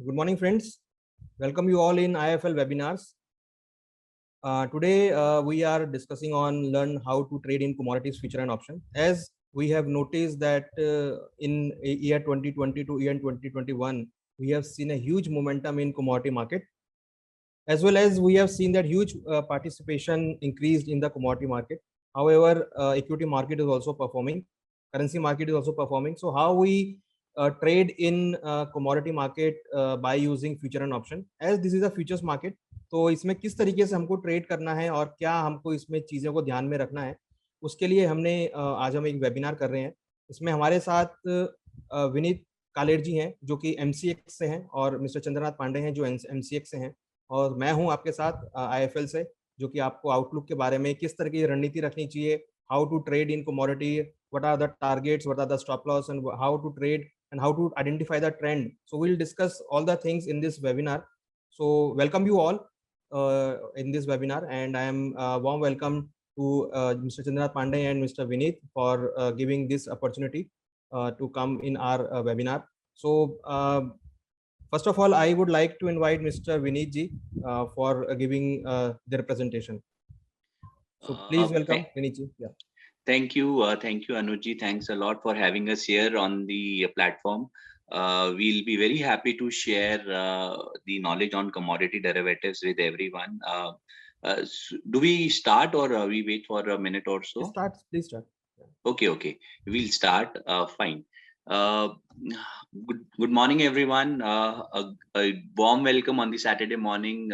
Good morning, friends. Welcome you all in IFL webinars. Today we are discussing on learn how to trade in commodities, future and option. As we have noticed that in year 2020 to year 2021, we have seen a huge momentum in commodity market, as well as we have seen that huge participation increased in the commodity market. However, equity market is also performing, currency market is also performing. So how we trade in commodity market by using future and option, as this is a futures market, तो इसमें किस तरीके से हमको trade करना है और क्या हमको इसमें चीज़ों को ध्यान में रखना है, उसके लिए हमने आज हम एक वेबिनार कर रहे हैं। इसमें हमारे साथ विनीत कालेर जी हैं जो कि एमसीएक्स से हैं और मिस्टर चंद्रनाथ पांडे हैं जो एमसीएक्स से हैं, और मैं हूं आपके साथ आईएफएल से, जो कि आपको आउटलुक के बारे में किस तरह की रणनीति रखनी चाहिए, how to trade in commodity, what are the targets, what are the stop loss and how to trade and how to identify the trend. So we'll discuss all the things in this webinar. So welcome you all in this webinar, and I am warm welcome to Mr. Chandranath Pandey and Mr. Vineet for giving this opportunity to come in our webinar. So first of all, I would like to invite Mr. Vineet ji for giving their presentation. So please welcome Vineet ji. Yeah. Thank you, Anuj ji. Thanks a lot for having us here on the platform. We'll be very happy to share the knowledge on commodity derivatives with everyone. Do we start or we wait for a minute or so? Please start. Okay. We'll start. Fine. Good morning, everyone. A warm welcome on the Saturday morning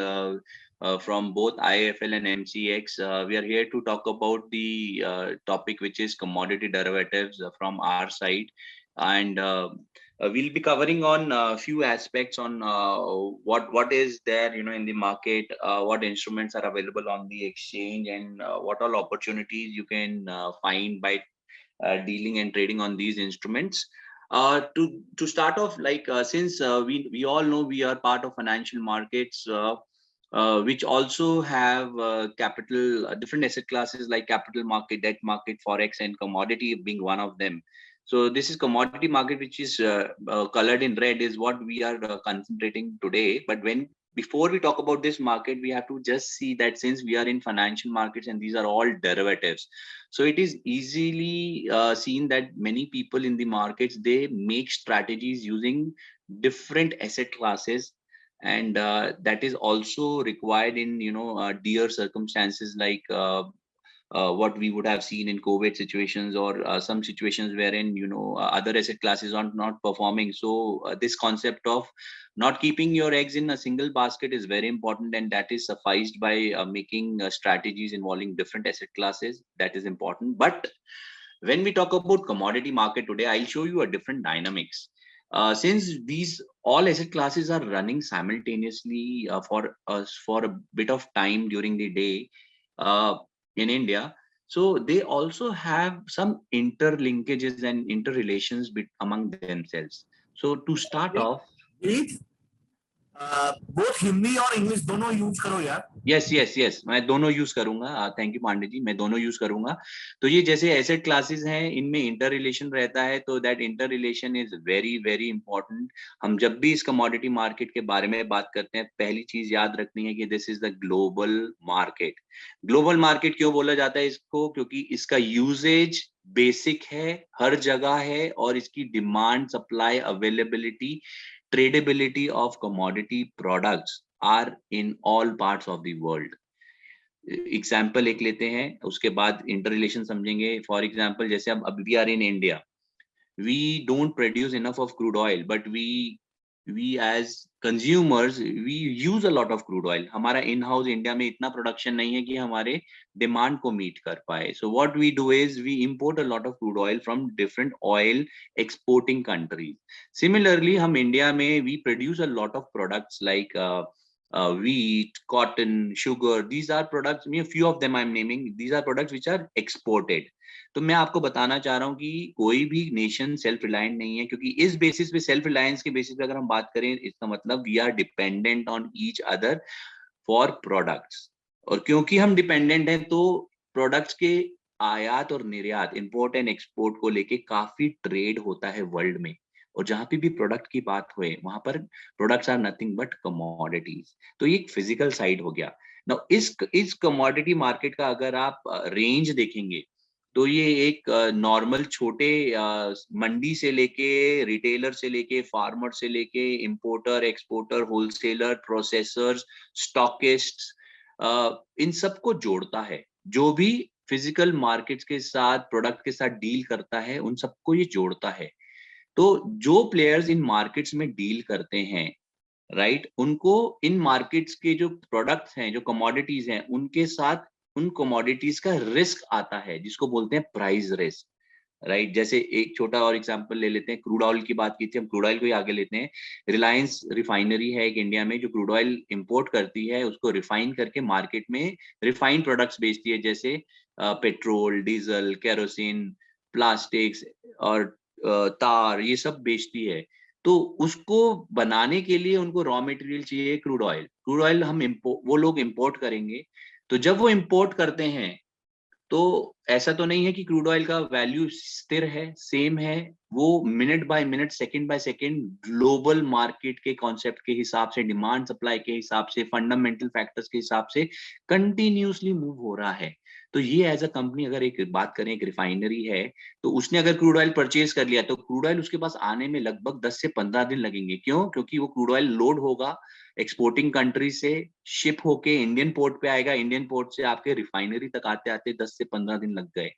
from both IIFL and MCX. We are here to talk about the topic, which is commodity derivatives from our side, and we'll be covering on a few aspects on what is there, in the market, what instruments are available on the exchange, and what all opportunities you can find by dealing and trading on these instruments. To start off, since we all know we are part of financial markets, which also have different asset classes like capital market, debt market, forex, and commodity being one of them. So this is commodity market, which is colored in red, is what we are concentrating today. But before we talk about this market, we have to just see that since we are in financial markets and these are all derivatives, so it is easily seen that many people in the markets, they make strategies using different asset classes, and that is also required in dire circumstances like what we would have seen in COVID situations, or some situations wherein other asset classes are not performing. So this concept of not keeping your eggs in a single basket is very important, and that is sufficed by making strategies involving different asset classes. That is important. But when we talk about commodity market today, I'll show you a different dynamics. Since these all asset classes are running simultaneously for a bit of time during the day in India, so they also have some interlinkages and interrelations among themselves. So to start off, both Hindi और English दोनों use करो यार. Yes, मैं दोनों use करूंगा. Thank you Pandey ji, मैं दोनों use करूंगा. तो ये जैसे एसेट क्लासेस हैं, इनमें इंटर रिलेशन रहता है, तो that inter relation is very very important. हम जब भी इस कमोडिटी मार्केट के बारे में बात करते हैं, पहली चीज याद रखनी है कि this is the global market. Global market क्यों बोला जाता है इसको? क्योंकि इसका यूजेज बेसिक है, हर जगह है, और इसकी demand, supply, availability, tradability of commodity products are in all parts of the world. Example एक लेते हैं, उसके बाद इंटररिलेशन समझेंगे. फॉर एग्जाम्पल, जैसे अब we are in India, we don't produce enough of crude oil, but we as consumers we use a lot of crude oil. हमारा in house India में इतना प्रोडक्शन नहीं है कि हमारे डिमांड को मीट कर पाए. So what we do is we import a lot of crude oil from different oil exporting countries. Similarly, हम इंडिया में we produce a lot of products like wheat, cotton, sugar. These are products, few of them I'm naming, these are products which are exported. तो मैं आपको बताना चाह रहा हूँ कि कोई भी नेशन सेल्फ रिलायंट नहीं है, क्योंकि इस बेसिस पे, सेल्फ रिलायंस के बेसिस पे अगर हम बात करें, इसका मतलब we are dependent on each other for products. और क्योंकि हम डिपेंडेंट हैं, तो प्रोडक्ट्स के आयात और निर्यात, इंपोर्ट एंड एक्सपोर्ट को लेके काफी ट्रेड होता है वर्ल्ड में. और जहां पे भी प्रोडक्ट की बात हुए वहां पर products are nothing but commodities. तो ये एक फिजिकल साइड हो गया। नाउ इस कमोडिटी मार्केट का अगर आप रेंज देखेंगे तो ये एक नॉर्मल छोटे मंडी से लेके रिटेलर से लेके फार्मर से लेके इंपोर्टर एक्सपोर्टर होलसेलर प्रोसेसर्स स्टॉकिस्ट्स इन सबको जोड़ता है। जो भी फिजिकल मार्केट्स के साथ प्रोडक्ट के साथ डील करता है उन सबको ये जोड़ता है। तो जो प्लेयर्स इन मार्केट्स में डील करते हैं राइट, उनको इन मार्केट्स के जो प्रोडक्ट्स हैं जो कमोडिटीज हैं उनके साथ उन कमोडिटीज का रिस्क आता है जिसको बोलते हैं प्राइस रिस्क राइट। जैसे एक छोटा और एग्जांपल ले लेते हैं, क्रूड ऑयल की बात की थी, हम क्रूड ऑयल को ही आगे लेते हैं। रिलायंस रिफाइनरी है एक इंडिया में जो क्रूड ऑयल इंपोर्ट करती है, उसको रिफाइन करके मार्केट में रिफाइंड प्रोडक्ट्स बेचती है, जैसे पेट्रोल डीजल केरोसिन प्लास्टिक्स और तार ये सब बेचती है। तो उसको बनाने के लिए उनको रॉ मटेरियल चाहिए क्रूड ऑयल। क्रूड ऑयल वो लोग इंपोर्ट करेंगे। तो जब वो इंपोर्ट करते हैं तो ऐसा तो नहीं है कि क्रूड ऑयल का वैल्यू स्थिर है, सेम है। वो minute by minute second by second global market के कॉन्सेप्ट के हिसाब से, डिमांड सप्लाई के हिसाब से, फंडामेंटल फैक्टर्स के हिसाब से कंटिन्यूअसली मूव हो रहा है। तो ये एज अ कंपनी अगर एक बात करें, एक रिफाइनरी है तो उसने अगर क्रूड ऑयल परचेज कर लिया तो क्रूड ऑयल उसके पास आने में लगभग 10 से 15 दिन लगेंगे। क्यों? क्योंकि वो क्रूड ऑयल लोड होगा एक्सपोर्टिंग कंट्री से, शिप होके इंडियन पोर्ट पे आएगा, इंडियन पोर्ट से आपके रिफाइनरी तक आते आते 10 से 15 दिन लग गए।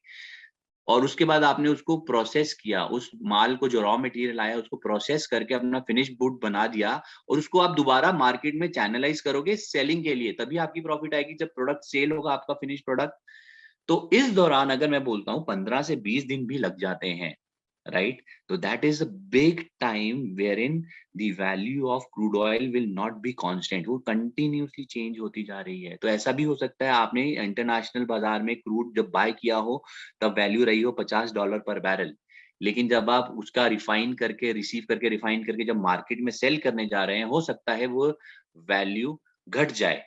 और उसके बाद आपने उसको प्रोसेस किया, उस माल को जो रॉ मटेरियल आया उसको प्रोसेस करके अपना फिनिश गुड बना दिया, और उसको आप दोबारा मार्केट में चैनलाइज करोगे सेलिंग के लिए, तभी आपकी प्रॉफिट आएगी जब प्रोडक्ट सेल होगा आपका फिनिश प्रोडक्ट। तो इस दौरान अगर मैं बोलता हूँ 15 से 20 दिन भी लग जाते हैं राइट, तो that is a big time where in the value of crude oil will not be constant, वो कंटिन्यूसली चेंज होती जा रही है। तो ऐसा भी हो सकता है आपने इंटरनेशनल बाजार में क्रूड जब बाय किया हो तब वैल्यू रही हो $50 पर बैरल, लेकिन जब आप उसका रिफाइन करके रिसीव करके रिफाइन करके जब मार्केट में सेल करने जा रहे हैं, हो सकता है वो वैल्यू घट जाए।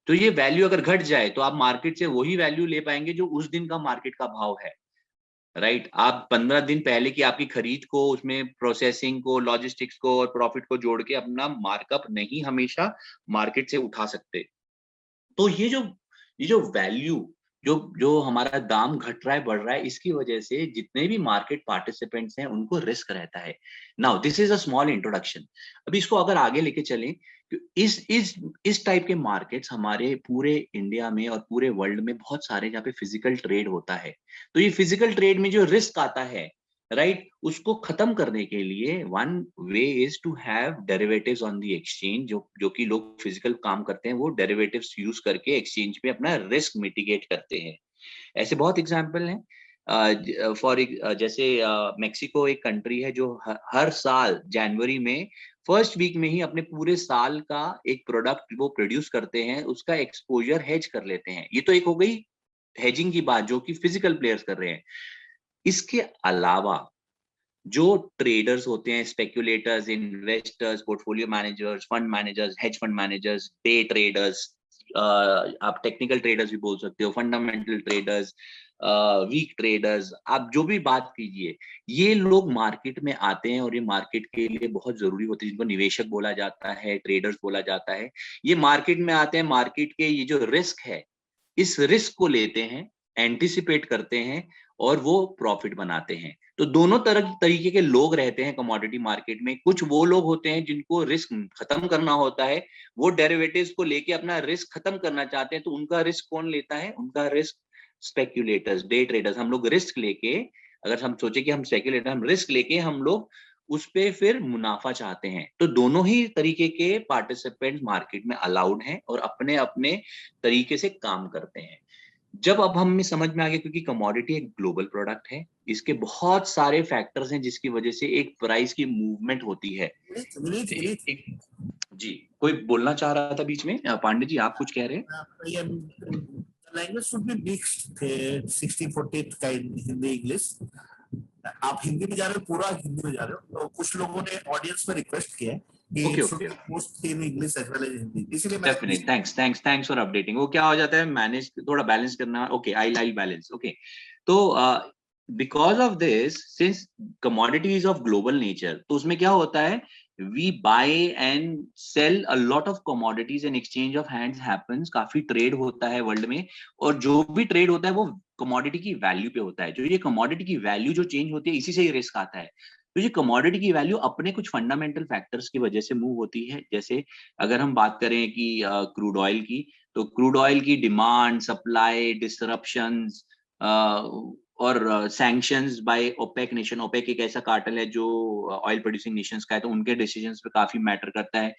तो ये वैल्यू अगर घट जाए तो आप मार्केट से वही वैल्यू ले पाएंगे जो उस दिन का मार्केट का भाव है राइट। आप 15 दिन पहले की आपकी खरीद को, उसमें प्रोसेसिंग को, लॉजिस्टिक्स को और प्रॉफिट को जोड़ के अपना मार्कअप नहीं हमेशा मार्केट से उठा सकते। तो ये जो वैल्यू जो जो हमारा दाम घट रहा है बढ़ रहा है, इसकी वजह से जितने भी मार्केट पार्टिसिपेंट्स हैं उनको रिस्क रहता है। Now this is a small introduction. अभी इसको अगर आगे लेके चलें, इस टाइप के मार्केट्स हमारे पूरे इंडिया में और पूरे वर्ल्ड में बहुत सारे जहाँ पे फिजिकल ट्रेड होता है। तो ये फिजिकल ट्रेड में जो रिस्क आता है राइट, उसको खत्म करने के लिए one way is to have derivatives on the exchange. जो कि लोग फिजिकल काम करते हैं वो डेरिवेटिव्स यूज करके एक्सचेंज पे अपना रिस्क मिटिगेट करते हैं। ऐसे बहुत एग्जांपल हैं। जैसे मेक्सिको एक कंट्री है जो हर साल जनवरी में फर्स्ट वीक में ही अपने पूरे साल का एक प्रोडक्ट वो प्रोड्यूस करते हैं, उसका एक्सपोजर हेज कर लेते हैं। ये तो एक हो गई हेजिंग की बात जो कि फिजिकल प्लेयर्स कर रहे हैं। इसके अलावा जो ट्रेडर्स होते हैं, speculators, investors, portfolio managers, fund managers, hedge fund managers, day traders, आप टेक्निकल ट्रेडर्स भी बोल सकते हो, फंडामेंटल ट्रेडर्स, वीक ट्रेडर्स, आप जो भी बात कीजिए, ये लोग मार्केट में आते हैं और ये मार्केट के लिए बहुत जरूरी होते हैं, जिनको निवेशक बोला जाता है, ट्रेडर्स बोला जाता है। ये मार्केट में आते हैं, मार्केट के ये जो रिस्क है इस रिस्क को लेते हैं, एंटिसिपेट करते हैं और वो प्रॉफिट बनाते हैं। तो दोनों तरीके के लोग रहते हैं कमोडिटी मार्केट में। कुछ वो लोग होते हैं जिनको रिस्क खत्म करना होता है, वो डेरिवेटिव्स को लेके अपना रिस्क खत्म करना चाहते हैं। तो उनका रिस्क कौन लेता है? उनका रिस्क स्पेक्युलेटर्स, डे ट्रेडर्स। हम लोग रिस्क लेके, अगर हम सोचे कि हम स्पेक्युलेटर, हम रिस्क लेके हम लोग उस पे फिर मुनाफा चाहते हैं। तो दोनों ही तरीके के पार्टिसिपेंट मार्केट में अलाउड हैं और अपने अपने तरीके से काम करते हैं। जब अब हमें समझ में आ गया, क्योंकि कमोडिटी एक ग्लोबल प्रोडक्ट है, इसके बहुत सारे फैक्टर्स हैं जिसकी वजह से एक प्राइस की मूवमेंट होती है। जी, कोई बोलना चाह रहा था बीच में? पांडे जी आप कुछ कह रहे हैं? Language should be mixed, 60-40 kind, Hindi English. आप हिंदी में जा रहे हो, पूरा हिंदी में जा रहे हो, तो कुछ लोगों ने ऑडियंस में रिक्वेस्ट किया है कि post in English as well as Hindi, इसलिए मैं डेफिनेटली थैंक्स फॉर अपडेटिंग। वो क्या हो जाता है, मैनेज थोड़ा बैलेंस करना। Okay, I balance. ओके, तो because of this, since commodity is of global nature, तो उसमें क्या होता है, we buy and sell a lot of commodities and exchange of hands happens, काफी ट्रेड होता है वर्ल्ड में, और जो भी ट्रेड होता है वो कमोडिटी की वैल्यू पे होता है। जो ये कमोडिटी की वैल्यू जो चेंज होती है, इसी से ये रिस्क आता है। तो ये कमोडिटी की वैल्यू अपने कुछ फंडामेंटल फैक्टर्स की वजह से मूव होती है। जैसे अगर हम बात करें कि क्रूड ऑयल की, तो क्रूड ऑयल की डिमांड, सप्लाई, डिसरप्शंस और sanctions by OPEC nation, OPEC एक ऐसा कार्टेल है जो ऑयल प्रोड्यूसिंग नेशंस का है, तो उनके डिसीजंस पे काफी मैटर करता है।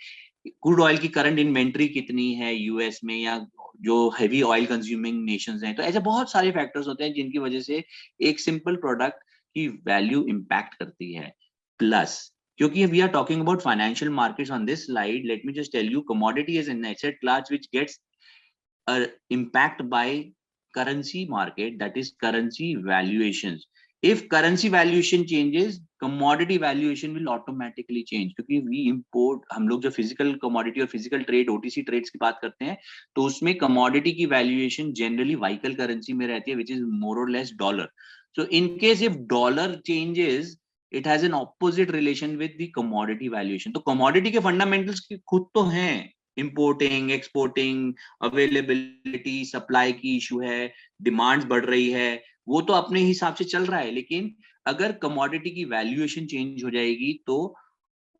क्रूड ऑयल की करंट इन्वेंट्री कितनी है यूएस में, या जो हैवी ऑयल कंज्यूमिंग नेशंस हैं, तो ऐसे बहुत सारे फैक्टर्स होते हैं जिनकी वजह से एक सिंपल प्रोडक्ट की वैल्यू इंपैक्ट करती है। प्लस क्योंकि we are talking about financial markets on this slide, let me just tell you, commodity is an asset class which gets impact by currency market, that is currency valuations. If currency valuation changes, commodity valuation will automatically change, क्योंकि we import, हम लोग जो physical commodity और physical trade OTC trades की बात करते हैं, तो उसमें commodity की valuation generally vehicle currency में रहती है, which is more or less dollar. So in case if dollar changes, it has an opposite relation with the commodity valuation. तो commodity के fundamentals खुद तो हैं, इंपोर्टिंग, एक्सपोर्टिंग, अवेलेबिलिटी, सप्लाई की issue है, डिमांड्स बढ़ रही है, वो तो अपने हिसाब से चल रहा है। लेकिन अगर कमोडिटी की वैल्यूएशन चेंज हो जाएगी तो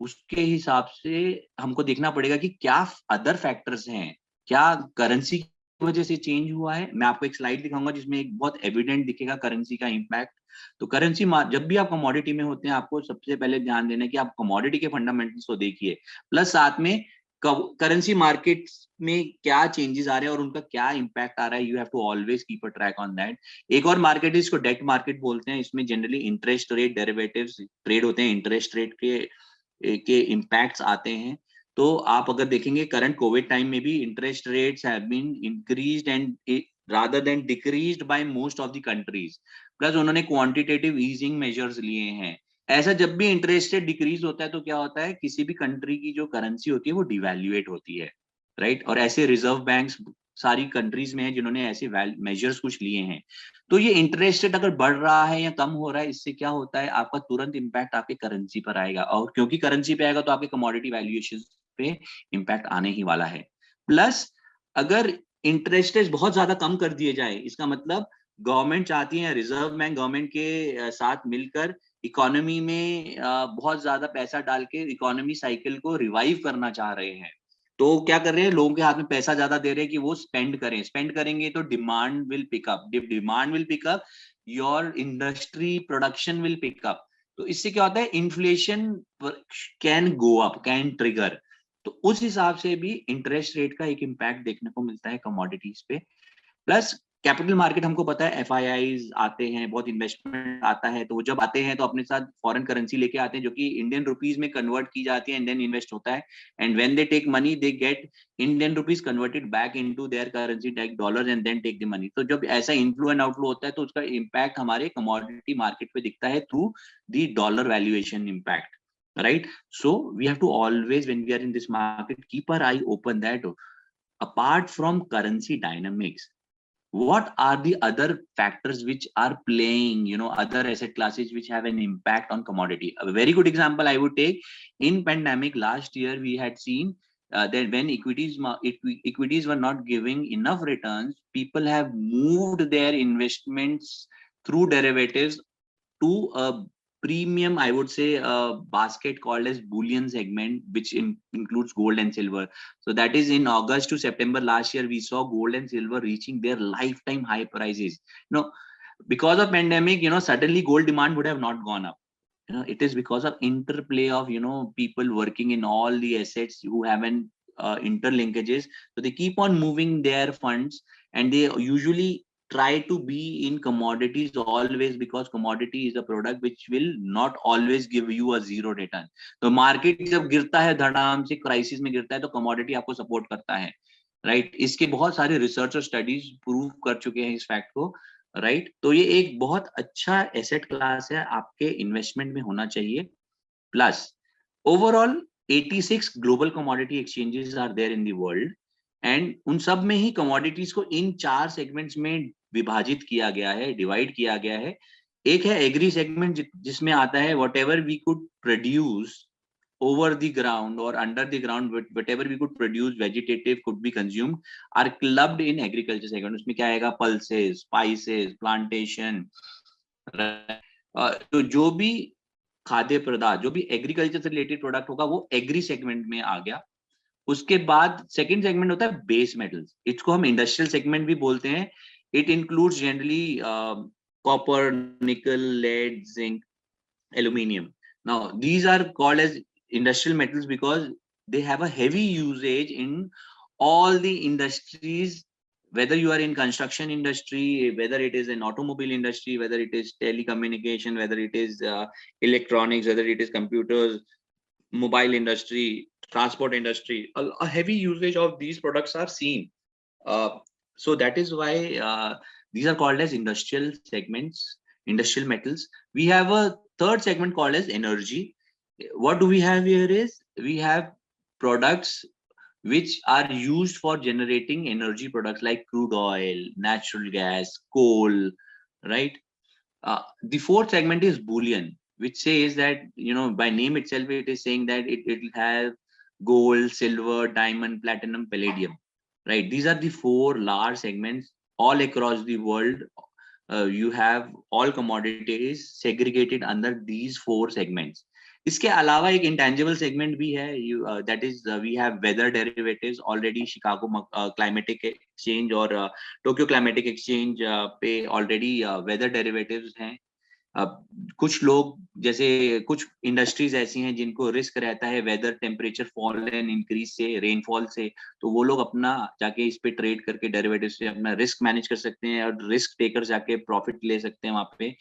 उसके हिसाब से हमको देखना पड़ेगा कि क्या अदर फैक्टर्स हैं, क्या करेंसी की वजह से चेंज हुआ है। मैं आपको एक स्लाइड दिखाऊंगा जिसमें एक बहुत एविडेंट दिखेगा करेंसी का इंपैक्ट। तो करेंसी, जब भी आप कमोडिटी में होते हैं, आपको सबसे पहले ध्यान देना है कि आप कमोडिटी के फंडामेंटल्स को देखिए, प्लस साथ में करेंसी मार्केट्स में क्या चेंजेस आ रहे हैं और उनका क्या इंपैक्ट आ रहा है। You have to always keep a track on that. एक और मार्केट है इसको डेट मार्केट बोलते हैं। इसमें generally interest rate derivatives trade होते हैं, इंटरेस्ट रेट के इम्पैक्ट्स आते हैं। तो आप अगर देखेंगे करंट कोविड टाइम में भी interest rates have been increased and rather than decreased by most of the countries, plus उन्होंने क्वांटिटेटिव ईजिंग मेजर्स लिए हैं। ऐसा जब भी इंटरेस्ट रेट डिक्रीज होता है तो क्या होता है, किसी भी कंट्री की जो करेंसी होती है वो डिवैल्यूएट होती है, राइट। और ऐसे रिजर्व बैंक्स सारी कंट्रीज में है जिन्होंने ऐसे मेजर्स कुछ लिए हैं। तो ये इंटरेस्ट रेट अगर बढ़ रहा है या कम हो रहा है, इससे क्या होता है, आपका तुरंत इंपैक्ट आपके करेंसी पर आएगा, और क्योंकि करेंसी पे आएगा तो आपके कमोडिटी वैल्यूएशन पे इंपैक्ट आने ही वाला है। प्लस अगर इंटरेस्ट रेट बहुत ज्यादा कम कर दिए जाए, इसका मतलब गवर्नमेंट चाहती है, रिजर्व बैंक गवर्नमेंट के साथ मिलकर इकोनॉमी में बहुत ज्यादा पैसा डाल के इकोनॉमी साइकिल को रिवाइव करना चाह रहे हैं। तो क्या कर रहे हैं, लोगों के हाथ में पैसा ज्यादा दे रहे हैं कि वो स्पेंड करें। स्पेंड करेंगे तो demand will pick up, demand will pick up, your industry production will pick up. तो इससे क्या होता है, inflation can go up, can trigger. तो उस हिसाब से भी इंटरेस्ट रेट का एक इम्पैक्ट देखने को मिलता है कमोडिटीज पे। प्लस कैपिटल मार्केट, हमको पता है एफआईआईज आते हैं, बहुत इन्वेस्टमेंट आता है, तो वो जब आते हैं तो अपने साथ फॉरेन करेंसी लेके आते हैं जो कि इंडियन रुपीज में कन्वर्ट की जाती है एंड देन इन्वेस्ट होता है। And when they take money they get Indian rupees converted back into their currency like dollar and then take the money. तो जब ऐसा इनफ्लो एंड आउटफ्लो होता है तो उसका इम्पैक्ट हमारे कमोडिटी मार्केट पे दिखता है through the dollar valuation impact, right? So we have to always, when we are in this market, keep our eye open that apart from currency dynamics, what are the other factors which are playing, other asset classes which have an impact on commodity. A very good example I would take, in pandemic last year we had seen that when equities were not giving enough returns, people have moved their investments through derivatives to a premium, I would say, a basket called as bullion segment, which includes gold and silver. So that is in August to September last year, we saw gold and silver reaching their lifetime high prices. Because of pandemic, suddenly gold demand would have not gone up. It is because of interplay of, people working in all the assets who have an interlinkages. So they keep on moving their funds, and they usually try to be in commodities always, because commodity is a product which will not always give you a zero return. तो market जब गिरता है धड़ाम से, crisis में गिरता है, तो कमोडिटी आपको सपोर्ट करता है, राइट। इसके बहुत सारे रिसर्च और स्टडीज प्रूव कर चुके हैं इस फैक्ट को, राइट। तो ये एक बहुत अच्छा एसेट क्लास है, आपके इन्वेस्टमेंट में होना चाहिए। Plus overall 86 global commodity exchanges are there in the world, and उन सब में ही कमोडिटीज को इन 4 सेगमेंट्स में विभाजित किया गया है, डिवाइड किया गया है। एक है एग्री सेगमेंट जिसमें आता है whatever we could produce over the ground or under the ground, whatever we could produce vegetative could be consumed are clubbed in agriculture segment. उसमें क्या आएगा? pulses, spices, plantation, तो जो भी खाद्य पदार्थ, जो भी एग्रीकल्चर से रिलेटेड प्रोडक्ट होगा वो एग्री सेगमेंट में आ गया। उसके बाद सेकंड सेगमेंट होता है बेस मेटल्स, इसको हम इंडस्ट्रियल सेगमेंट भी बोलते हैं। It includes generally copper, nickel, lead, zinc, aluminium. Now, these are called as industrial metals because they have a heavy usage in all the industries, whether you are in construction industry, whether it is an automobile industry, whether it is telecommunication, whether it is electronics, whether it is computers, mobile industry, transport industry, a heavy usage of these products are seen. So that is why these are called as industrial segments, industrial metals. We have a third segment called as energy. What do we have here is we have products which are used for generating energy products like crude oil, natural gas, coal, right? The fourth segment is bullion, which says that, by name itself, it is saying that it will have gold, silver, diamond, platinum, palladium, right? These are the four large segments all across the world. You have all commodities segregated under these four segments. इसके अलावा एक intangible segment भी है, that is we have weather derivatives. Already Chicago climatic exchange और Tokyo climatic exchange पे already weather derivatives हैं. कुछ लोग, जैसे कुछ इंडस्ट्रीज ऐसी हैं जिनको रिस्क रहता है weather temperature fall and increase से, रेनफॉल से, तो वो लोग अपना जाके इस पे ट्रेड करके डेरिवेटिव से अपना रिस्क मैनेज कर सकते हैं और रिस्क टेकर जाके प्रॉफिट ले सकते हैं वहां पे।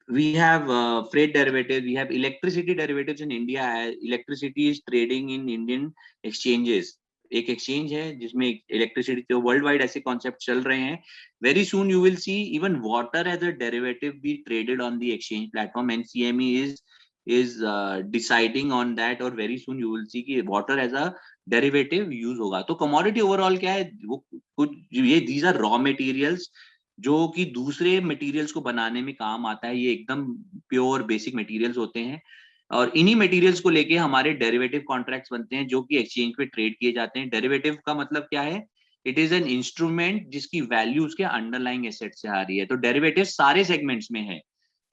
we have freight derivatives, we have electricity derivatives in India. Electricity is trading in Indian exchanges. एक exchange है जिसमें electricity, तो वर्ल्ड वाइड ऐसे कॉन्सेप्ट चल रहे हैं। Very soon you will see even water as a derivative be traded on the exchange platform, and CME is deciding on that, और very soon you will see कि water as a derivative use होगा। तो commodity overall क्या है, वो कुछ ये these are raw materials जो कि दूसरे मटेरियल्स को बनाने में काम आता है। ये एकदम प्योर बेसिक मटेरियल्स होते हैं और इन्हीं मटेरियल्स को लेके हमारे डेरिवेटिव कॉन्ट्रैक्ट्स बनते हैं जो कि एक्सचेंज पे ट्रेड किए जाते हैं। डेरिवेटिव का मतलब क्या है? इट इज एन इंस्ट्रूमेंट जिसकी वैल्यू उसके अंडरलाइंग एसेट से आ रही है। तो डेरिवेटिव सारे सेगमेंट्स में है।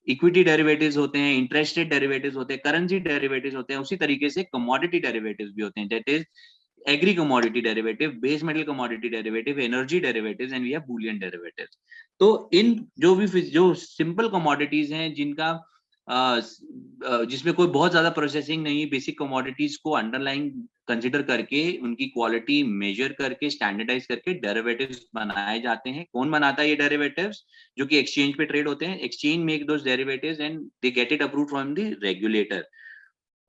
इक्विटी डेरिवेटिव्स होते हैं, इंटरेस्ट रेट डेरिवेटिव्स होते हैं, करेंसी डेरिवेटिव्स होते हैं, उसी तरीके से कमोडिटी डेरिवेटिव्स भी होते हैं। That is agri commodity derivative, base metal commodity derivative, energy derivatives, and we have bullion derivatives. तो इन जो सिंपल कमोडिटीज हैं जिनका जिसमें कोई बहुत ज्यादा प्रोसेसिंग नहीं, बेसिक कमोडिटीज को अंडरलाइन कंसिडर करके उनकी क्वालिटी मेजर करके स्टैंडर्डाइज करके डेरिवेटिव्स बनाए जाते हैं। कौन बनाता है ये डेरिवेटिव्स? जो कि एक्सचेंज पे ट्रेड होते हैं। Exchange make those derivatives and they get it approved from the regulator.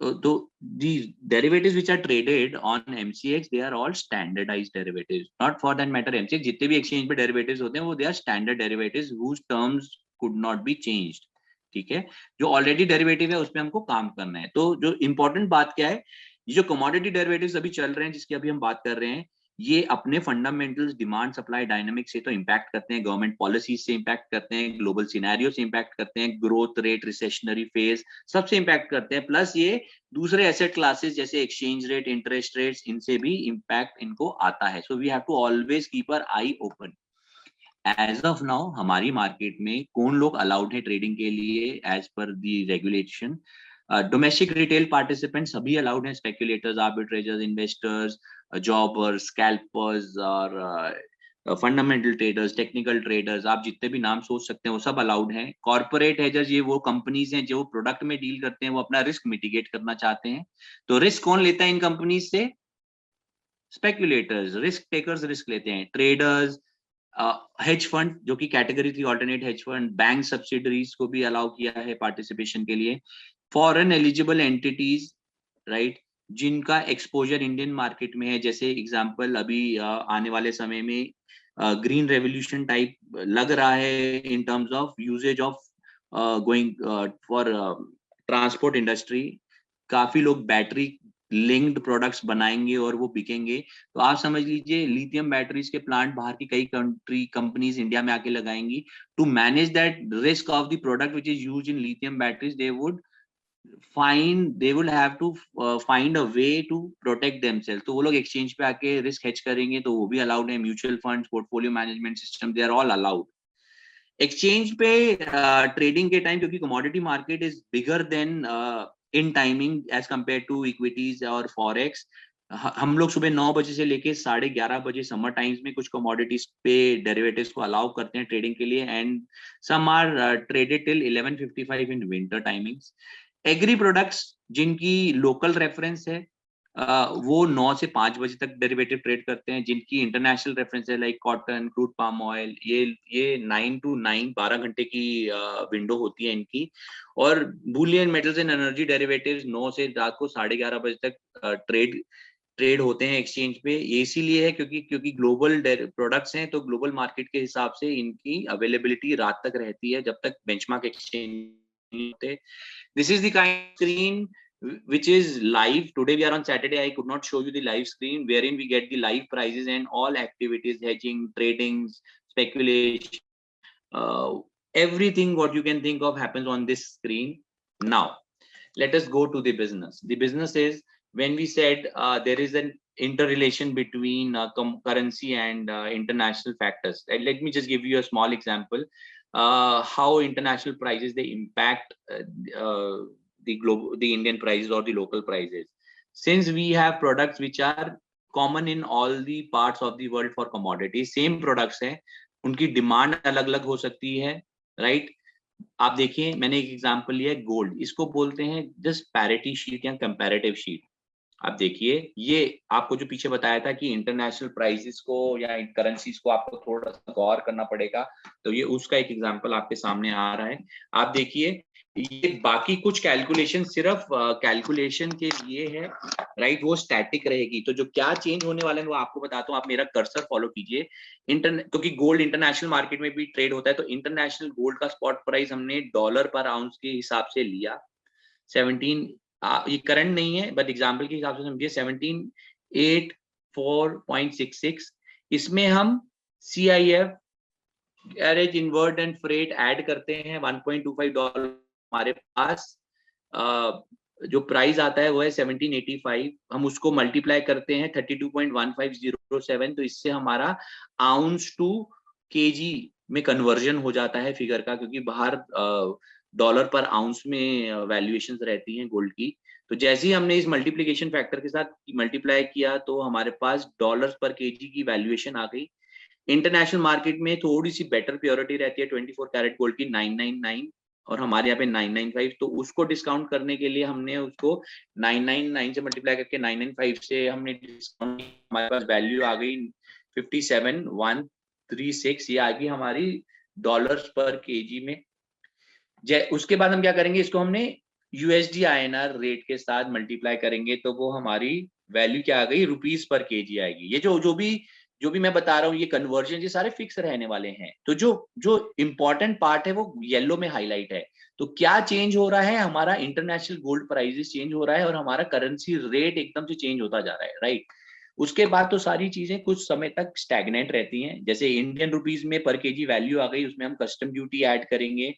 So these derivatives which are traded on MCX, they are all standardized derivatives. Not for that matter MCX, जितने भी exchange पे derivatives होते हैं वो they are standard derivatives whose terms could not be changed. ठीक है, जो already derivative है उसमें हमको काम करना है। तो जो इंपॉर्टेंट बात क्या है, ये जो कमोडिटी डेरिवेटिव्स अभी चल रहे हैं जिसकी अभी हम बात कर रहे हैं, ये अपने फंडामेंटल्स डिमांड सप्लाई डायनामिक्स से तो इम्पैक्ट करते हैं, गवर्नमेंट पॉलिसीज से इम्पैक्ट करते हैं, ग्लोबल सिनेरियो से इम्पैक्ट करते हैं, ग्रोथ रेट, रिसेशनरी फेज, सबसे इम्पैक्ट करते हैं। प्लस ये दूसरे एसेट क्लासेस जैसे एक्सचेंज रेट, इंटरेस्ट रेट्स, इनसे भी इम्पैक्ट इनको आता है। So we have to always keep our eye open. As of now हमारी मार्केट में कौन लोग अलाउड है ट्रेडिंग के लिए एज पर दी रेगुलेशन? डोमेस्टिक रिटेल पार्टिसिपेंट सभी अलाउड हैं, स्पेक्युलेटर्स, आर्बिट्रेजर्स, इन्वेस्टर्स, जॉबर्स, स्कैल्पर्स और फंडामेंटल ट्रेडर्स, टेक्निकल ट्रेडर्स, आप जितने भी नाम सोच सकते हैं वो सब अलाउड हैं। कॉर्पोरेट हेजर्स, ये वो कंपनीज हैं जो प्रोडक्ट में डील करते हैं, वो अपना रिस्क मिटिगेट करना चाहते हैं। तो रिस्क कौन लेता है इन कंपनीज से? स्पेक्युलेटर्स, रिस्क टेकर्स रिस्क लेते हैं। ट्रेडर्स, हेज फंड जो कि category 3 alternate hedge fund, bank subsidiaries को भी अलाउ किया है पार्टिसिपेशन के लिए। फॉरेन एलिजिबल एंटिटीज, राइट, जिनका एक्सपोजर इंडियन मार्केट में है, जैसे एग्जांपल अभी आने वाले समय में ग्रीन रेवोल्यूशन टाइप लग रहा है in terms of usages of going for transport industry. काफी लोग बैटरी लिंक्ड प्रोडक्ट्स बनाएंगे और वो बिकेंगे, तो आप समझ लीजिए लिथियम बैटरीज के प्लांट बाहर की कई कंपनीज इंडिया में आके लगाएंगी। To manage that risk of the product which is used in lithium batteries, they will have to find a way to protect themselves. तो वो लोग एक्सचेंज पे आके रिस्क हेज करेंगे, तो वो भी अलाउड है। Mutual funds, portfolio management system, they are all allowed. Exchange पे ट्रेडिंग के टाइम, क्योंकि commodity market is bigger than in timing as compare to equities और फॉरेक्स, हम लोग सुबह 9 बजे से लेके 11:30 बजे समर टाइम्स में कुछ कमोडिटीज पे डेरिवेटिव्स को अलाउ करते हैं ट्रेडिंग के लिए, and some are traded till 11:55 in winter timings. Agri products जिनकी लोकल रेफरेंस है वो 9 से 5 बजे तक डेरिवेटिव ट्रेड करते हैं। जिनकी इंटरनेशनल रेफरेंस है like cotton, crude palm oil, ये 9 to 9 12 घंटे की विंडो होती है इनकी। और Boolean metals and energy derivatives 9 से रात को 11:30 बजे तक ट्रेड होते हैं एक्सचेंज पे। ये इसीलिए है क्योंकि ग्लोबल प्रोडक्ट्स हैं, तो ग्लोबल मार्केट के हिसाब से इनकी अवेलेबिलिटी रात तक रहती है जब तक बेंचमार्क एक्सचेंज होते। This is the kind of screen which is live. Today we are on Saturday. I could not show you the live screen wherein we get the live prices and all activities, hedging, trading, speculation, everything what you can think of happens on this screen. Now, let us go to the business. The business is when we said there is an interrelation between currency and international factors. And let me just give you a small example. How international prices they impact the Indian prices or the local prices. Since we have products which are common in all the parts of the world for commodities, same products हैं, उनकी demand अलग अलग हो सकती है, right? आप देखिए, मैंने एक एग्जांपल लिया है गोल्ड, इसको बोलते हैं जस्ट पैरिटी शीट या कंपैरेटिव शीट। आप देखिए, ये आपको जो पीछे बताया था कि इंटरनेशनल प्राइसेस को या करेंसीज को आपको थोड़ा सा गौर करना पड़ेगा, तो ये उसका एक एग्जांपल आपके सामने आ रहा है। आप देखिए, ये बाकी कुछ कैलकुलेशन सिर्फ कैलकुलेशन के लिए है, राइट? वो स्टैटिक रहेगी। तो जो क्या चेंज होने वाला है वो आपको बताता हूँ, आप मेरा कर्सर फॉलो कीजिए। क्योंकि गोल्ड इंटरनेशनल मार्केट में भी ट्रेड होता है, तो इंटरनेशनल गोल्ड का स्पॉट प्राइस हमने डॉलर पर आउंस के हिसाब से लिया। 17 ये करंट नहीं है, बट एग्जांपल के हिसाब से समझिए 1784.66। इसमें हम CIF, carriage, invert and freight add करते हैं, $1.25। हमारे पास जो प्राइस आता है वो है 1785। हम उसको मल्टीप्लाई करते हैं 32.1507, तो इससे हमारा आउंस टू केजी में कन्वर्जन हो जाता है फिगर का, क्योंकि बाहर डॉलर पर आउंस में वैल्यूएशंस रहती हैं गोल्ड की। तो जैसे ही हमने इस मल्टीप्लिकेशन फैक्टर के साथ मल्टीप्लाई किया, तो हमारे पास डॉलर्स पर केजी की वैल्यूएशन आ गई। इंटरनेशनल मार्केट में थोड़ी सी बेटर प्योरिटी रहती है 24 कैरेट गोल्ड की 999, और हमारे यहाँ पे 995। तो उसको डिस्काउंट करने के लिए हमने उसको 999 से मल्टीप्लाई करके 995 से हमने डिस्काउंट, हमारे पास वैल्यू आ गई 57,136। ये आ गई हमारी डॉलर्स पर केजी में। उसके बाद हम क्या करेंगे, इसको हमने USD INR रेट के साथ मल्टीप्लाई करेंगे, तो वो हमारी वैल्यू क्या आ गई, रुपीस पर केजी आएगी। ये जो भी मैं बता रहा हूँ, ये कन्वर्जन ये सारे फिक्स रहने वाले हैं। तो जो इंपॉर्टेंट पार्ट है वो येलो में हाईलाइट है। तो क्या चेंज हो रहा है, हमारा इंटरनेशनल गोल्ड प्राइसेस चेंज हो रहा है और हमारा करेंसी रेट एकदम से चेंज होता जा रहा है, राइट? उसके बाद तो सारी चीजें कुछ समय तक स्टैग्नेंट रहती हैं। जैसे इंडियन रुपीस में पर केजी वैल्यू आ गई, उसमें हम कस्टम ड्यूटी ऐड करेंगे,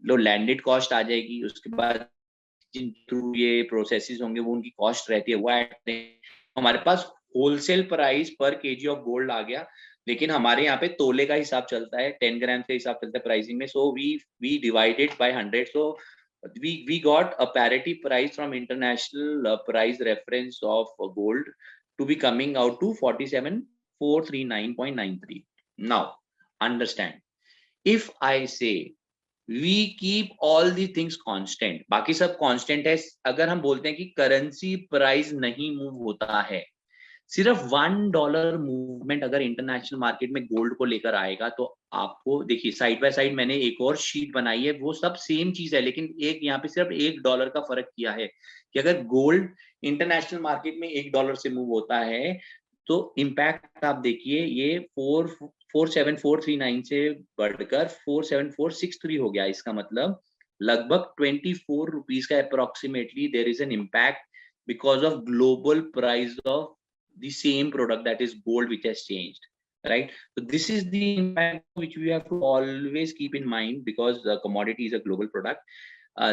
लो लैंडेड कॉस्ट आ जाएगी। उसके बाद जिन थ्रू ये प्रोसेसेस होंगे वो उनकी कॉस्ट रहती है, वो ऐड करेंगे। हमारे पास होलसेल प्राइस पर केजी ऑफ गोल्ड आ गया, लेकिन हमारे यहाँ पे तोले का हिसाब चलता है, 10 ग्राम का हिसाब चलता है प्राइसिंग में। So we divided by 100, so we got a parity price from international price reference of gold to be coming out to 47,439.93. Now understand, if I say we keep all the things constant, बाकी सब constant है, अगर हम बोलते हैं कि currency price नहीं move होता है, सिर्फ $1 मूवमेंट अगर इंटरनेशनल मार्केट में गोल्ड को लेकर आएगा, तो आपको देखिए साइड बाय साइड मैंने एक और शीट बनाई है, वो सब सेम चीज है, लेकिन एक यहाँ पे सिर्फ $1 का फर्क किया है कि अगर गोल्ड इंटरनेशनल मार्केट में $1 से मूव होता है, तो इम्पैक्ट आप देखिए, ये 47439 से बढ़कर 47463 हो गया। इसका मतलब लगभग 24 रुपीज का approximately there is an impact because of global price of the same product, that is gold, which has changed, right? So this is the impact which we have to always keep in mind, because the commodity is a global product.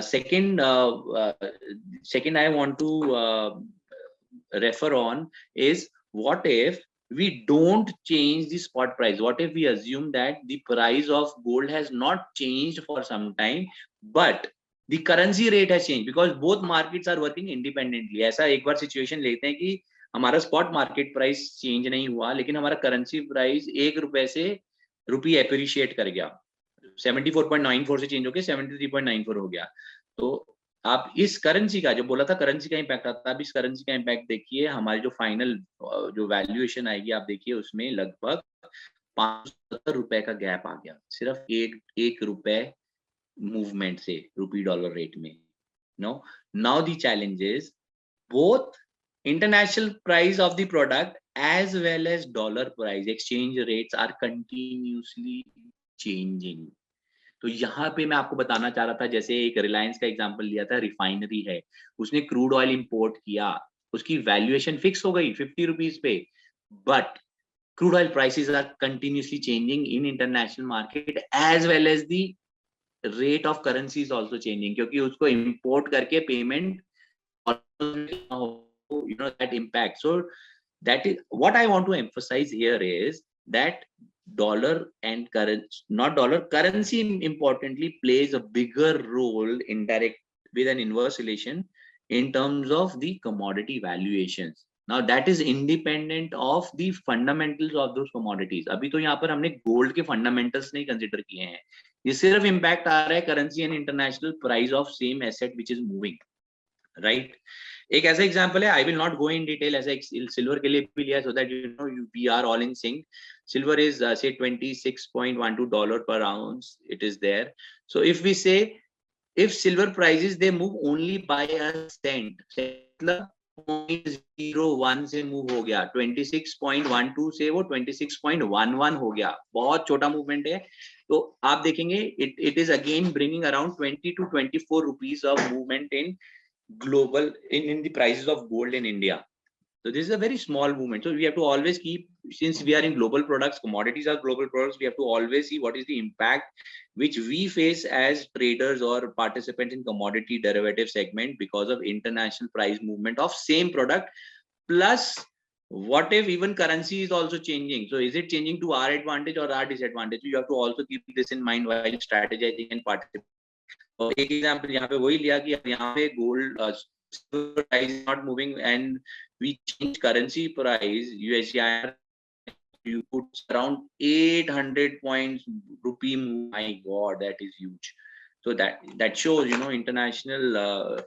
Second I want to refer on is, what if we don't change the spot price? What if we assume that the price of gold has not changed for some time, but the currency rate has changed, because both markets are working independently. ऐसा एक बार situation लेते हैं कि हमारा spot market price change नहीं हुआ, लेकिन हमारा करेंसी प्राइस ₹1 से रुपी एप्रिशिएट कर गया, 74.94 से चेंज होकर 73.94 हो गया। तो आप इस करेंसी का, जो बोला था करेंसी का इम्पैक्ट आता है, अब इस करेंसी का इम्पैक्ट देखिए, हमारी जो फाइनल जो वैल्यूएशन आएगी आप देखिए, उसमें लगभग ₹570 का गैप आ गया, सिर्फ एक रुपए मूवमेंट से रुपी डॉलर रेट में। Now the challenge is, both international price of the product as well as dollar price, exchange rates are continuously changing. तो यहाँ पे मैं आपको बताना चाह रहा था, जैसे एक रिलायंस का एग्जांपल लिया था, रिफाइनरी है, उसने क्रूड ऑयल इंपोर्ट किया, उसकी वैल्यूएशन फिक्स हो गई ₹50 पे, but crude oil prices are continuously changing in international market, as well as the rate of currency is also changing, क्योंकि उसको इंपोर्ट करके payment, that impact. So that is what I want to emphasize here, is that dollar and currency importantly plays a bigger role, indirect, with an inverse relation in terms of the commodity valuations. Now that is independent of the fundamentals of those commodities. अभी तो यहाँ पर हमने gold के fundamentals नहीं consider किए हैं, ये सिर्फ इम्पैक्ट आ रहा है currency and international price of same asset which is moving, right? एक ऐसा एग्जांपल है, I will not go in detail, ऐसा सिल्वर के लिए भी लिया, so that you know we are all in sync. Silver is say $26.12 per ounce, it is there. So if we say, if silver prices they move only by a cent, मतलब 0.01 से move हो गया, 26.12 से वो 26.11 हो गया, बहुत छोटा मूवमेंट है, तो आप देखेंगे it is again bringing around 20 to 24 rupees of movement in global in the prices of gold in India. So this is a very small movement. So we have to always keep, since we are in global products, commodities are global products, we have to always see what is the impact which we face as traders or participants in commodity derivative segment because of international price movement of same product. Plus, what if even currency is also changing? So is it changing to our advantage or our disadvantage? So you have to also keep this in mind while strategizing and participating. और एक example यहाँ पे वही लिया कि यहाँ पे gold price is not moving and we change currency price, USD, you put around 800 points rupee move. My God, that is huge. So that shows, you know, international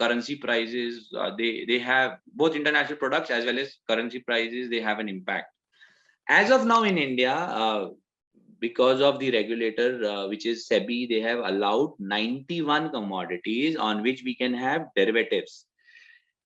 currency prices, they have both international products as well as currency prices, they have an impact. As of now in India, because of the regulator, which is SEBI, they have allowed 91 commodities on which we can have derivatives,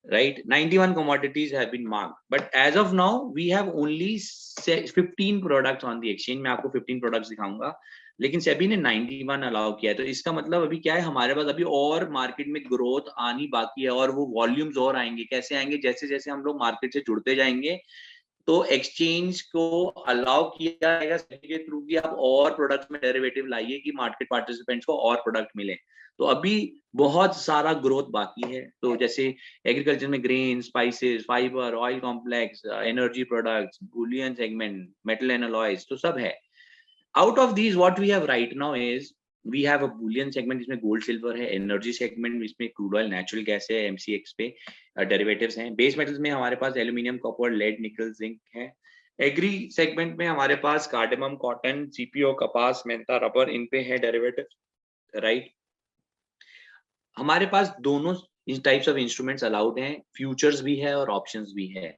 right? 91 commodities have been marked, but as of now, we have only 15 products on the exchange. मैं आपको 15 products दिखाऊंगा, लेकिन SEBI ने 91 allow किया है, तो इसका मतलब अभी क्या है, हमारे पास अभी और मार्केट में ग्रोथ आनी बाकी है, और वो वॉल्यूम्स और आएंगे। कैसे आएंगे? जैसे जैसे हम लोग मार्केट से जुड़ते जाएंगे, तो एक्सचेंज को अलाउ किया जाएगा के थ्रू कि आप और प्रोडक्ट्स में डेरिवेटिव लाइए कि मार्केट पार्टिसिपेंट्स को और प्रोडक्ट मिले। तो अभी बहुत सारा ग्रोथ बाकी है। तो जैसे एग्रीकल्चर में grain, spices, fibre, oil complex, energy products, bullion segment, metal and alloys, तो सब है। Out of these what we have right now is we have a bullion segment जिसमें गोल्ड सिल्वर है, एनर्जी सेगमेंट जिसमें crude oil, natural gas है, MCX पे derivatives हैं, base metals में हमारे पास aluminium, copper, lead, nickel, zinc है, एग्री सेगमेंट में हमारे पास कार्डेमम, कॉटन, CPO, कपास, मेंथा, रबर, इन पे है डेरिवेटिव, राइट? हमारे पास दोनों टाइप्स ऑफ इंस्ट्रूमेंट्स अलाउड हैं, फ्यूचर्स भी है और ऑप्शंस भी है।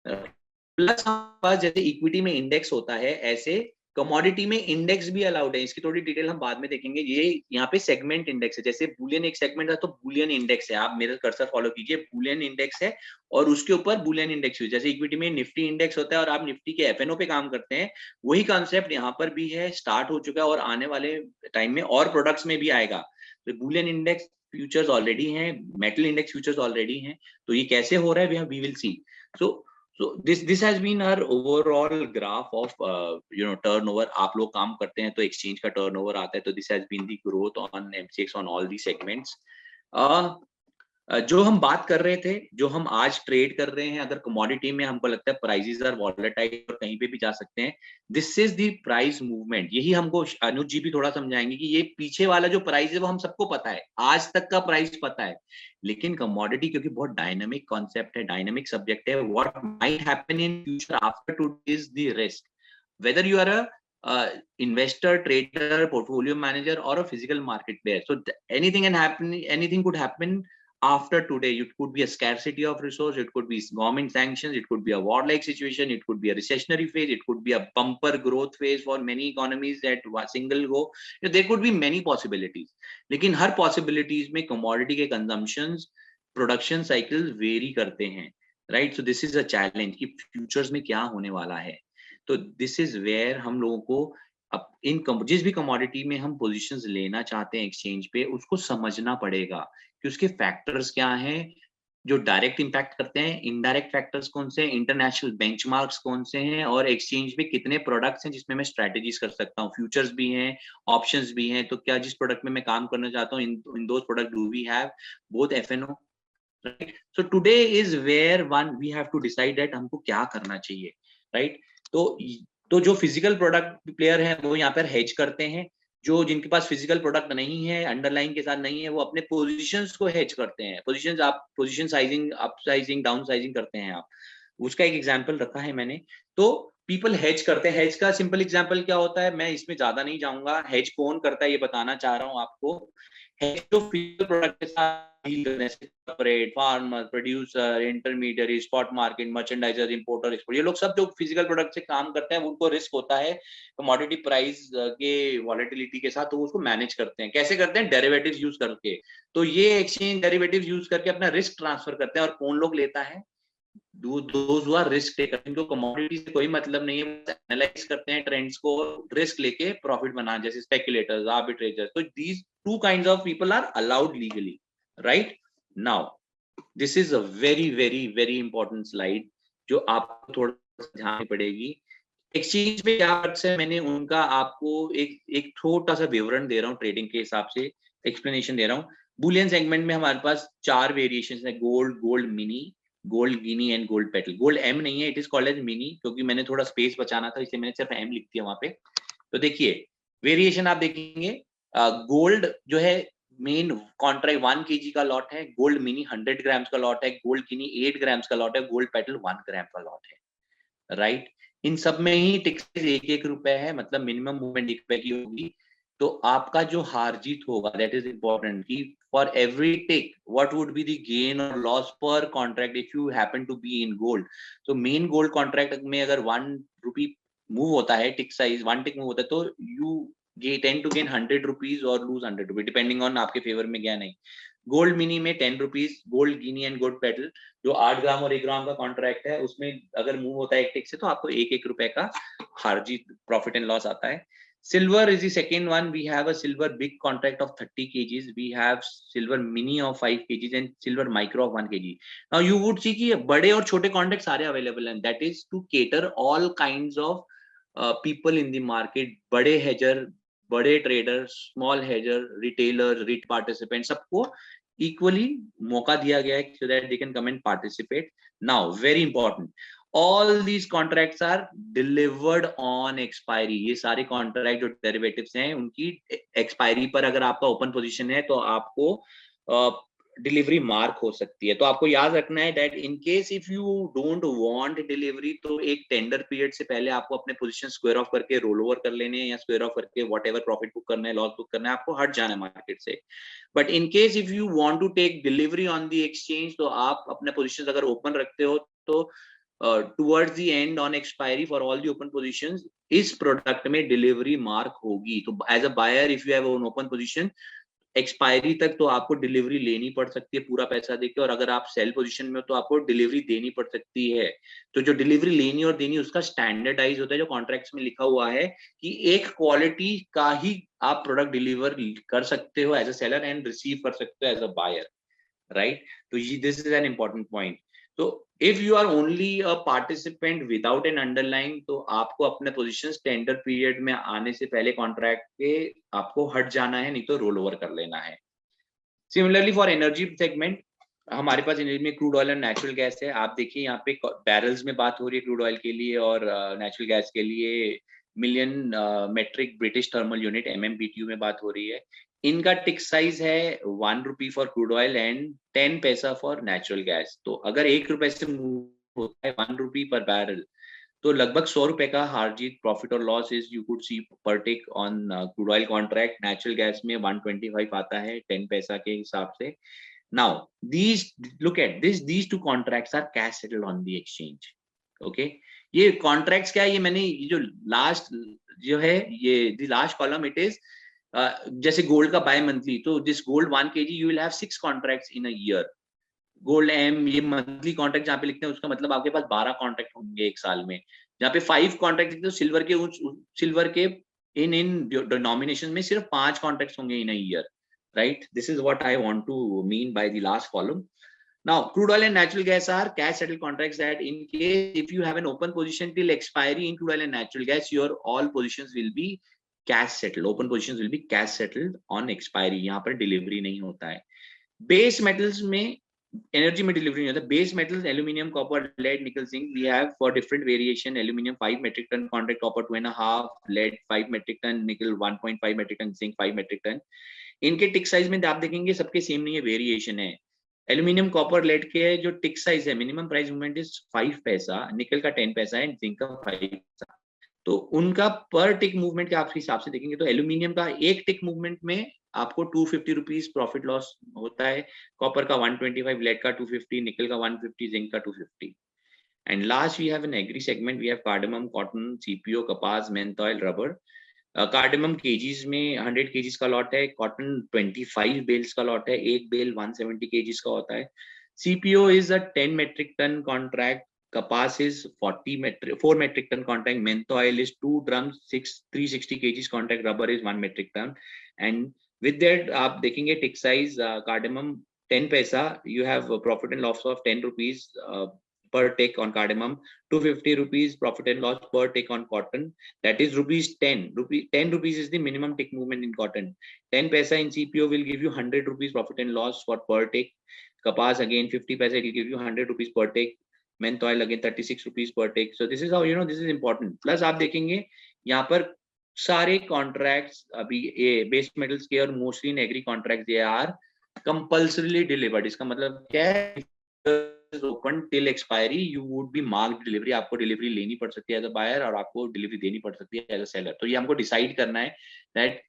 प्लस हमारे पास जैसे इक्विटी में इंडेक्स होता है, ऐसे कमोडिटी में इंडेक्स भी अलाउड है। इसकी थोड़ी डिटेल हम बाद में देखेंगे। ये यहाँ पे सेगमेंट इंडेक्स है, जैसे बुलियन एक सेगमेंट है तो बुलियन इंडेक्स है, आप मेरा कर्सर फॉलो कीजिए, बुलियन इंडेक्स है और उसके ऊपर बुलियन इंडेक्स है। जैसे इक्विटी में निफ्टी इंडेक्स होता है और आप निफ्टी के FNO पे काम करते हैं, वही कॉन्सेप्ट यहाँ पर भी है, स्टार्ट हो चुका है और आने वाले टाइम में और प्रोडक्ट्स में भी आएगा। तो बुलियन इंडेक्स फ्यूचर्स ऑलरेडी हैं, मेटल इंडेक्स फ्यूचर्स ऑलरेडी हैं, तो ये कैसे हो रहा है we will see. So this has been our overall graph of turnover. आप लोग काम करते हैं तो exchange का turnover आता है, तो this has been the growth on MCX on all these segments. जो हम बात कर रहे थे, जो हम आज ट्रेड कर रहे हैं, अगर कमोडिटी में हमको लगता है प्राइसेस आर वॉलेटाइल और कहीं पे भी जा सकते हैं, this is the price movement. यही हमको अनुज जी भी थोड़ा समझाएंगे कि ये पीछे वाला जो प्राइस है वो हम सबको पता है, आज तक का प्राइस पता है, लेकिन कमोडिटी क्योंकि बहुत डायनामिक कॉन्सेप्ट है, डायनामिक सब्जेक्ट है, what might happen in future after today is the risk. Whether you are a investor, trader, portfolio manager or a physical market player, so anything can happen, anything could happen after today. It could be a scarcity of resource, it could be government sanctions, it could be a war-like situation, it could be a recessionary phase, it could be a bumper growth phase for many economies at single go. There could be many possibilities. लेकिन हर possibilities में commodity के consumptions, production cycles vary करते हैं, right? So this is a challenge कि futures में क्या होने वाला है. तो this is where हम लोगों को अब जिस भी कमोडिटी में हम पोजीशंस लेना चाहते हैं एक्सचेंज पे, उसको समझना पड़ेगा कि उसके फैक्टर्स क्या हैं जो डायरेक्ट इंपैक्ट करते हैं, इनडायरेक्ट फैक्टर्स कौन से हैं, इंटरनेशनल बेंचमार्क्स कौन से हैं, और एक्सचेंज में कितने प्रोडक्ट्स हैं जिसमें मैं स्ट्रेटजीज कर सकता हूँ. फ्यूचर्स भी हैं, ऑप्शंस भी हैं, तो क्या जिस प्रोडक्ट में मैं काम करना चाहता हूँ, in those product do we have both FNO, right? So today is where one we have to decide that हमको क्या करना चाहिए, राइट? तो जो फिजिकल प्रोडक्ट प्लेयर है वो यहाँ पर हेज करते हैं, जो जिनके पास फिजिकल प्रोडक्ट नहीं है, अंडरलाइन के साथ नहीं है, वो अपने पोजीशंस को हेज करते हैं. Position sizing, up sizing, down sizing करते हैं आप. उसका एक एग्जांपल रखा है मैंने. तो पीपल हेज करते हैं. हेज का सिंपल एग्जांपल क्या होता है, मैं इसमें ज्यादा नहीं जाऊंगा, हेज कौन करता है ये बताना चाह रहा हूँ आपको. हेज तो फिजिकल प्रोडक्ट के साथ डील करने से corporate, farmer, producer, intermediary, spot market, merchandiser, importer, exporter, ये लोग सब जो फिजिकल प्रोडक्ट से काम करते हैं उनको रिस्क होता है कमोडिटी प्राइस के वॉलेटिलिटी के साथ, तो उसको मैनेज करते हैं. कैसे करते हैं? डेरिवेटिव्स यूज करके. तो ये एक्सचेंज डेरिवेटिव्स यूज करके अपना रिस्क ट्रांसफर करते हैं. और कौन लोग लेता है? those who are risk taker, इनको कमोडिटी से कोई मतलब नहीं है, एनालाइज करते हैं ट्रेंड्स को, रिस्क लेके प्रॉफिट बना, जैसे स्पेकुलेटर्स, आर्बिट्रेजर्स. तो these two kinds of people are allowed legally, right? Now this is a very very very important slide जो आपको थोड़ा ध्यान पड़ेगी. एक्सचेंज पे क्या फर्क है, मैंने उनका आपको एक छोटा सा विवरण दे रहा हूँ, ट्रेडिंग के हिसाब से एक्सप्लेनेशन दे रहा हूँ. बुलियन सेगमेंट में हमारे पास 4 वेरिएशंस है, gold, gold mini, gold guinea and gold petal. Gold M नहीं है, it is called as mini, क्योंकि मैंने थोड़ा स्पेस बचाना था इसलिए मैंने सिर्फ एम लिख दिया वहां पे. तो देखिए वेरिएशन आप देखेंगे, गोल्ड जो है मेन कॉन्ट्रैक्ट 1 kg का लॉट है, गोल्ड मिनी 100 ग्राम्स का लॉट है, गोल्ड गिनी 8 ग्राम्स का लॉट है, गोल्ड पेटल 1 ग्राम का लॉट है, राइट? इन सब में ही टिक्स 1-1 रुपए है, मतलब मिनिमम मूवमेंट 1 रुपए की होगी. तो आपका जो हार जीत होगा, दैट इज इंपॉर्टेंट, कि for every tick what would be the gain और loss per contract if you happen to be in gold. तो मेन गोल्ड कॉन्ट्रैक्ट में अगर 1 रुपी मूव होता है, टिक साइज 1 टिक मूव होता है, तो you tend to gain 100 rupees और लूज 100 रुपीज, डिपेंडिंग ऑन आपके फेवर में गया नहीं. गोल्ड मिनी में 10 rupees, gold guinea and gold petal जो 8 ग्राम और 1 ग्राम का कॉन्ट्रैक्ट है, उसमें अगर मूव होता है एक टिक से, तो आपको 1-1 रुपए का हार जीत, प्रॉफिट एंड लॉस आता है. Silver is the second one. We have a silver big contract of 30 kgs. We have silver mini of 5 kgs and silver micro of 1 kg. Now you would see कि बड़े और छोटे contracts सारे available हैं. That is to cater all kinds of people in the market. बड़े hedger, बड़े traders, small hedger, retailers, REIT participants, सबको equally मौका दिया गया है so that they can come and participate. Now very important. All these contracts are delivered on expiry. ये सारे contract जो डेरिवेटिव्स हैं उनकी एक्सपायरी पर अगर आपका ओपन पोजीशन है तो आपको डिलीवरी मार्क हो सकती है. तो आपको याद रखना है that in case if you don't want delivery, तो एक टेंडर पीरियड से पहले आपको अपने पोजीशन स्क्वायर ऑफ करके रोल ओवर कर लेने हैं, या स्क्वायर ऑफ करके व्हाटएवर प्रॉफिट बुक करना है, लॉस बुक करना है, आपको हट जाना है मार्केट से. But in case if you want to take delivery on the exchange, तो आप अपने पोजीशन अगर ओपन रखते हो तो towards the end on expiry for all the open positions इस प्रोडक्ट में डिलीवरी मार्क होगी. तो as a buyer if you have an open position, expiry तक तो आपको डिलीवरी लेनी पड़ सकती है पूरा पैसा देके, और अगर आप सेल पोजीशन में हो तो आपको डिलीवरी देनी पड़ सकती है. तो जो डिलीवरी लेनी और देनी उसका स्टैंडर्डाइज होता है, जो कॉन्ट्रैक्ट्स में लिखा हुआ है कि एक क्वालिटी का ही आप प्रोडक्ट डिलीवर कर सकते हो as a seller and receive कर सकते हो एज अ बायर, राइट? तो this is an important point. तो if you are only a participant without an underline, तो आपको अपने पोजीशंस टेंडर पीरियड में आने से पहले कॉन्ट्रैक्ट के आपको हट जाना है, नहीं तो रोल ओवर कर लेना है. सिमिलरली फॉर एनर्जी सेगमेंट, हमारे पास एनर्जी में क्रूड ऑयल और नेचुरल गैस है. आप देखिए यहाँ पे बैरल्स में बात हो रही है क्रूड ऑयल के लिए, और नेचुरल गैस के लिए million metric British thermal unit MMBTU में बात हो रही है. इनका टिक साइज है 1 rupee for crude oil and 10 पैसा फॉर नेचुरल गैस. तो अगर 1 रुपए से मूव होता है 1 रुपी पर बैरल, तो लगभग 100 रुपए का हार जीत, प्रॉफिट और loss is you could see per tick on crude oil contract. Natural gas में 125 आता है 10 पैसा के हिसाब से. Now, look at this, these two contracts are cash settled on the exchange. Okay, ये contracts क्या है? ये मैंने जो last जो है ये the last column it is जैसे गोल्ड का बाय मंथली, तो this gold 1 kg you will have 6 contracts in a year. Gold M ये मंथली कॉन्ट्रैक्ट जहाँ पे लिखते हैं उसका मतलब आपके पास 12 कॉन्ट्रैक्ट होंगे एक साल में. जहाँ पे 5 कॉन्ट्रैक्ट लिखते हैं, सिल्वर के इन डिनोमिनेशन में सिर्फ 5 कॉन्ट्रैक्ट्स होंगे in a year. Right, this is what I want to mean by the last column. Now, crude oil and natural gas are cash settled contracts that in case if you have an open position till expiry in crude oil and natural gas, your all positions will be cash settled. Open positions will be cash settled on expiry. यहाँ पर delivery नहीं होता है. Base metals में energy में delivery नहीं होता. Base metals aluminium, copper, lead, nickel, zinc we have for different variation. Aluminium 5 metric ton contract, copper 2.5, lead 5 metric ton, nickel 1.5 metric ton, zinc 5 metric ton. इनके टिक size में आप देखेंगे सबके same नहीं है, वेरिएशन है. एल्यूमिनियम, कॉपर, लेड के जो टिक साइज है, मिनिमम प्राइस मूवमेंट इज 5 पैसा, निकल का 10 पैसा एंड जिंक का 5 पैसा. तो उनका पर टिक मूवमेंट के आप हिसाब से देखेंगे तो एल्यूमिनियम का एक टिक मूवमेंट में आपको 250 रुपीज प्रॉफिट लॉस होता है, कॉपर का 125, लेड का 250, निकल का 150, जिंक का 250. And last we have an agri segment. We have cardamom, cotton, CPO, कपास, मेंथॉयल, रबर. कार्डमम केजीज में 100 केजीज का लॉट है, कॉटन 25 बेल्स का लॉट है, एक बेल 170 केजीज का होता है. CPO is a 10 metric ton contract, कपास is 4 metric ton contract, mentha oil is 2 drums 360 KGs contract, rubber is 1 metric ton. And with that आप देखेंगे टिक साइज, कार्डमम 10 पैसा, you have a profit and loss of 10 rupees per tick on cardamom, 250 rupees profit and loss per tick on cotton, that is rupees 10. 10 rupees is the minimum tick movement in cotton. 10 paisa in CPO will give you 100 rupees profit and loss for per tick. Kapas again 50 paisa, it will give you 100 rupees per tick. Menthol again 36 rupees per tick. So this is how, you know, this is important. Plus आप देखेंगे यहाँ पर सारे contracts अभी base metals के और mostly in agri contracts they are compulsorily delivered. इसका मतलब क्या है? Open till expiry you would be marked delivery. आपको डिलीवरी लेनी पड़ सकती है एज अ बायर और आपको डिलीवरी देनी पड़ सकती है एज अ सेलर. तो ये हमको डिसाइड करना है that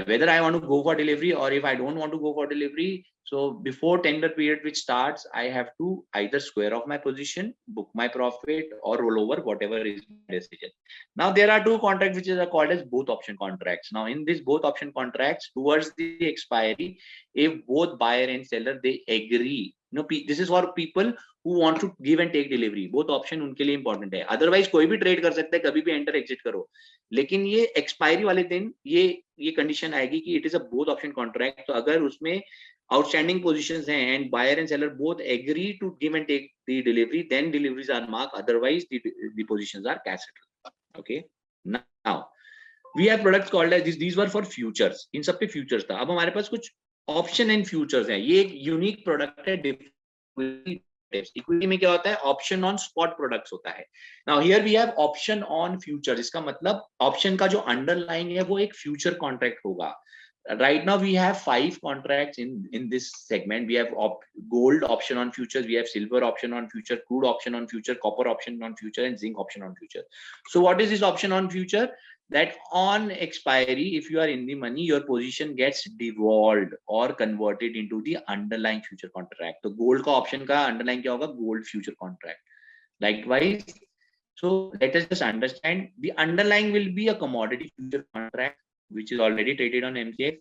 whether I want to go for delivery or if I don't want to go for delivery. So before tender period which starts, I have to either square off my position, book my profit, or roll over, whatever is my decision. Now there are two contracts which are called as both option contracts. Now in this both option contracts, towards the expiry, if both buyer and seller they agree, you know, this is for people who want to give and take delivery. Both option उनके लिए important है. Otherwise कोई भी trade कर सकता है, कभी भी एंटर एग्जिट करो. लेकिन ये एक्सपायरी वाले दिन ये कंडीशन आएगी कि it is a both option contract. तो अगर उसमें आउटस्टैंडिंग पोजीशंस हैं and buyer and seller both agree to give and take the delivery, then deliveries are mark, otherwise the positions are cash settled. Okay, now we have products called as these were for futures. इन सब पे futures था. अब हमारे पास कुछ option and futures हैं. ये एक यूनिक प्रोडक्ट है. इक्विटी में क्या होता है? ऑप्शन ऑन स्पॉट प्रोडक्ट्स होता है. Now here we have option on future. इसका मतलब ऑप्शन का जो अंडरलाइन है वो एक फ्यूचर कॉन्ट्रैक्ट होगा. Right now we have 5 contracts in this segment. We have gold option on futures, we have silver option on future, crude option on future, copper option on future, and zinc option on future. So what is this option on future? That on expiry, if you are in the money, your position gets devolved or converted into the underlying future contract. So gold का option का underlying क्या होगा? Gold future contract. Likewise, so let us just understand the underlying will be a commodity future contract which is already traded on MCX.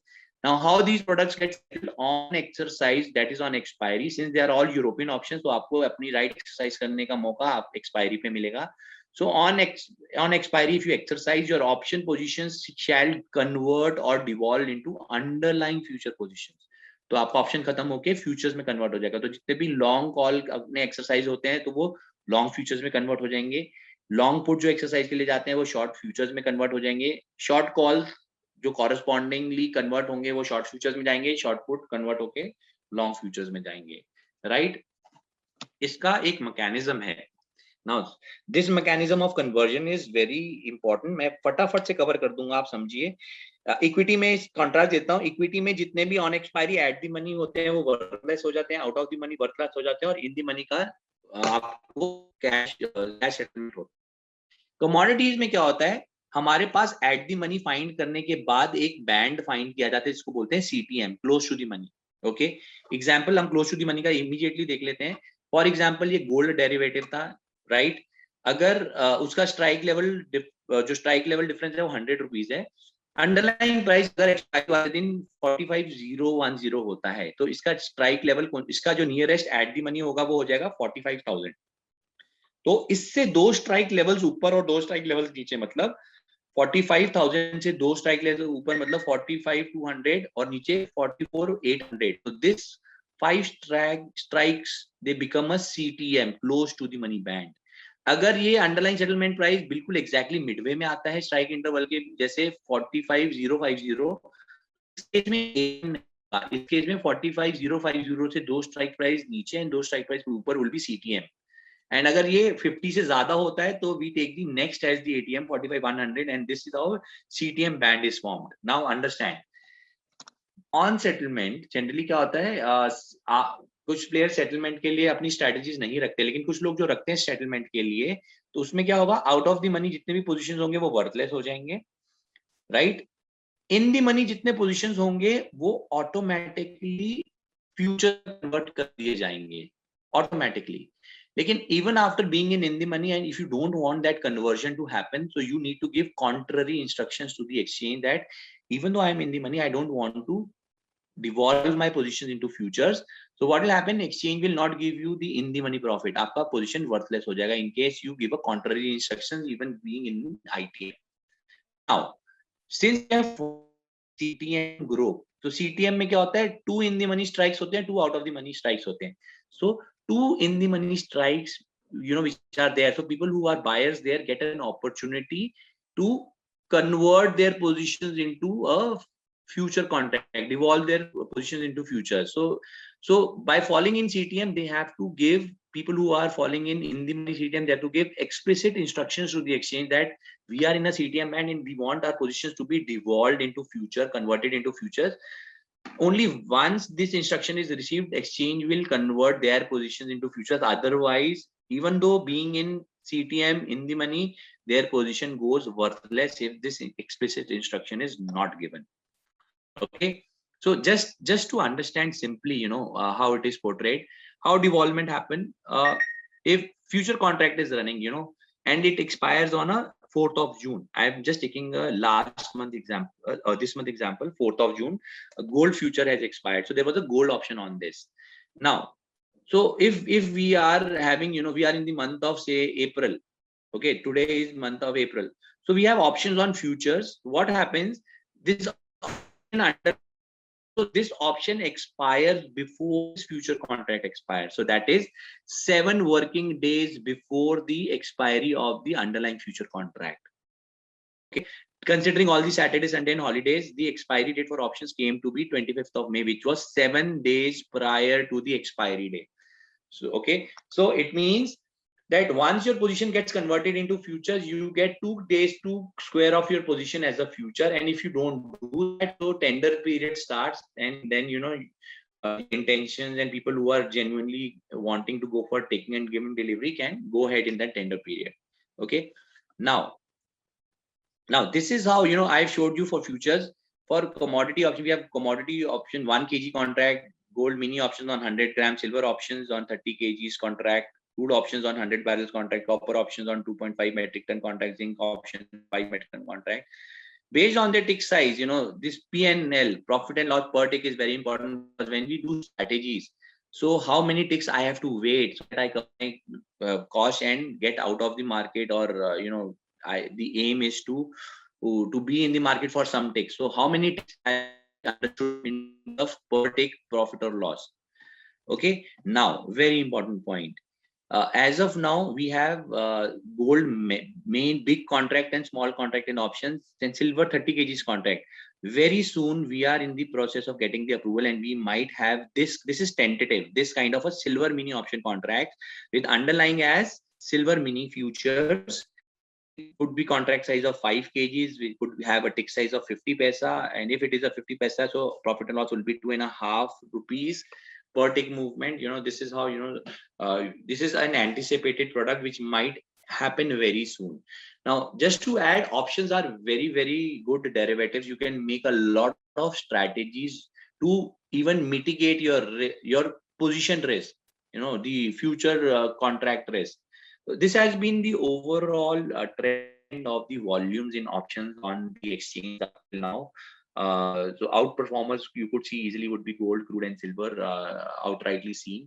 Now how these products get settled on exercise, that is on expiry. Since they are all European options, तो आपको अपनी right exercise करने का मौका आप expiry पे मिलेगा. So on expiry, if you exercise, your option positions shall convert or devolve into underlying future positions. तो आपका ऑप्शन खत्म होके फ्यूचर्स में कन्वर्ट हो जाएगा. तो जितने भी लॉन्ग कॉल अपने एक्सरसाइज होते हैं तो वो लॉन्ग फ्यूचर्स में कन्वर्ट हो जाएंगे. लॉन्ग पुट जो एक्सरसाइज के लिए जाते हैं वो शॉर्ट फ्यूचर्स में कन्वर्ट हो जाएंगे. शॉर्ट कॉल जो कॉरेस्पॉन्डिंगली कन्वर्ट होंगे वो शॉर्ट फ्यूचर्स में जाएंगे. शॉर्ट पुट कन्वर्ट होके लॉन्ग फ्यूचर्स में जाएंगे. राइट, इसका एक मैकेनिज्म है. Now, this mechanism of conversion is very important. मैं फटाफट से कवर कर दूंगा, आप समझिए. इक्विटी में कॉन्ट्रास्ट देता हूँ. इक्विटी में जितने भी on expiry eight the money होते हैं वो वर्थलेस हो जाते हैं, out of the money worthless हो जाते हैं, और इन द मनी का आपको कैश सेटलमेंट होता है. कमोडिटीज में क्या होता है, हमारे पास एट द मनी फाइंड करने के बाद एक बैंड फाइंड किया जाता है जिसको बोलते हैं CTM, close to the money. Okay, example हम क्लोज टू द मनी का इमीडिएटली देख लेते हैं. फॉर एग्जांपल ये गोल्ड डेरिवेटिव था, राइट. अगर उसका स्ट्राइक लेवल जो स्ट्राइक लेवल डिफरेंस है वो 100 रुपीज है. अंडरलाइन प्राइस अगर एक्सपायरी वाले दिन 45,010 होता है तो इसका स्ट्राइक लेवल, इसका जो नियरेस्ट एट दी मनी होगा वो हो जाएगा 45,000. तो इससे 2 स्ट्राइक लेवल्स ऊपर और 2 स्ट्राइक लेवल्स नीचे, मतलब 45,000 से 2 स्ट्राइक लेवल ऊपर मतलब 45,200 और नीचे 44,800. तो this 5 strikes they become a CTM, close to the money band. अगर ये अंडरलाइन सेटलमेंट प्राइस बिल्कुल एग्जैक्टली मिडवे में आता है स्ट्राइक इंटरवल के, जैसे 45,050, इस केस में 45,050 से 2 स्ट्राइक प्राइस नीचे एंड 2 स्ट्राइक प्राइस ऊपर विल बी CTM. एंड अगर ये 50 से ज्यादा होता है तो we take the next as the ATM 45,100 and this is how CTM band is formed. Now understand, on settlement generally क्या होता है, कुछ प्लेयर सेटलमेंट के लिए अपनी स्ट्रेटजीज नहीं रखते, लेकिन कुछ लोग जो रखते हैं सेटलमेंट के लिए, तो उसमें क्या होगा, आउट ऑफ द मनी जितने भी पोजीशंस होंगे वो वर्थलेस हो जाएंगे, राइट. इन द मनी जितने पोजीशंस होंगे वो ऑटोमेटिकली फ्यूचर कन्वर्ट कर दिए जाएंगे ऑटोमेटिकली. लेकिन even after being in the money and if you don't want that conversion to happen, so you need to give contrary instructions to the exchange that even though I am in the money, I don't want to devolve my positions into futures. So what will happen? Exchange will not give you the in the money profit. आपका position worthless हो जाएगा in case you give a contrary instructions even being in ITM. Now, since we have CTM group, तो CTM में क्या होता है, 2 in the money strikes होते हैं, 2 out of the money strikes होते हैं. So 2 in the money strikes, you know, which are there. So people who are buyers there get an opportunity to convert their positions into a future contract, devolve their positions into futures. So by falling in CTM, they have to give, people who are falling in the money CTM, they have to give explicit instructions to the exchange that we are in a CTM band and we want our positions to be devolved into future, converted into futures. Only once this instruction is received, exchange will convert their positions into futures. Otherwise, even though being in CTM in the money, their position goes worthless if this explicit instruction is not given. Okay, so just to understand simply, you know, how it is portrayed, how devolvement happen. If future contract is running, you know, and it expires on a 4th of June. I am just taking a last month example, this month example, 4th of June, a gold future has expired. So there was a gold option on this. Now, so if we are having, you know, we are in the month of say April. Okay, today is month of April. So we have options on futures. What happens? This option expires before this future contract expires. So that is 7 working days before the expiry of the underlying future contract. Okay, considering all the Saturday, Sunday and holidays, the expiry date for options came to be 25th of May, which was 7 days prior to the expiry date. So okay, so it means that once your position gets converted into futures, you get 2 days to square off your position as a future. And if you don't do that, so tender period starts, and then, you know, intentions and people who are genuinely wanting to go for taking and giving delivery can go ahead in that tender period. Okay, now this is how, you know, I've showed you for futures. For commodity option, we have commodity option 1 kg contract, gold mini options on 100 grams, silver options on 30 kgs contract, crude options on 100 barrels contract, copper options on 2.5 metric ton contract, zinc option 5 metric ton contract. Based on the tick size, you know, this P&L, profit and loss per tick, is very important, because when we do strategies, So how many ticks I have to wait so that I can make cost and get out of the market, or the aim is to be in the market for some ticks. So how many ticks I understood in terms of per tick profit or loss. Okay, now very important point. As of now, we have gold main big contract and small contract in options, then silver 30 kgs contract. Very soon we are in the process of getting the approval, and we might have this is tentative, this kind of a silver mini option contract with underlying as silver mini futures. It could be contract size of 5 kgs. We could have a tick size of 50 paisa, and if it is a 50 paisa, so profit and loss will be 2.5 rupees per tick movement. This is how, this is an anticipated product which might happen very soon. Now, just to add, options are very, very good derivatives. You can make a lot of strategies to even mitigate your position risk, the future contract risk. This has been the overall trend of the volumes in options on the exchange up till now. So outperformers you could see easily would be gold, crude, and silver, outrightly seen.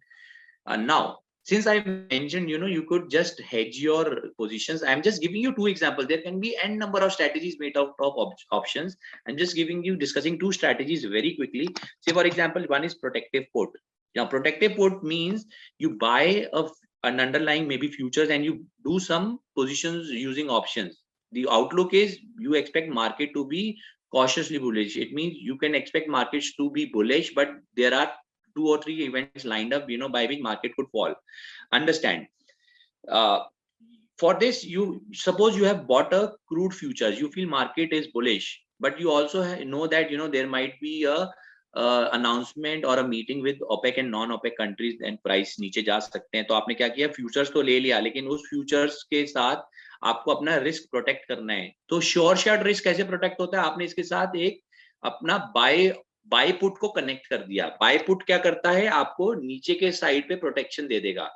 Now, since I mentioned, you could just hedge your positions. I'm just giving you two examples. There can be n number of strategies made out of options. I'm just discussing two strategies very quickly. Say, for example, one is protective put. Now, protective put means you buy an underlying maybe futures and you do some positions using options. The outlook is you expect market to be cautiously bullish. It means you can expect markets to be bullish, but there are 2 or 3 events lined up, by which market could fall. Understand? For this, you suppose you have bought a crude futures, you feel market is bullish, but you also know that there might be a announcement or a meeting with OPEC and non-OPEC countries, and price नीचे जा सकते हैं. तो आपने क्या किया, futures तो ले लिया, लेकिन उस फ्यूचर्स के साथ आपको अपना रिस्क प्रोटेक्ट करना है. तो श्योर शॉट रिस्क कैसे प्रोटेक्ट होता है, आपने इसके साथ एक अपना बाय पुट को कनेक्ट कर दिया. बाय पुट क्या करता है, आपको नीचे के साइड पे प्रोटेक्शन दे देगा.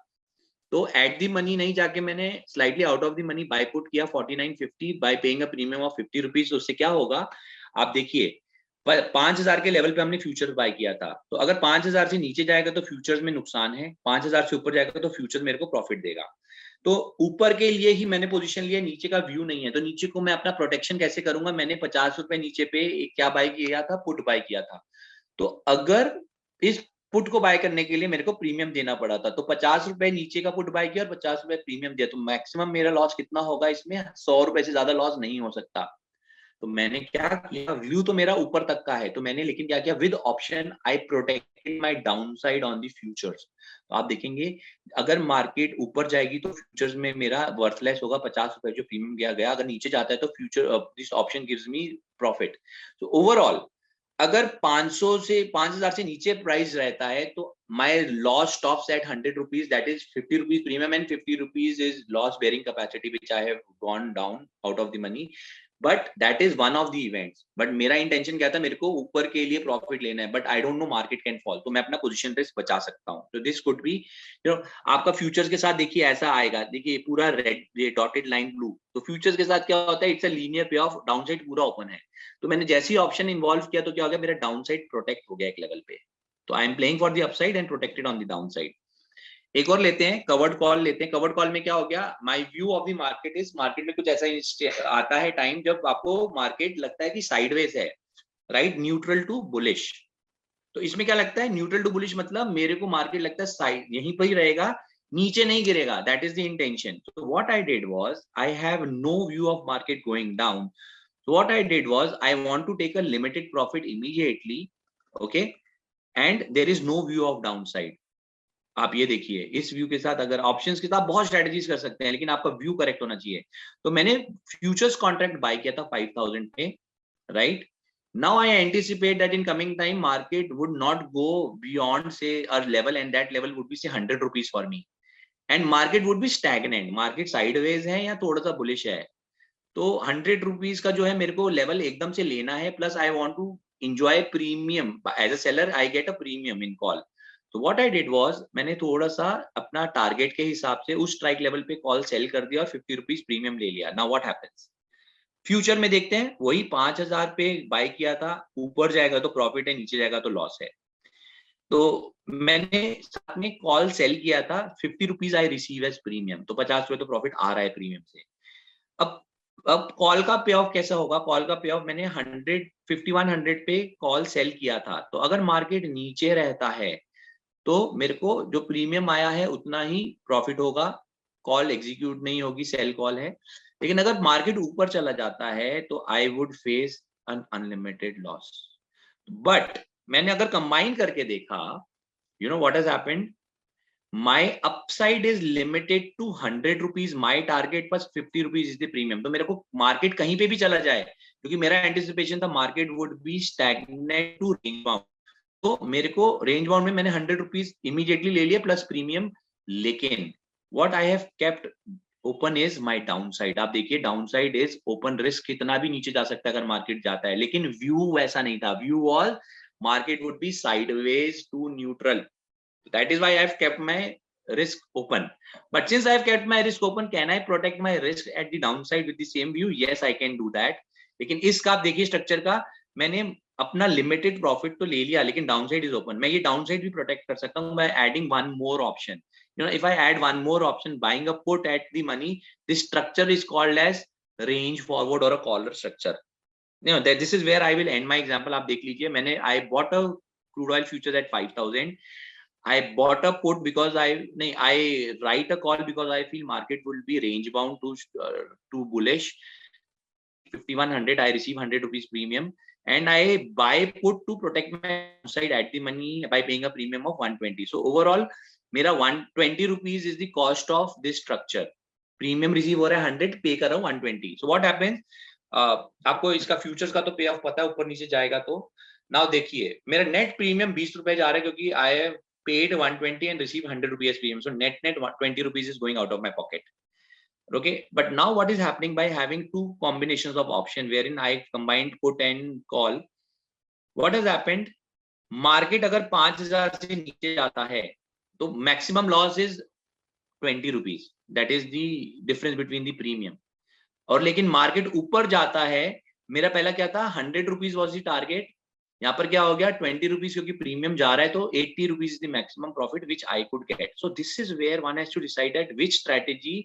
तो एट दी मनी नहीं जाके मैंने slightly out of the money buy put किया 49.50 bye paying a premium of 50 rupees. उससे क्या होगा, आप देखिए 5,000 के लेवल पे हमने फ्यूचर्स बाय किया था. तो अगर 5,000 से नीचे जाएगा तो फ्यूचर्स में नुकसान है, 5,000 से ऊपर जाएगा तो फ्यूचर्स मेरे को प्रॉफिट देगा. तो ऊपर के लिए ही मैंने पोजीशन लिया, नीचे का व्यू नहीं है. तो नीचे को मैं अपना प्रोटेक्शन कैसे करूंगा, मैंने 50 रुपए नीचे पे क्या बाय किया था, पुट बाय किया था. तो अगर इस पुट को बाय करने के लिए मेरे को प्रीमियम देना पड़ा था, तो 50 रुपए नीचे का पुट बाय किया और 50 रुपए प्रीमियम दिया, तो मैक्सिमम मेरा लॉस कितना होगा इसमें, 100 रुपए से ज्यादा लॉस नहीं हो सकता. तो मैंने क्या किया, व्यू तो मेरा ऊपर तक का है, तो मैंने लेकिन क्या किया, with option I protected my downside on the futures. तो आप देखेंगे अगर मार्केट ऊपर जाएगी तो फ्यूचर्स में मेरा वर्थलेस होगा 50 रुपए जो प्रीमियम दिया गया. अगर नीचे जाता है तो future this option gives me profit. तो ओवरऑल अगर 500 से 5,000 से नीचे प्राइस रहता है तो my loss stops at 100 rupees, that is 50 rupees premium and 50 rupees is loss bearing capacity which I have gone down out of the money. But that is one of the events. But मेरा intention क्या था, मेरे को ऊपर के लिए profit लेना है, but I don't know market can fall, तो मैं अपना पोजीशन रिस्क बचा सकता हूँ. तो दिस कुड बी आपका फ्यूचर्स के साथ देखिए ऐसा आएगा. देखिए पूरा रेड, ये डॉटेड लाइन ब्लू. तो फ्यूचर्स के साथ क्या होता है, इट्स अ लीनियर पे ऑफ, डाउनसाइड पूरा ओपन है. तो मैंने जैसे ही ऑप्शन इन्वॉल्व किया तो क्या हो गया, मेरा डाउनसाइड प्रोटेक्ट हो गया एक लेवल पे. तो I am playing for the upside and protected on the downside. एक और लेते हैं, कवर्ड कॉल लेते हैं. कवर्ड कॉल में क्या हो गया, my view of the market is, market में कुछ ऐसा आता है टाइम जब आपको मार्केट लगता है कि साइडवेज है, राइट, न्यूट्रल टू बुलिश. तो इसमें क्या लगता है, न्यूट्रल टू बुलिश मतलब मेरे को मार्केट लगता है साइड यहीं पर ही रहेगा, नीचे नहीं गिरेगा. That is the intention. So what I did was, I have no view of market going down. So what I did was, I want to take a limited profit immediately, okay, and there is no view of downside. आप ये देखिए, इस view के साथ अगर options के साथ बहुत स्ट्रेटजीज कर सकते हैं, लेकिन आपका व्यू करेक्ट होना चाहिए. तो मैंने फ्यूचर्स कॉन्ट्रैक्ट बाय किया था 5,000 पे, right. Now I anticipate that in coming time market would not go beyond say a level, and that level would be say 100 rupees for me, and market would be stagnant. Market sideways है या थोड़ा सा bullish है, तो 100 rupees का जो है मेरे को लेवल एकदम से लेना है. Plus I want to enjoy premium as a seller, I get a premium in call. तो what I did was, मैंने थोड़ा सा अपना टारगेट के हिसाब से उस स्ट्राइक लेवल पे कॉल सेल कर दिया और 50 रुपीज प्रीमियम ले लिया. नाउ व्हाट हैपेंस, फ्यूचर में देखते हैं, वही 5,000 पे बाय किया था, ऊपर जाएगा तो प्रॉफिट है, नीचे जाएगा तो लॉस है. तो मैंने साथ में कॉल सेल किया था, 50 rupees I receive as premium, तो 50 रुपए तो प्रॉफिट आ रहा है प्रीमियम से। अब कॉल का पे ऑफ कैसा होगा? कॉल का पे ऑफ मैंने 5100 पे कॉल सेल किया था, तो अगर मार्केट नीचे रहता है तो मेरे को जो प्रीमियम आया है उतना ही प्रॉफिट होगा, कॉल एग्जीक्यूट नहीं होगी, सेल कॉल है। लेकिन अगर मार्केट ऊपर चला जाता है तो I would face an unlimited loss. But मैंने अगर कंबाइन करके देखा, you know what has happened, my upside is limited to 100 rupees, my target was 50 rupees is the premium। तो मेरे को मार्केट कहीं पे भी चला जाए, क्योंकि मेरा एंटिसिपेशन था market would be stagnate to range bound, तो मेरे को रेंज बाउंड में मैंने 100 रुपीज इमीडिएटली ले लिया प्लस प्रीमियम। लेकिन what I have kept open is my down side. आप देखिए down side is open, risk कितना भी नीचे जा सकता है अगर मार्केट जाता है, लेकिन व्यू वैसा नहीं था। View was market would be sideways to neutral. That is why I have kept my risk open. But since I have kept my risk open, can I protect my risk at the downside with the same view? Yes, I can do that. लेकिन इसका आप देखिए structure का, मैंने अपना limited profit तो ले लिया, लेकिन डाउनसाइड इज ओपन। मैं ये डाउनसाइड भी प्रोटेक्ट कर सकता हूँ by adding one more option. You know, if I add one more option buying a put at the money, this structure is called as range forward और a collar structure. You know, that this is where I will end my example। आप देख लीजिए, मैंने I bought a crude oil futures at 5000। I bought a put because I write a call because I feel market will be range bound to bullish 5100। I receive 100 rupees premium and I buy put to protect my side at the money by paying a premium of 120। So overall मेरा 120 rupees is the cost of this structure। Premium receive हो रहा है 100, पे कर रहा हूँ 120। So what happens, आपको इसका फ्यूचर्स का तो पे ऑफ पता है, ऊपर नीचे जाएगा। तो नाउ देखिए मेरा नेट प्रीमियम 20 रुपए जा रहा है, क्योंकि I have paid 120 and received 100 rupees premium, so net 20 rupees is going out of my pocket। Okay, but now what is happening by having two combinations of option wherein I combined put and call, what has happened, market अगर 5000 से नीचे जाता है तो maximum loss is 20 rupees, that is the difference between the premium। और लेकिन market ऊपर जाता है, मेरा पहला क्या था 100 रुपीज वॉज द टारगेट, यहाँ पर क्या हो गया 20 रुपीज, क्योंकि प्रीमियम जा रहा है तो 80 rupees is the maximum profit which I could get. So this is where one has to decide at which strategy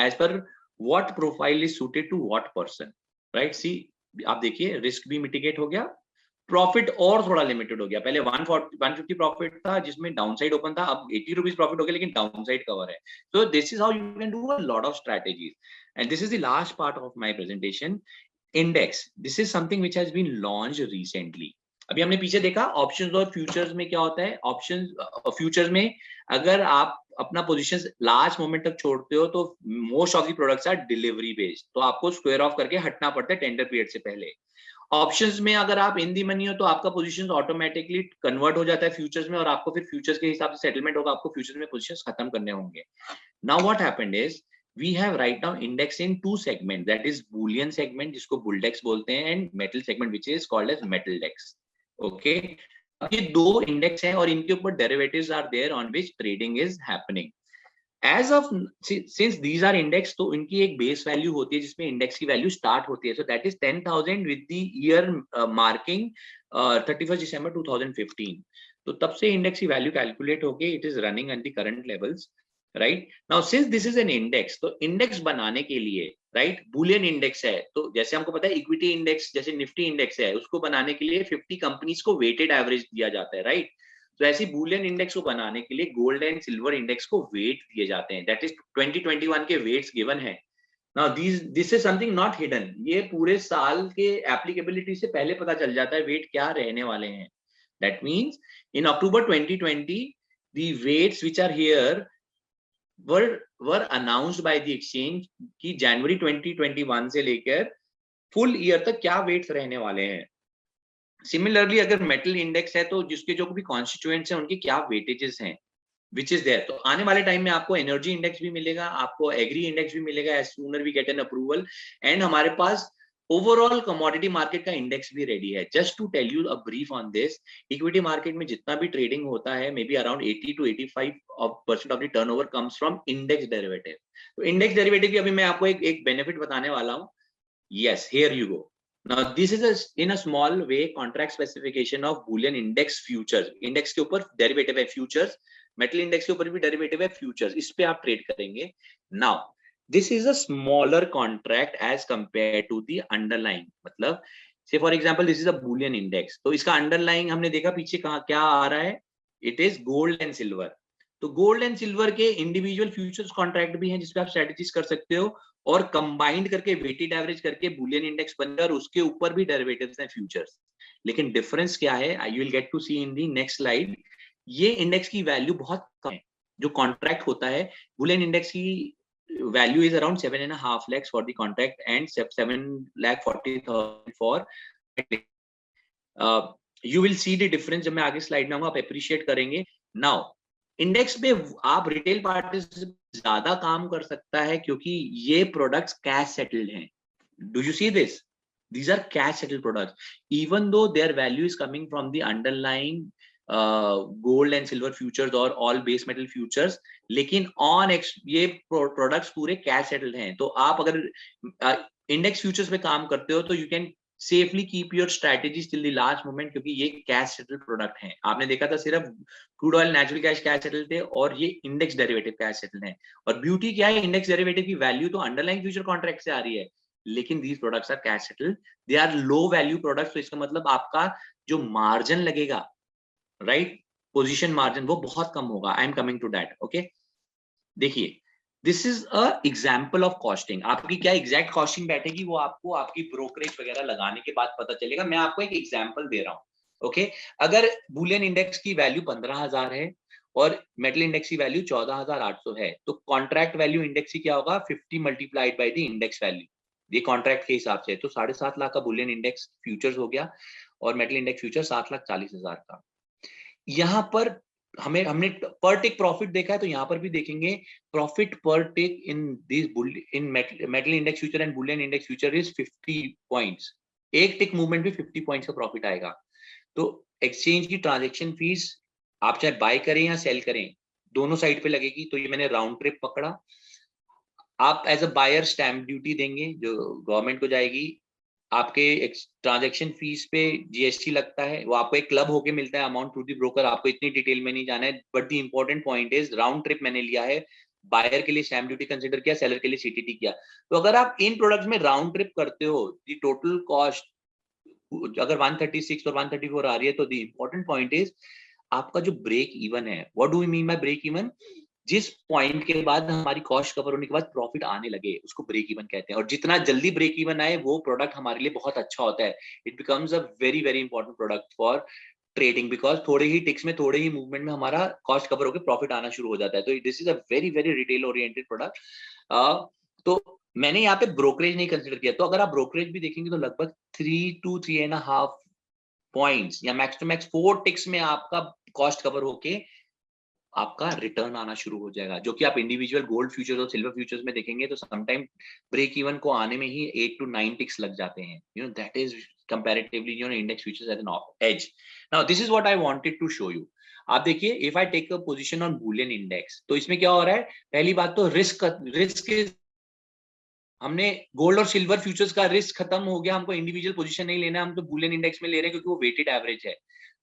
as per what profile is suited to what person, right. See आप देखिए risk भी mitigate हो गया, profit और थोड़ा limited हो गया। पहले 150 प्रॉफिट था जिसमें डाउन साइड ओपन था, अब 80 रुपीज प्रॉफिट हो गया लेकिन डाउन साइड कवर है। So this is how you can do a lot of strategies and this is the last part of my presentation. Index, this is something which has been launched recently. अभी हमने पीछे देखा options और futures में क्या होता है। Options futures में अगर आप अपना पोजीशंस लास्ट मोमेंट तक छोड़ते हो तो most of the products are delivery based, तो आपको स्क्वायर ऑफ करके हटना पड़ता है टेंडर पीरियड से पहले। ऑप्शंस में अगर आप इन दी मनी हो तो आपका पोजीशंस ऑटोमेटिकली कन्वर्ट हो जाता है फ्यूचर्स में, और आपको फिर फ्यूचर्स के हिसाब से सेटलमेंट होगा, आपको फ्यूचर्स में पोजीशंस खत्म करने होंगे। Now what happened is we have right now index in two segments, that is bullion segment जिसको bulldex बोलते हैं and metal segment which is called as metaldex। Okay, अब ये दो इंडेक्स हैं और इनके ऊपर derivatives are there on which trading is happening. As of since these are index, तो इनकी एक बेस वैल्यू होती है जिसमें इंडेक्स की वैल्यू स्टार्ट होती है। So that is 10,000 with the year marking 31 दिसंबर 2015। तो तब से इंडेक्स की वैल्यू कैलकुलेट होके it is running at the current levels, right. Now since this is N index, तो इंडेक्स बनाने के लिए, राइट, बुलियन इंडेक्स है, तो जैसे हमको पता है इक्विटी इंडेक्स जैसे निफ्टी इंडेक्स है, उसको बनाने के लिए 50 कंपनीज को वेटेड एवरेज दिया जाता है, राइट। तो ऐसी बुलियन इंडेक्स को बनाने के लिए गोल्ड एंड सिल्वर इंडेक्स को वेट दिए जाते हैं, दैट इज 2021 के वेट्स गिवन है। Now this is something not hidden, ये पूरे साल के एप्लीकेबिलिटी से पहले पता चल जाता है वेट क्या रहने वाले हैं। That means in October 2020 the weights which are here were announced by the exchange कि जनवरी 2021 से लेकर फुल ईयर तक क्या वेट्स रहने वाले हैं। सिमिलरली अगर मेटल इंडेक्स है तो जिसके जो भी कॉन्स्टिट्यूएंट्स हैं उनके क्या वेटेजेस हैं विच इज देयर। तो आने वाले टाइम में आपको एनर्जी इंडेक्स भी मिलेगा, आपको एग्री इंडेक्स भी मिलेगा as sooner we get an approval, and हमारे पास ओवरऑल कमोडिटी मार्केट का इंडेक्स भी रेडी है। Just to tell you a brief on this, equity market में जितना भी ट्रेडिंग होता है maybe around 80 to 85% of the turnover comes from index derivative. तो इंडेक्स डेरिवेटिव की अभी मैं आपको एक बेनिफिट बताने वाला हूँ। Yes, here you go. Now this is in a small way contract specification of Boolean index futures. Index के ऊपर derivative है futures, metal index के ऊपर भी derivative है futures. इस पे आप trade करेंगे. Now this is a smaller contract as compared to the underlying. मतलब say for example this is a Boolean index. तो इसका underlying हमने देखा पीछे कहाँ क्या आ रहा है? It is gold and silver. तो गोल्ड एंड सिल्वर के इंडिविजुअल फ्यूचर्स कॉन्ट्रैक्ट भी हैं जिसपे आप स्ट्रेटजीज कर सकते हो और कंबाइंड करके वेटेड एवरेज करके बुलियन इंडेक्स बनकर उसके ऊपर भी डेरिवेटिव्स हैं फ्यूचर्स. लेकिन डिफरेंस क्या है? I will get to see in the next slide. ये इंडेक्स की वैल्यू बहुत कम है. जो कॉन्ट्रैक्ट होता है बुलियन इंडेक्स की value is around 7.5 lakhs for the contract and 7,40,000 for. You will see the difference जब मैं आगे स्लाइड में आऊंगा, आप अप्रिशिएट करेंगे. नाउ इंडेक्स पे आप रिटेल पार्टिसिपेंट ज्यादा काम कर सकता है क्योंकि ये प्रोडक्ट्स कैश सेटल्ड हैं. Do you see this? These are cash settled products even though their value is coming from the underlying gold and silver futures और ऑल बेस मेटल फ्यूचर्स. लेकिन ऑन ये प्रोडक्ट्स पूरे cash settled हैं. तो आप अगर index futures पे काम करते हो तो you can safely keep your strategies till the last moment क्योंकि ये कैश सेटल्ड प्रोडक्ट हैं. आपने देखा था सिर्फ crude oil natural cash settled थे और ये इंडेक्स डेरिवेटिव कैश सेटल्ड हैं. और ब्यूटी क्या है? इंडेक्स डेरिवेटिव की वैल्यू तो अंडरलाइंग फ्यूचर कॉन्ट्रैक्ट से आ रही है लेकिन these products are cash settled. They are low value products. तो इसका मतलब आपका जो मार्जिन लगेगा, राइट, पोजीशन मार्जिन, वो बहुत कम होगा. I am coming to that. Okay, देखिए this is a example of costing. आपकी क्या एग्जैक्ट कॉस्टिंग बैठेगी वो आपको आपकी ब्रोकरेज वगैरह लगाने के बाद पता चलेगा. मैं आपको एक एग्जाम्पल दे रहा हूँ. ओके, अगर बुलियन इंडेक्स की वैल्यू 15,000 है और मेटल इंडेक्स की वैल्यू 14,800 है तो कॉन्ट्रैक्ट वैल्यू इंडेक्स की क्या होगा? 50 multiplied by the index value. ये कॉन्ट्रैक्ट के हिसाब से. तो 7.5 लाख का बुलियन इंडेक्स फ्यूचर्स हो गया और मेटल इंडेक्स फ्यूचर 7,40,000 का. यहाँ पर हमने पर टिक प्रॉफिट देखा है तो यहाँ पर भी देखेंगे profit per tick in this in metal index future and bullion index future is 50 points. एक टिक मूवमेंट में 50 पॉइंट्स का प्रॉफिट आएगा. तो एक्सचेंज की ट्रांजैक्शन फीस आप चाहे बाय करें या सेल करें दोनों साइड पे लगेगी. तो ये मैंने राउंड ट्रिप पकड़ा. आप as a buyer stamp duty देंगे जो गवर्नमेंट को जाएगी. आपके ट्रांजैक्शन फीस पे जीएसटी लगता है, वो आपको एक क्लब होके मिलता है अमाउंट थ्रू दी ब्रोकर. आपको इतनी डिटेल में नहीं जाना है but the important point is round trip मैंने लिया है. बायर के लिए स्टैम्प ड्यूटी कंसीडर किया, सेलर के लिए सीटीटी किया. तो अगर आप इन प्रोडक्ट्स में राउंड ट्रिप करते हो द टोटल कॉस्ट अगर 136 और 134 आ रही है तो द इंपॉर्टेंट पॉइंट इज आपका जो ब्रेक इवन है. What do we mean by break even? जिस पॉइंट के बाद हमारी कॉस्ट कवर होने के बाद प्रॉफिट आने लगे उसको ब्रेक इवन कहते हैं. और जितना जल्दी ब्रेक इवन आए वो प्रोडक्ट हमारे लिए बहुत अच्छा होता है. It becomes a very very important product for trading because थोड़े ही टिक्स में थोड़े ही मूवमेंट में हमारा कॉस्ट कवर होकर प्रॉफिट आना शुरू हो जाता है. तो this is a very very retail oriented product. तो मैंने यहाँ पे ब्रोकरेज नहीं कंसिडर किया. तो अगर आप ब्रोकरेज भी देखेंगे तो लगभग 3 to 3.5 पॉइंट्स या मैक्स टू मैक्स 4 टिक्स में आपका कॉस्ट कवर होके आपका रिटर्न आना शुरू हो जाएगा. जो कि आप इंडिविजुअल गोल्ड फ्यूचर्स और सिल्वर फ्यूचर्स में देखेंगे तो समटाइम ब्रेक इवन को आने में ही 8 to 9 टिक्स लग जाते हैं. You know that is comparatively index futures as an edge. Now this is what I wanted to show you. आप देखिए if I take a position on bullion index तो इसमें क्या हो रहा है? पहली बात तो रिस्क हमने गोल्ड और सिल्वर फ्यूचर्स का रिस्क खत्म हो गया. हमको इंडिविजुअल पोजीशन नहीं लेना, हम तो बुलियन इंडेक्स में ले रहे हैं क्योंकि वो वेटेड एवरेज है.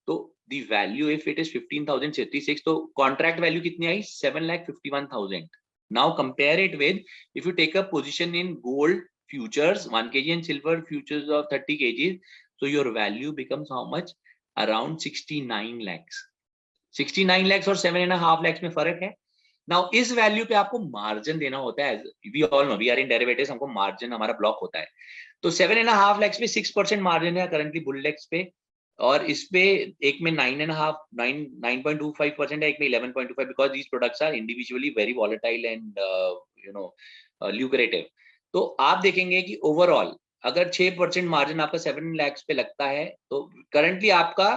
तो the value if it is 15,066 तो कॉन्ट्रैक्ट वैल्यू कितनी आई? 7,51,000. Now compare it with if you take a position in gold futures 1 kg and silver futures of 30 kg so your value becomes how much? Around 69 lakhs. 69 lakhs और 7.5 lakhs में फर्क है. Now इस value पे आपको margin देना होता है. We all know we are in derivatives, हमको मार्जिन हमारा ब्लॉक होता है. तो 7.5 lakhs पे 6% मार्जिन है करंटली बुलडेक्स पे और इस पे एक में 9.25% है, एक में 11.25 because these products are individually very volatile and you know lucrative. तो आप देखेंगे कि ओवरऑल अगर 6% मार्जिन आपका 7 lakhs पे लगता है तो करंटली आपका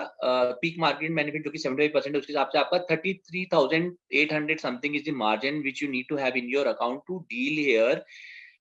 पीक मार्केट बेनिफिट जो कि 75% है उसके हिसाब से आपका 33,800 something is the margin which you need to have in your account to deal here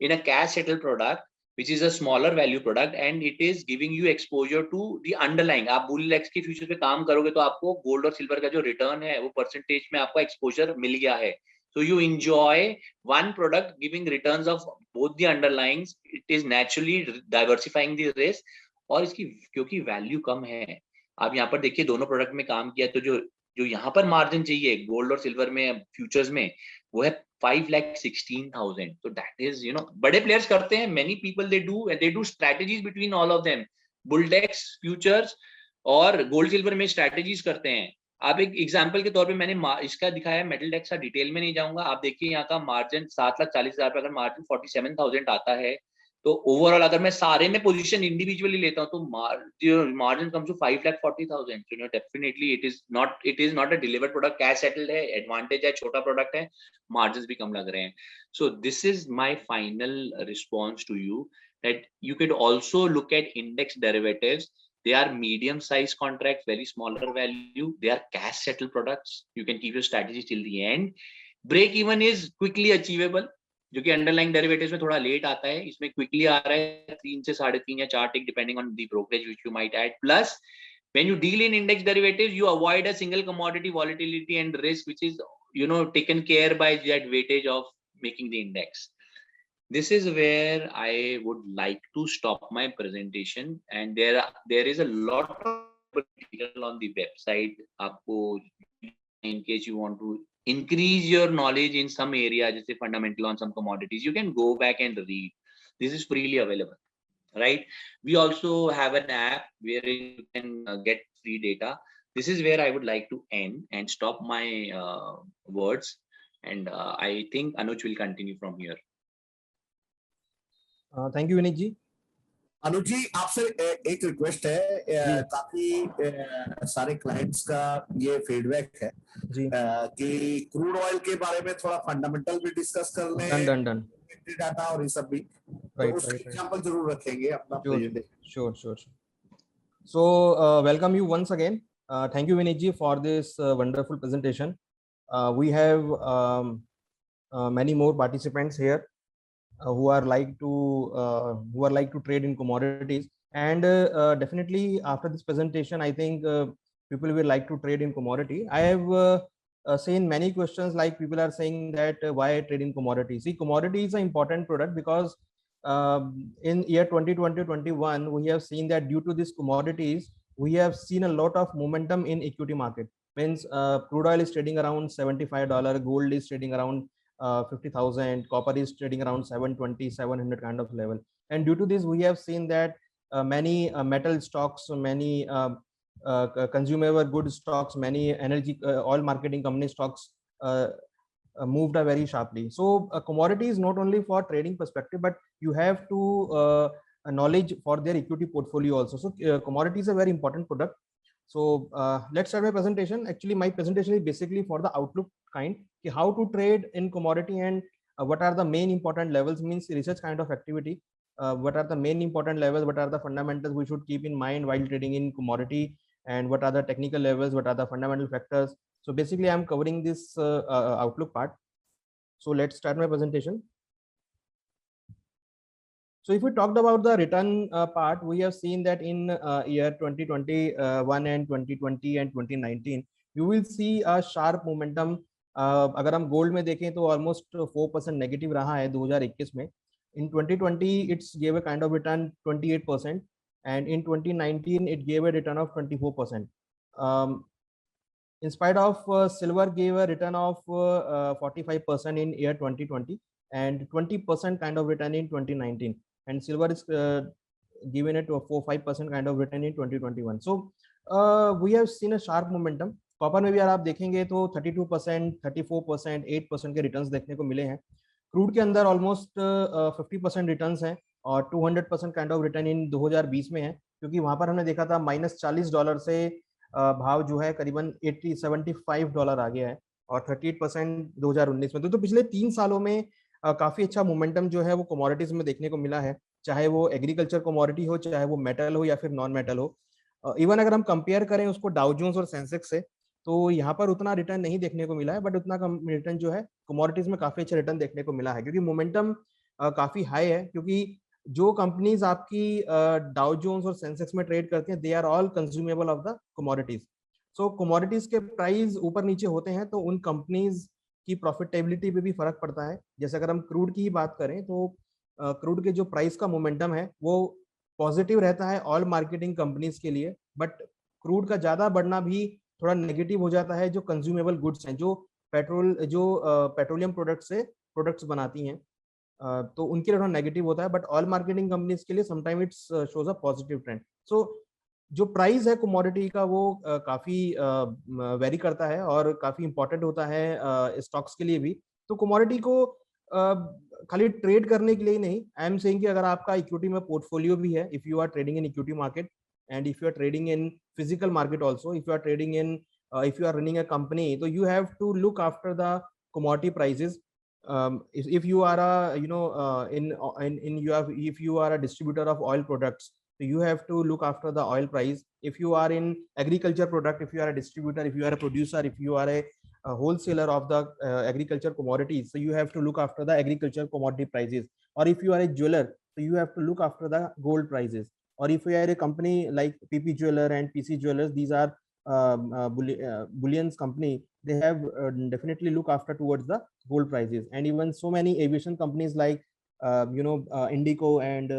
in a cash settle product which is a smaller value product and it is giving you exposure to the underlying. आप बुलडेक्स के future पे काम करोगे तो आपको gold और silver का जो रिटर्न है वो परसेंटेज में आपका एक्सपोजर मिल गया है. So you enjoy one product giving returns of both the underlyings. It is naturally diversifying the risk. और इसकी क्योंकि वैल्यू कम है, आप यहाँ पर देखिए दोनों प्रोडक्ट में काम किया, तो जो यहाँ पर मार्जिन चाहिए गोल्ड और सिल्वर में, फ्यूचर्स में, वो है 5,16,000. तो दैट इज बड़े प्लेयर्स करते हैं, many people they do strategies between all of them. Bulldex, futures और गोल्ड सिल्वर में स्ट्रेटेजीज करते हैं. आप एक एग्जांपल के तौर पे मैंने इसका दिखाया, मेटल डेक्स का डिटेल में नहीं जाऊंगा. आप देखिए यहाँ का मार्जिन 7,40,000 पे अगर मार्जिन 47,000 आता है, तो ओवरऑल अगर मैं सारे में पोजीशन इंडिविजुअली लेता हूँ, तो margin comes to 5,40,000. Definitely it is not a delivered product, cash settled है, एडवांटेज है, छोटा प्रोडक्ट है, मार्जिन भी कम लग रहे हैं. So this is my final response to you, that you could also look at index derivatives. They are medium size contracts, very smaller value. They are cash settled products. You can keep your strategy till the end. Break even is quickly achievable, जो कि underlying derivatives में थोड़ा late आता है, इसमें quickly आ रहा है 3 से 3.5 या 4 tick depending on the brokerage which you might add. Plus, when you deal in index derivatives, you avoid a single commodity volatility and risk, which is taken care by that weightage of making the index. This is where I would like to stop my presentation, and there is a lot of material on the website. आपको, in case you want to increase your knowledge in some area, जैसे fundamental on some commodities, you can go back and read. This is freely available, right? We also have an app where you can get free data. This is where I would like to end and stop my words, and I think Anuj will continue from here. Thank you Vineet ji. Anuj ji, आपसे एक request है. काफी सारे clients का ये feedback है जी कि crude oil के बारे में थोड़ा फंडामेंटल भी डिस्कस कर लें, डन डाटा और ये सब भी. तो उसके एग्जांपल जरूर रखेंगे अपना presentation. Sure. So welcome you once again. Thank you Vinit ji for this wonderful presentation. We have many more participants here who are like to trade in commodities, and definitely after this presentation I think people will like to trade in commodity. I have seen many questions, like people are saying that why trade in commodities. See, commodity is an important product because in year 2020-21 we have seen that due to these commodities we have seen a lot of momentum in equity market. Means crude oil is trading around $75, gold is trading around 50,000, copper is trading around 720, 700 kind of level. And due to this we have seen that many metal stocks, many consumer goods stocks, many energy oil marketing company stocks moved very sharply. So commodity is not only for trading perspective, but you have to knowledge for their equity portfolio also. So commodity is a very important product. So let's start my presentation. Actually my presentation is basically for the outlook kind, how to trade in commodity, and what are the main important levels, means research kind of activity. What are the main important levels, what are the fundamentals we should keep in mind while trading in commodity, and what are the technical levels, what are the fundamental factors. So basically I'm covering this outlook part. So let's start my presentation. So if we talked about the return part, we have seen that in year 2021 and 2020 and 2019, you will see a sharp momentum. अगर हम gold में देखें तो almost 4% negative रहा है 2021 में. In 2020 it's gave a kind of return 28%, and in 2019 it gave a return of 24%. In spite of silver gave a return of 45% in year 2020 and 20% kind of return in 2019, and silver is given it to a 4-5% kind of return in 2021. So we have seen a sharp momentum. Copper में भी अगर आप देखेंगे तो 32%, 34%, 8% के returns देखने को मिले हैं. क्रूड के अंदर ऑलमोस्ट 50% रिटर्न्स हैं और 200% काइंड ऑफ रिटर्न इन 2020 में है, क्योंकि वहां पर हमने देखा था -$40 से भाव जो है करीबन $75 आ गया है, और 38% 2019 में. तो पिछले 3 सालों में काफी अच्छा मोमेंटम जो है वो कमोडिटीज में देखने को मिला है, चाहे वो एग्रीकल्चर कमोडिटी हो, चाहे वो मेटल हो या फिर नॉन मेटल हो. इवन अगर हम कंपेयर करें उसको डाउ जोन्स और सेंसेक्स से, तो यहाँ पर उतना रिटर्न नहीं देखने को मिला है, बट उतना कम रिटर्न जो है कमोडिटीज में काफी अच्छा रिटर्न देखने को मिला है, क्योंकि मोमेंटम काफी हाई है. क्योंकि जो कंपनीज आपकी डाउ जोन्स और सेंसेक्स में ट्रेड करते हैं, they are all consumable of the commodities. So commodities के प्राइस ऊपर नीचे होते हैं तो उन कंपनीज की प्रॉफिटेबिलिटी पे भी फर्क पड़ता है। जैसे अगर हम क्रूड की ही बात करें तो क्रूड के जो प्राइस का मोमेंटम है वो पॉजिटिव रहता है ऑयल मार्केटिंग कंपनीज के लिए, बट क्रूड का ज्यादा बढ़ना भी थोड़ा नेगेटिव हो जाता है जो कंज्यूमेबल गुड्स हैं, जो पेट्रोलियम प्रोडक्ट्स बनाती हैं, तो उनके लिए थोड़ा नेगेटिव होता है, बट ऑयल मार्केटिंग कंपनीज के लिए sometime it's shows a positive trend. So जो प्राइस है कमोडिटी का वो काफी वेरी करता है और काफी इंपॉर्टेंट होता है स्टॉक्स के लिए भी। तो कमोडिटी को खाली ट्रेड करने के लिए नहीं, आई एम सेइंग कि अगर आपका इक्विटी में पोर्टफोलियो भी है, if you are trading in equity market and if you are trading in physical market also, if you are trading in if you are running a company, so you have to look after the commodity prices. If you are a in you have if you are a distributor of oil products, so you have to look after the oil price. If you are in agriculture product, if you are a distributor, if you are a producer, if you are a wholesaler of the agriculture commodities, so you have to look after the agriculture commodity prices. Or if you are a jeweler, so you have to look after the gold prices. Or if you are a company like PP Jeweler and PC Jewelers, these are bullions company, they have definitely look after towards the gold prices. And even so many aviation companies like Indigo and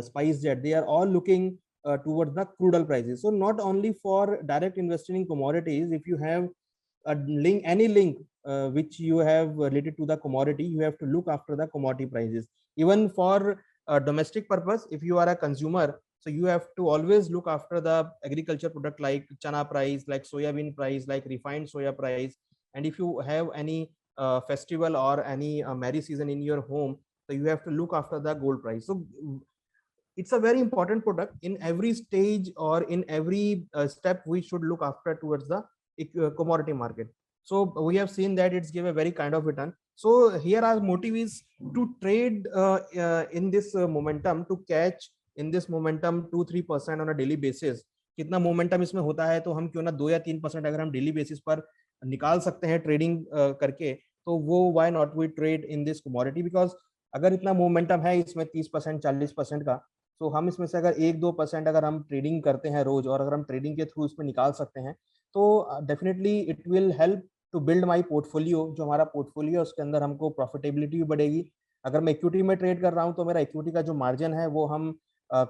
SpiceJet, they are all looking towards the crude oil prices. So not only for direct investing in commodities, if you have a link, any link which you have related to the commodity, you have to look after the commodity prices. Even for domestic purpose, if you are a consumer, so you have to always look after the agriculture product like chana price, like soya bean price, like refined soya price. And if you have any festival or any merry season in your home, so you have to look after the gold price. So it's a very important product. In every stage or in every step, we should look after towards the commodity market. So we have seen that it's give a very kind of return. So here our motive is to trade in this momentum, to catch in this momentum 2-3% on a daily basis. कितना momentum इसमें होता है, तो हम क्यों ना 2 या 3% अगर हम डेली बेसिस पर निकाल सकते हैं ट्रेडिंग करके, तो वो why not we trade in this commodity. Because अगर इतना मोमेंटम है इसमें 30% 40% का, तो हम इसमें से अगर 1-2% अगर हम ट्रेडिंग करते हैं रोज, और अगर हम ट्रेडिंग के थ्रू इसमें निकाल सकते हैं, तो definitely it will help to build my portfolio. जो हमारा पोर्टफोलियो उसके अंदर हमको प्रॉफिटेबिलिटी भी बढ़ेगी। अगर मैं इक्विटी में ट्रेड कर रहा हूँ तो मेरा इक्विटी का जो मार्जिन है वो हम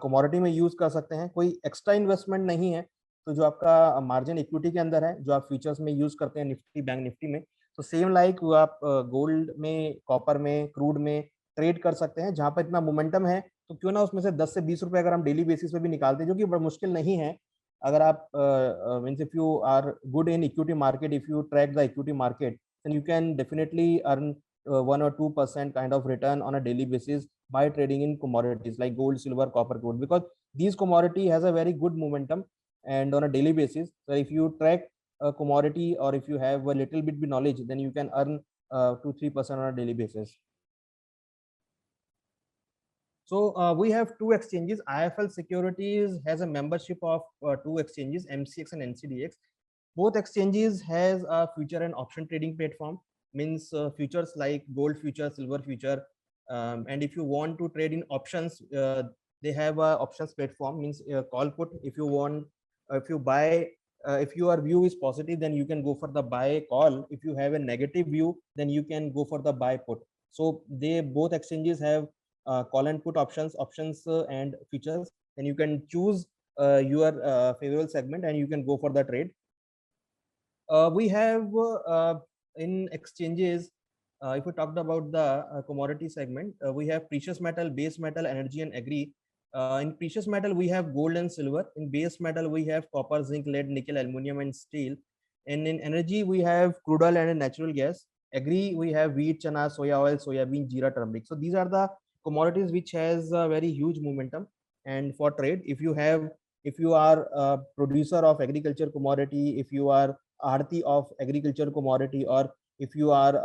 कमोडिटी में यूज कर सकते हैं, कोई एक्स्ट्रा इन्वेस्टमेंट नहीं है। तो जो आपका मार्जिन इक्विटी के अंदर है, जो आप फ्यूचर्स में यूज करते हैं निफ्टी, बैंक निफ्टी में, तो सेम लाइक आप गोल्ड में, कॉपर में, क्रूड में ट्रेड कर सकते हैं। जहां पर इतना मोमेंटम है, तो क्यों ना उसमें से 10 से 20 रुपए अगर हम डेली बेसिस पे भी निकालते हैं, जो कि बड़ा मुश्किल नहीं है। अगर आप means if you are good in equity market, if you track the equity market, then you can definitely earn 1 or 2% kind of return on a daily basis by trading in commodities like gold, silver, copper, gold, because these commodity has a very good momentum and on a daily basis. So if you track a commodity, or if you have a little bit knowledge, then you can earn 2-3% on a daily basis. So we have two exchanges. IIFL Securities has a membership of two exchanges, MCX and NCDX. Both exchanges has a future and option trading platform, means futures like gold future, silver future, and if you want to trade in options, they have a options platform, means call put. If you want, if you buy, if your view is positive, then you can go for the buy call. If you have a negative view, then you can go for the buy put. So they both exchanges have call and put options and futures. Then you can choose your favorable segment and you can go for the trade. We have in exchanges, if we talked about the commodity segment, we have precious metal, base metal, energy and agri. In precious metal, we have gold and silver. In base metal, we have copper, zinc, lead, nickel, aluminum and steel. And in energy, we have crude oil and natural gas. Agri, we have wheat, chana, soya oil, soya bean, jeera, turmeric. So these are the commodities which has a very huge momentum. And for trade, if you are a producer of agriculture commodity, if you are aarti of agriculture commodity, or if you are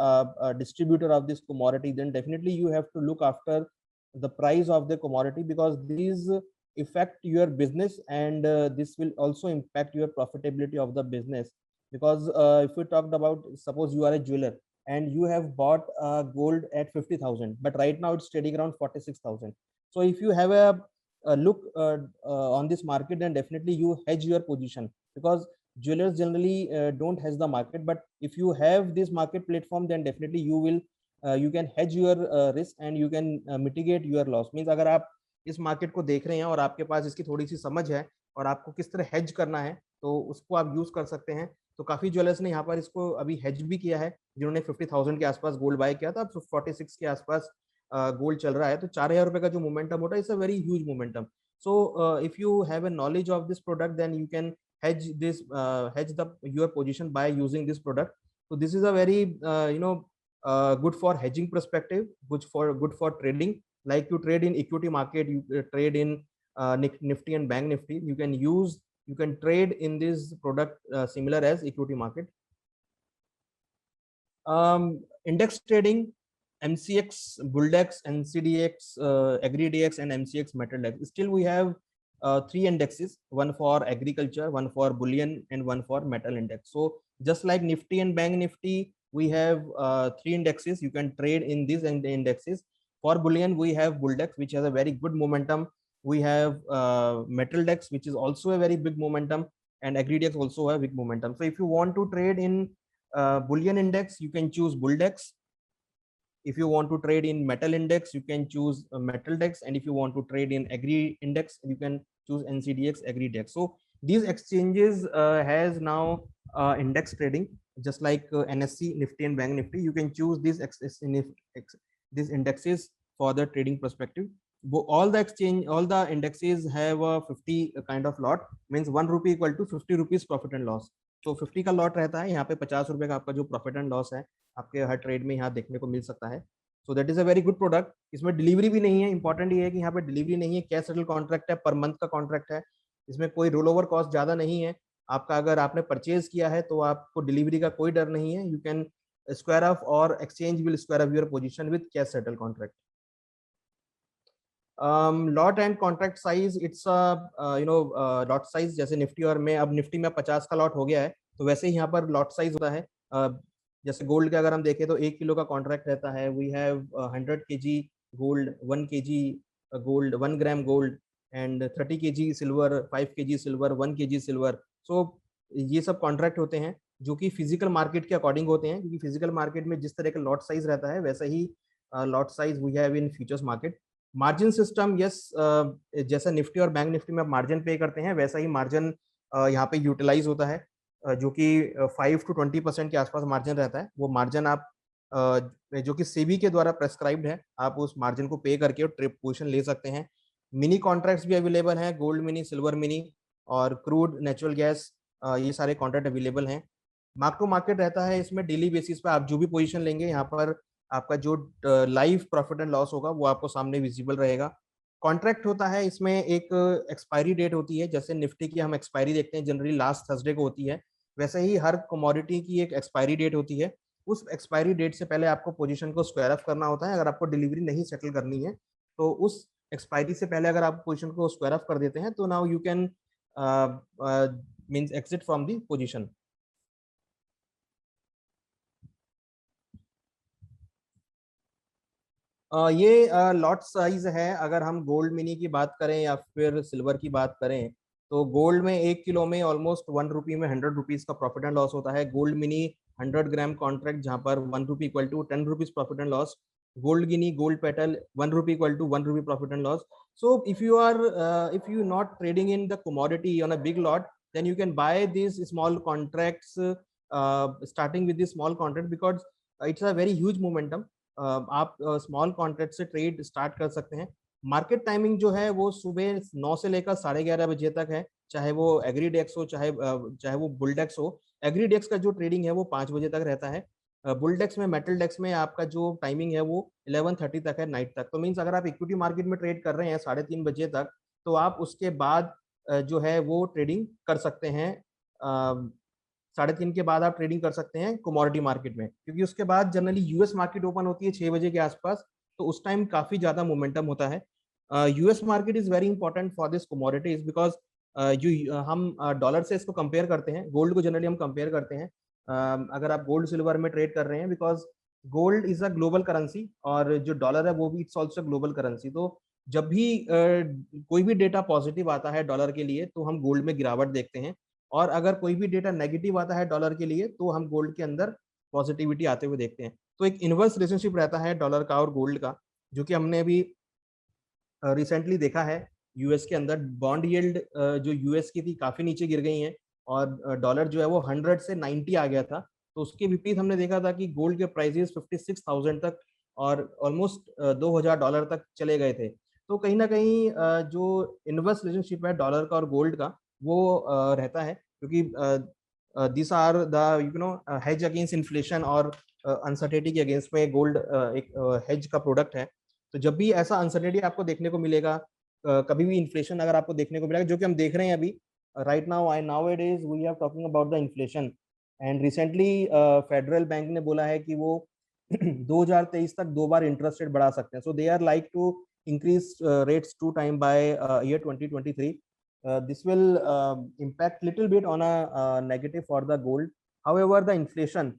a distributor of this commodity, then definitely you have to look after the price of the commodity, because these affect your business, and this will also impact your profitability of the business. Because if we talked about, suppose you are a jeweler and you have bought gold at 50,000, but right now it's trading around 46,000. So if you have a look on this market, then definitely you hedge your position, because jewelers generally don't hedge the market, but if you have this market platform, then definitely you can hedge your risk and you can mitigate your loss. Means अगर आप इस market को देख रहे हैं और आपके पास इसकी थोड़ी सी समझ है और आपको किस तरह hedge करना है, तो उसको आप यूज कर सकते हैं. तो काफी ज्वेलर्स ने यहाँ पर इसको अभी hedge भी किया है, जिन्होंने 50,000 के आसपास गोल्ड बाय किया था. अब 46 के आसपास गोल्ड चल रहा है, तो 4,000 रुपए का जो मोमेंटम होता है, it's a very huge momentum. So if you have a knowledge of this product, then you can hedge your position by using this product. So this is a very good for hedging perspective, good for trading. Like you trade in equity market, you trade in Nifty and Bank Nifty. You can trade in this product similar as equity market. Index trading, MCX, Bulldex, NCDX, AgriDX, and MCX MetalDex. Still, we have 3 indexes: one for agriculture, one for bullion, and one for metal index. So, just like Nifty and Bank Nifty, we have 3 indexes. You can trade in these indexes. For bullion, we have Bulldex, which has a very good momentum. We have MetalDex, which is also a very big momentum, and AgriDX also a big momentum. So, if you want to trade in bullion index, you can choose Bulldex. If you want to trade in metal index, you can choose MetalDex, and if you want to trade in agri index, you can choose NCDX, AgriDex. So these exchanges has now index trading, just like NSE, Nifty, and Bank Nifty. You can choose these indexes for the trading perspective. All the indexes have a 50 kind of lot, means 1 rupee equal to 50 rupees profit and loss. तो 50 का lot रहता है, यहाँ पे 50 रुपए का आपका जो प्रॉफिट एंड लॉस है आपके हर ट्रेड में यहाँ देखने को मिल सकता है. So that is a very good product. इसमें डिलीवरी भी नहीं है. इंपॉर्टेंट ये है कि यहाँ पे डिलीवरी नहीं है, कैश सेटल कॉन्ट्रैक्ट है, पर मंथ का कॉन्ट्रैक्ट है. इसमें कोई रोल ओवर कॉस्ट ज्यादा नहीं है. आपका अगर आपने परचेज किया है तो आपको डिलीवरी का कोई डर नहीं है. यू कैन स्क्वायर ऑफ और exchange will square of your position with cash settle contract. Lot and contract size, it's lot size जैसे निफ्टी और में, अब निफ्टी में 50 का लॉट हो गया है, तो वैसे ही यहाँ पर लॉट साइज होता है. जैसे गोल्ड का अगर हम देखें तो 1 किलो का कॉन्ट्रैक्ट रहता है. We have 100 kg gold, 1 kg gold, 1 gram gold, and 30 kg silver, 5 kg silver, 1 kg silver. So ये सब कॉन्ट्रैक्ट होते हैं जो कि फिजिकल मार्केट के अकॉर्डिंग होते हैं, क्योंकि फिजिकल मार्केट में जिस तरह का लॉट साइज रहता है वैसा ही lot size we have in futures market. Margin system, yes, जैसा निफ्टी और बैंक निफ्टी में आप मार्जिन पे करते हैं वैसा ही मार्जिन यहाँ पे यूटिलाइज होता है, जो कि 5 to 20% के आसपास मार्जिन रहता है. वो मार्जिन आप जो कि सेबी के द्वारा प्रेस्क्राइब्ड है, आप उस मार्जिन को पे करके ट्रेड पोजीशन ले सकते हैं. मिनी कॉन्ट्रैक्ट्स भी अवेलेबल हैं, गोल्ड मिनी, सिल्वर मिनी और क्रूड, नेचुरल गैस, ये सारे कॉन्ट्रैक्ट अवेलेबल हैं. मार्क टू मार्केट रहता है. इसमें डेली बेसिस पे आप जो भी पोजीशन लेंगे, यहाँ पर आपका जो लाइव प्रॉफिट एंड लॉस होगा वो आपको सामने विजिबल रहेगा. कॉन्ट्रैक्ट होता है, इसमें एक एक्सपायरी डेट होती है. जैसे निफ्टी की हम एक्सपायरी देखते हैं जनरली लास्ट थर्सडे को होती है, वैसे ही हर कमोडिटी की एक एक्सपायरी डेट होती है. उस एक्सपायरी डेट से पहले आपको पोजीशन को स्क्वायर ऑफ करना होता है. अगर आपको डिलीवरी नहीं सेटल करनी है तो उस एक्सपायरी से पहले अगर आप पोजीशन को स्क्वायर ऑफ कर देते हैं तो now you can means exit from the position. ये लॉट साइज है. अगर हम गोल्ड मिनी की बात करें या फिर सिल्वर की बात करें, तो गोल्ड में 1 किलो में ऑलमोस्ट 1 रुपी में 100 रुपीज का प्रॉफिट एंड लॉस होता है. गोल्ड मिनी 100 ग्राम कॉन्ट्रैक्ट जहां पर 1 rupee equal to 10 rupees profit and loss. Gold guinea, gold petal, 1 rupee equal to 1 rupee profit and loss. So if you not trading in the commodity on a big lot, then you can buy these small contracts, starting with this small contract, because it's a very huge momentum. आप small contract से trade start कर सकते हैं. Market timing जो है वो सुबह 9 से लेकर 11:30 बजे तक है, चाहे वो एग्रीडेक्स हो चाहे वो बुलडेक्स हो. एग्रीडेक्स का जो ट्रेडिंग है वो 5 बजे तक रहता है. बुलडेक्स में, मेटलडेक्स में आपका जो टाइमिंग है वो 11:30 तक है, नाइट तक. तो मीन्स अगर आप इक्विटी मार्केट में ट्रेड कर रहे हैं 3:30 बजे तक, तो आप उसके बाद जो है वो ट्रेडिंग कर सकते हैं. 3:30 के बाद आप ट्रेडिंग कर सकते हैं कमोडिटी मार्केट में, क्योंकि उसके बाद जनरली यूएस मार्केट ओपन होती है 6 बजे के आसपास, तो उस टाइम काफी ज्यादा मोमेंटम होता है. US market is very important for this commodities, because हम डॉलर से इसको कंपेयर करते हैं. गोल्ड को जनरली हम कंपेयर करते हैं अगर आप गोल्ड सिल्वर में ट्रेड कर रहे हैं, because gold is a global currency और जो डॉलर है वो भी इट्स ऑल्सो ग्लोबल करेंसी. तो जब भी कोई भी डेटा पॉजिटिव आता है डॉलर के लिए तो हम गोल्ड में गिरावट देखते हैं. और अगर कोई भी डेटा नेगेटिव आता है डॉलर के लिए तो हम गोल्ड के अंदर पॉजिटिविटी आते हुए देखते हैं। तो एक इनवर्स रिलेशनशिप रहता है डॉलर का और गोल्ड का, जो कि हमने अभी रिसेंटली देखा है। यूएस के अंदर बॉन्ड यील्ड जो यूएस की थी काफी नीचे गिर गई है और डॉलर जो है वो 100 से 90 आ गया था। तो उसके विपरीत हमने देखा था कि गोल्ड के प्राइसेस 56,000 तक और ऑलमोस्ट $2,000 तक चले गए थे। तो कहीं ना कहीं जो इनवर्स रिलेशनशिप है डॉलर का और गोल्ड का वो रहता है, क्योंकि this are the hedge against inflation और अनसर्टेनिटी के अगेंस्ट में गोल्ड एक हेज का प्रोडक्ट है। तो जब भी ऐसा अनसर्टेनिटी आपको देखने को मिलेगा, कभी भी इन्फ्लेशन अगर आपको देखने को मिलेगा, जो कि हम देख रहे हैं अभी right now it is we are talking about the inflation. And recently federal bank ने बोला है कि वो 2023 तक 2 बार इंटरेस्ट रेट बढ़ा सकते हैं। So they are like to increase rates 2 time by year 2023. This will impact little bit on a negative for the gold. However, the inflation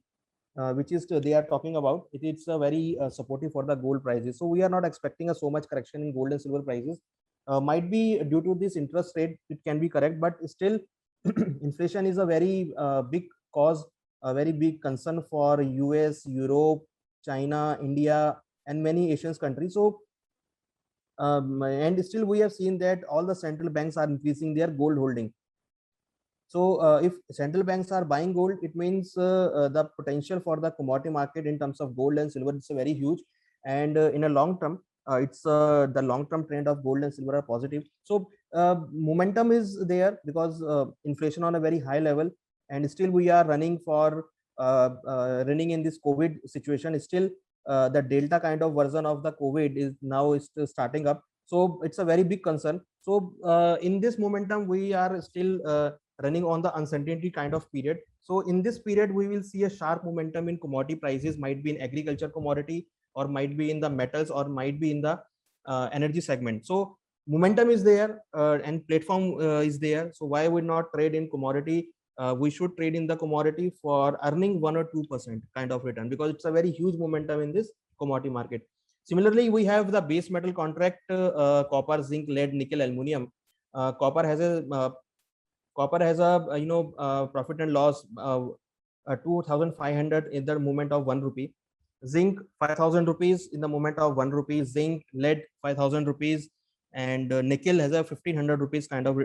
which is they are talking about, it is very supportive for the gold prices. So we are not expecting a so much correction in gold and silver prices. Might be due to this interest rate, it can be correct, but still inflation is a very big cause, a very big concern for US, Europe, China, India, and many Asian countries. So and still we have seen that all the central banks are increasing their gold holding. So if central banks are buying gold, it means the potential for the commodity market in terms of gold and silver is very huge. And in a long term, it's the long term trend of gold and silver are positive. So momentum is there because inflation on a very high level, and still we are running for running in this COVID situation. Still the Delta kind of version of the COVID is now starting up. So it's a very big concern. So in this momentum, we are still running on the uncertainty kind of period. So in this period, we will see a sharp momentum in commodity prices, might be in agriculture commodity, or might be in the metals, or might be in the energy segment. So momentum is there and platform is there. So why would not trade in commodity? We should trade in the commodity for earning 1 or 2% kind of return, because it's a very huge momentum in this commodity market. Similarly, we have the base metal contract, copper, zinc, lead, nickel, aluminum. Copper has a profit and loss 2,500 in the moment of 1 rupee. Zinc 5,000 rupees in the moment of 1 rupee. Zinc, lead 5,000 rupees, and nickel has a 1,500 rupees kind of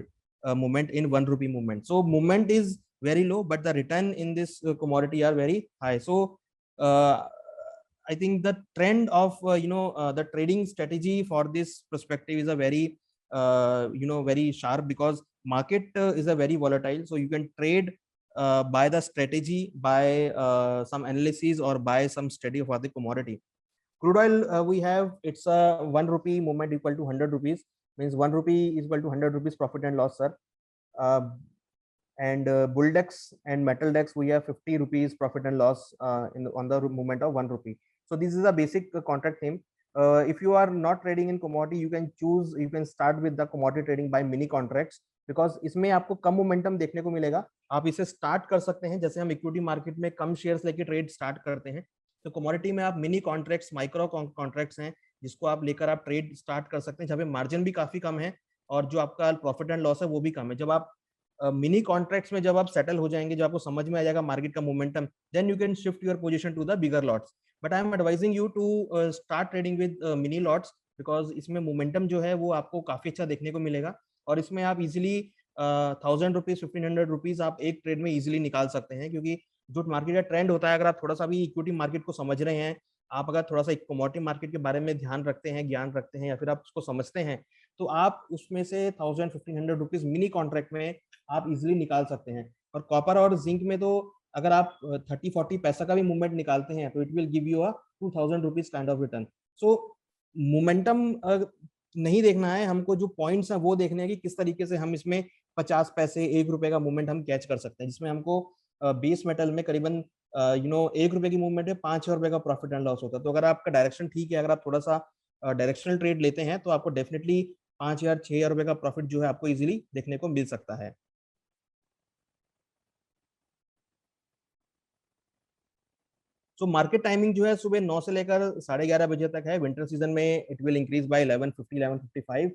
movement in 1 rupee movement. So movement is very low, but the return in this commodity are very high. So I think the trend of the trading strategy for this perspective is a very very sharp, because market is a very volatile. So you can trade by the strategy, by some analysis, or by some study for the commodity. Crude oil, we have, it's a 1 rupee movement equal to 100 rupees, means 1 rupee is equal to 100 rupees profit and loss, sir. And bull dex and metal dex, we have 50 rupees profit and loss on the movement of 1 rupee. So this is a basic contract theme. If you are not trading in commodity, you can start with the commodity trading by mini contracts, because इसमें आपको कम momentum देखने को मिलेगा। आप इसे start कर सकते हैं, जैसे हम इक्विटी मार्केट में कम शेयर्स लेके ट्रेड स्टार्ट करते हैं, तो कमोडिटी में आप मिनी कॉन्ट्रैक्ट्स, माइक्रो कॉन्ट्रैक्ट्स हैं, जिसको आप लेकर आप ट्रेड स्टार्ट कर सकते हैं, जहाँ पे मार्जिन भी काफी कम है और जो आपका प्रॉफिट एंड लॉस है वो भी कम है। जब आप मिनी कॉन्ट्रैक्ट्स में जब आप सेटल हो जाएंगे, जब आपको समझ में आ जाएगा मार्केट का momentum, then you can shift your position to the bigger lots. But I am advising you to start trading with mini lots, because इसमें मोमेंटम जो है वो आपको काफी अच्छा देखने को मिलेगा, और इसमें आप इजिली 1,000 रुपीज, 1,500 रुपीज आप एक ट्रेड में इजिली निकाल सकते हैं। क्योंकि जो मार्केट का ट्रेंड होता है, अगर आप थोड़ा सा भी इक्विटी मार्केट को समझ रहे हैं, आप अगर थोड़ा सा कमोडिटी मार्केट के बारे में ध्यान रखते हैं, ज्ञान रखते हैं, या फिर आप उसको समझते हैं, तो आप उसमें से 1,000, 1,500 रुपीज मिनी कॉन्ट्रैक्ट में आप इजिली निकाल सकते हैं। और कॉपर और जिंक में तो अगर आप 30-40 पैसा का भी मूवमेंट निकालते हैं, तो it will give you a 2,000 rupees kind of return. So momentum नहीं देखना है हमको, जो पॉइंट्स हैं वो देखने हैं कि किस तरीके से हम इसमें 50 पैसे, 1 रुपए का मूवमेंट हम कैच कर सकते हैं, जिसमें हमको बेस मेटल में करीबन 1 रुपए की मूवमेंट है, 5 रुपए का प्रॉफिट एंड लॉस होता है। तो अगर आपका डायरेक्शन ठीक है, अगर आप थोड़ा सा डायरेक्शनल ट्रेड लेते हैं, तो आपको डेफिनेटली 5,000, 6,000 रुपए का प्रॉफिट जो है आपको इजीली देखने को मिल सकता है। सो मार्केट टाइमिंग जो है सुबह 9 से लेकर 11:30 बजे तक है। विंटर सीजन में it will increase by 11:50, 11:55।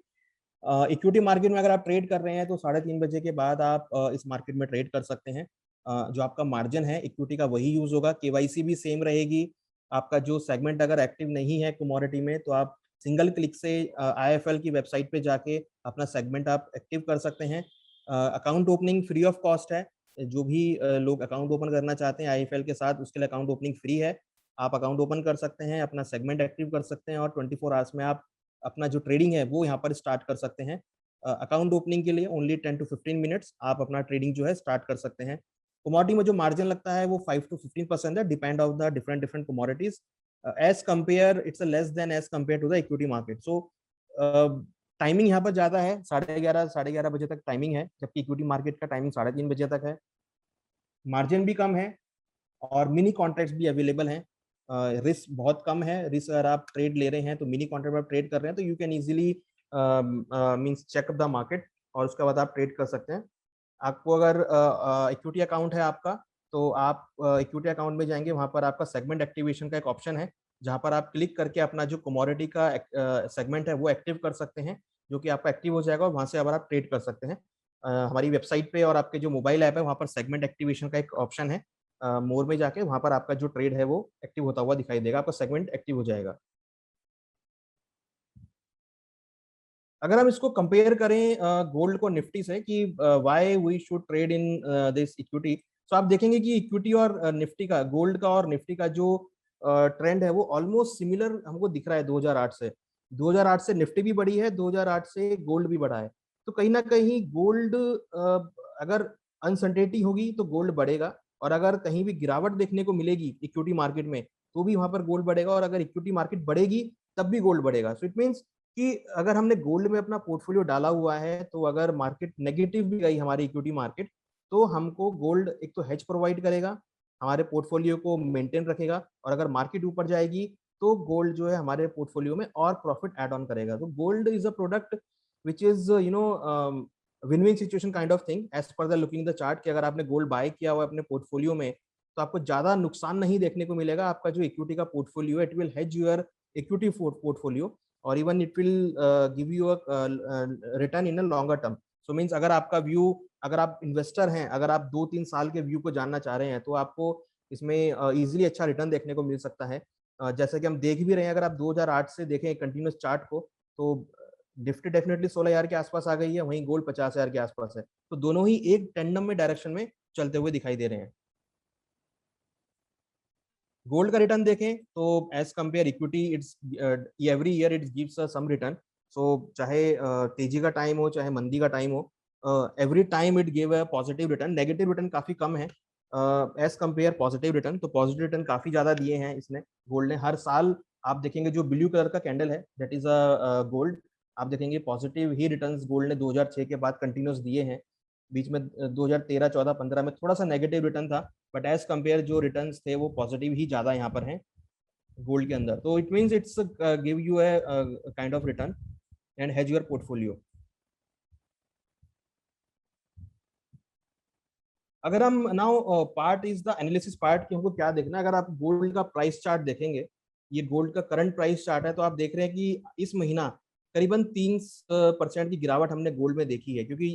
Equity market में अगर आप ट्रेड कर रहे हैं तो 3:30 बजे के बाद आप इस मार्केट में ट्रेड कर सकते हैं। जो आपका मार्जिन है इक्विटी का वही यूज होगा, केवाईसी भी सेम रहेगी। आपका जो सेगमेंट अगर एक्टिव नहीं है कमोडिटी में तो आप सिंगल क्लिक से आईएफएल की वेबसाइट पे जाके अपना सेगमेंट आप एक्टिव कर सकते हैं। Account opening free of cost है। जो भी लोग अकाउंट ओपन करना चाहते हैं आईएफएल के साथ, उसके लिए अकाउंट ओपनिंग फ्री है। आप अकाउंट ओपन कर सकते हैं, अपना सेगमेंट एक्टिव कर सकते हैं और 24 आवर्स में आप अपना जो ट्रेडिंग है वो यहाँ पर स्टार्ट कर सकते हैं। अकाउंट ओपनिंग के लिए ओनली 10 to 15 मिनट्स आप अपना ट्रेडिंग जो है स्टार्ट कर सकते हैं। कमोडिटी में जो मार्जिन लगता है वो 5 to 15% है, depend of the different different commodities. As compare its less than as compare to the equity market. So timing यहाँ पर ज्यादा है, 11:30 बजे तक टाइमिंग है, जबकि इक्विटी मार्केट का टाइमिंग 3:30 बजे तक है। मार्जिन भी कम है और मिनी कॉन्ट्रैक्ट्स भी अवेलेबल हैं। रिस्क बहुत कम है। रिस्क अगर आप ट्रेड ले रहे हैं तो मिनी कॉन्ट्रैक्ट में आप ट्रेड कर रहे हैं तो you can easily means check the market और उसके बाद आप ट्रेड कर सकते हैं। आपको अगर इक्विटी अकाउंट है आपका तो आप इक्विटी अकाउंट में जाएंगे, वहां पर आपका सेगमेंट एक्टिवेशन का एक ऑप्शन है जहां पर आप क्लिक करके अपना जो कमोडिटी का सेगमेंट है वो एक्टिव कर सकते हैं, जो कि आपका एक्टिव हो जाएगा और वहां से अब आप ट्रेड कर सकते हैं। हमारी वेबसाइट पे और आपके जो मोबाइल ऐप है वहां पर सेगमेंट एक्टिवेशन का एक ऑप्शन है। मोर में जाके वहां पर आपका जो ट्रेड है वो एक्टिव होता हुआ दिखाई देगा, आपका सेगमेंट एक्टिव हो जाएगा। अगर हम इसको कंपेयर करें गोल्ड को निफ्टी से कि why we should trade in this equity, तो आप देखेंगे कि इक्विटी और निफ्टी का, गोल्ड का और निफ्टी का जो ट्रेंड है वो ऑलमोस्ट सिमिलर हमको दिख रहा है। 2008 से निफ्टी भी बढ़ी है, 2008 से गोल्ड भी बढ़ा है। तो कहीं ना कहीं गोल्ड, अगर अनसर्टेनिटी होगी तो गोल्ड बढ़ेगा, और अगर कहीं भी गिरावट देखने को मिलेगी इक्विटी मार्केट में तो भी वहां पर गोल्ड बढ़ेगा, और अगर इक्विटी मार्केट बढ़ेगी तब भी गोल्ड बढ़ेगा। सो इट मीन्स कि अगर हमने गोल्ड में अपना पोर्टफोलियो डाला हुआ है तो अगर मार्केट नेगेटिव भी गई हमारी इक्विटी मार्केट, तो हमको गोल्ड एक तो हेज प्रोवाइड करेगा, हमारे पोर्टफोलियो को मेंटेन रखेगा, और अगर मार्केट ऊपर जाएगी तो गोल्ड जो है हमारे पोर्टफोलियो में और प्रॉफिट ऐड ऑन करेगा। तो gold is a product which is win win situation kind of thing as per the looking the chart, कि अगर आपने गोल्ड बाय किया हुआ है अपने पोर्टफोलियो में तो आपको ज्यादा नुकसान नहीं देखने को मिलेगा। आपका जो इक्विटी का पोर्टफोलियो है, it will hedge your equity portfolio, और even it will give you a return in a longer term. So means अगर आपका व्यू, अगर आप इन्वेस्टर हैं, अगर आप 2-3 साल के व्यू को जानना चाह रहे हैं तो आपको इसमें इजीली अच्छा रिटर्न देखने को मिल सकता है। जैसे कि हम देख भी रहे हैं, अगर आप 2008 से देखें कंटिन्यूस चार्ट को तो निफ्टी डेफिनेटली 16,000 के आसपास आ गई है, वहीं गोल्ड 50,000 के आसपास है। तो दोनों ही एक टेंडम में डायरेक्शन में चलते हुए दिखाई दे रहे हैं। गोल्ड का रिटर्न देखें तो as compare equity, it's every year it gives some return. So चाहे तेजी का टाइम हो चाहे मंदी का टाइम हो, every time it give a positive return. Negative return काफी कम है एज कंपेयर पॉजिटिव रिटर्न। तो पॉजिटिव रिटर्न काफी ज्यादा दिए हैं इसने, गोल्ड ने। हर साल आप देखेंगे जो ब्लू कलर का कैंडल है दैट इज अ गोल्ड, आप देखेंगे पॉजिटिव ही रिटर्न्स गोल्ड ने 2006 के बाद कंटिन्यूस दिए हैं। बीच में 2013, 14, 15 में थोड़ा सा नेगेटिव रिटर्न था, बट एज कंपेयर जो रिटर्न्स थे वो पॉजिटिव ही ज्यादा यहाँ पर हैं गोल्ड के अंदर। तो it means it's give you a kind of return and has your portfolio. अगर हम now part is the analysis part कि हमको क्या देखना है। अगर आप गोल्ड का प्राइस चार्ट देखेंगे, ये गोल्ड का करंट प्राइस चार्ट है, तो आप देख रहे हैं कि इस महीना करीबन 3% की गिरावट हमने गोल्ड में देखी है, क्योंकि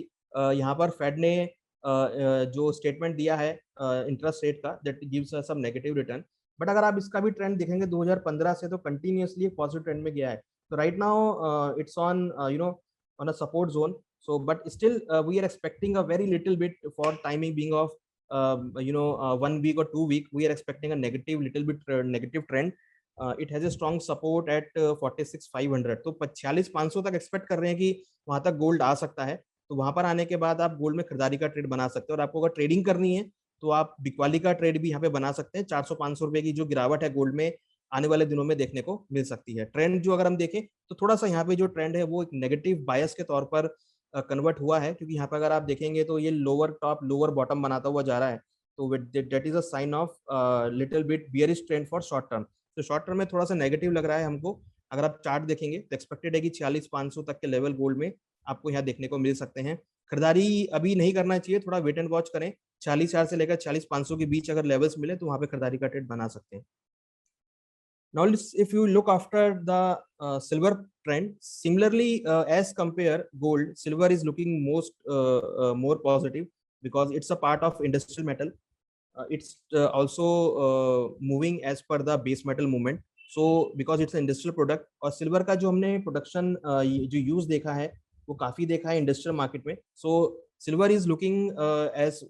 यहाँ पर फेड ने जो स्टेटमेंट दिया है इंटरेस्ट रेट का, that gives some negative return. But अगर आप इसका भी ट्रेंड देखेंगे 2015 से तो कंटिन्यूअसली पॉजिटिव ट्रेंड में गया है। तो right now it's on on a support zone. So but still we are expecting a very little bit for timing being of 1 week or 2 week. We are expecting a little bit negative trend. It has a strong support at 46,500. तो 46,500 तक expect कर रहे हैं कि वहां तक gold आ सकता है। तो वहां पर आने के बाद आप गोल्ड में खरीदारी का ट्रेड बना सकते हैं, और आपको अगर ट्रेडिंग करनी है तो आप बिकवाली का ट्रेड भी यहाँ पे बना सकते हैं। 400-500 रुपए की जो गिरावट है गोल्ड में आने वाले दिनों में देखने को मिल सकती है। ट्रेंड जो अगर हम देखें तो थोड़ा सा यहाँ पे जो ट्रेंड है वो एक नेगेटिव बायस के तौर पर कन्वर्ट हुआ है, क्योंकि यहाँ पर अगर आप देखेंगे तो ये लोअर टॉप लोअर बॉटम बनाता हुआ जा रहा है। तो that is a sign of little bit bearish trend for short term. तो शॉर्ट टर्म में थोड़ा सा नेगेटिव लग रहा है हमको। अगर आप चार्ट देखेंगे तो एक्सपेक्टेड है कि 46,500 तक के लेवल गोल्ड में आपको यहाँ देखने को मिल सकते हैं। खरीदारी अभी नहीं करना चाहिए, थोड़ा वेट एंड वॉच करें। 40,000 से लेकर 40,500 के बीच अगर लेवल्स मिले तो वहां पे खरीदारी का ट्रेड बना सकते हैं। Now if you look after the silver trend. Similarly, as compare gold, silver is looking more positive because it's a part of industrial metal. It's also moving as per the base metal movement. So because it's an industrial product, और silver का जो हमने production जो use देखा है वो काफी देखा है industrial market में. So silver is looking as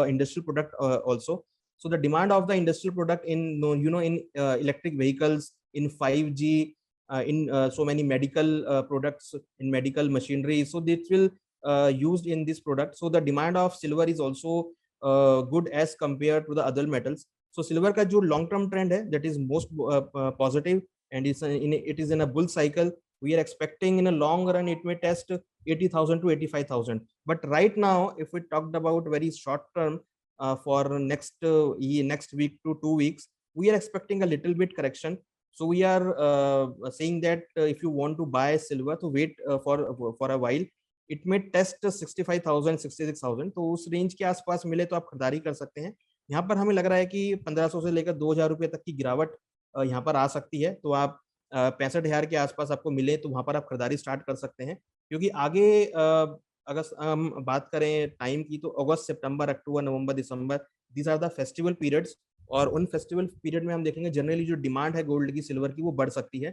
industrial product also. So the demand of the industrial product in in electric vehicles, in 5G, in so many medical products, in medical machinery, so this will used in this product. So the demand of silver is also good as compared to the other metals. So silver का जो long term trend है, that is most positive, and it is in a bull cycle. We are expecting in a long run it may test 80,000 to 85,000. But right now, if we talked about very short term for next week to 2 weeks, we are expecting a little bit correction. So we are saying that if you want to buy silver, to wait for a while. It may test 65,000 66,000, तो उस range के आसपास मिले तो आप खरीदारी कर सकते हैं. यहाँ पर हमें लग रहा है कि 1500 से लेकर 2000 रुपए तक की गिरावट यहाँ पर आ सकती है. तो आप 65,000 के आसपास आपको मिले तो वहां पर आप खरीदारी स्टार्ट कर सकते हैं. क्योंकि आगे अगर हम बात करें टाइम की, तो अगस्त, सितंबर, अक्टूबर, नवंबर, दिसंबर, these are the festival periods. और उन फेस्टिवल पीरियड में हम देखेंगे जनरली जो डिमांड है गोल्ड की, सिल्वर की, वो बढ़ सकती है.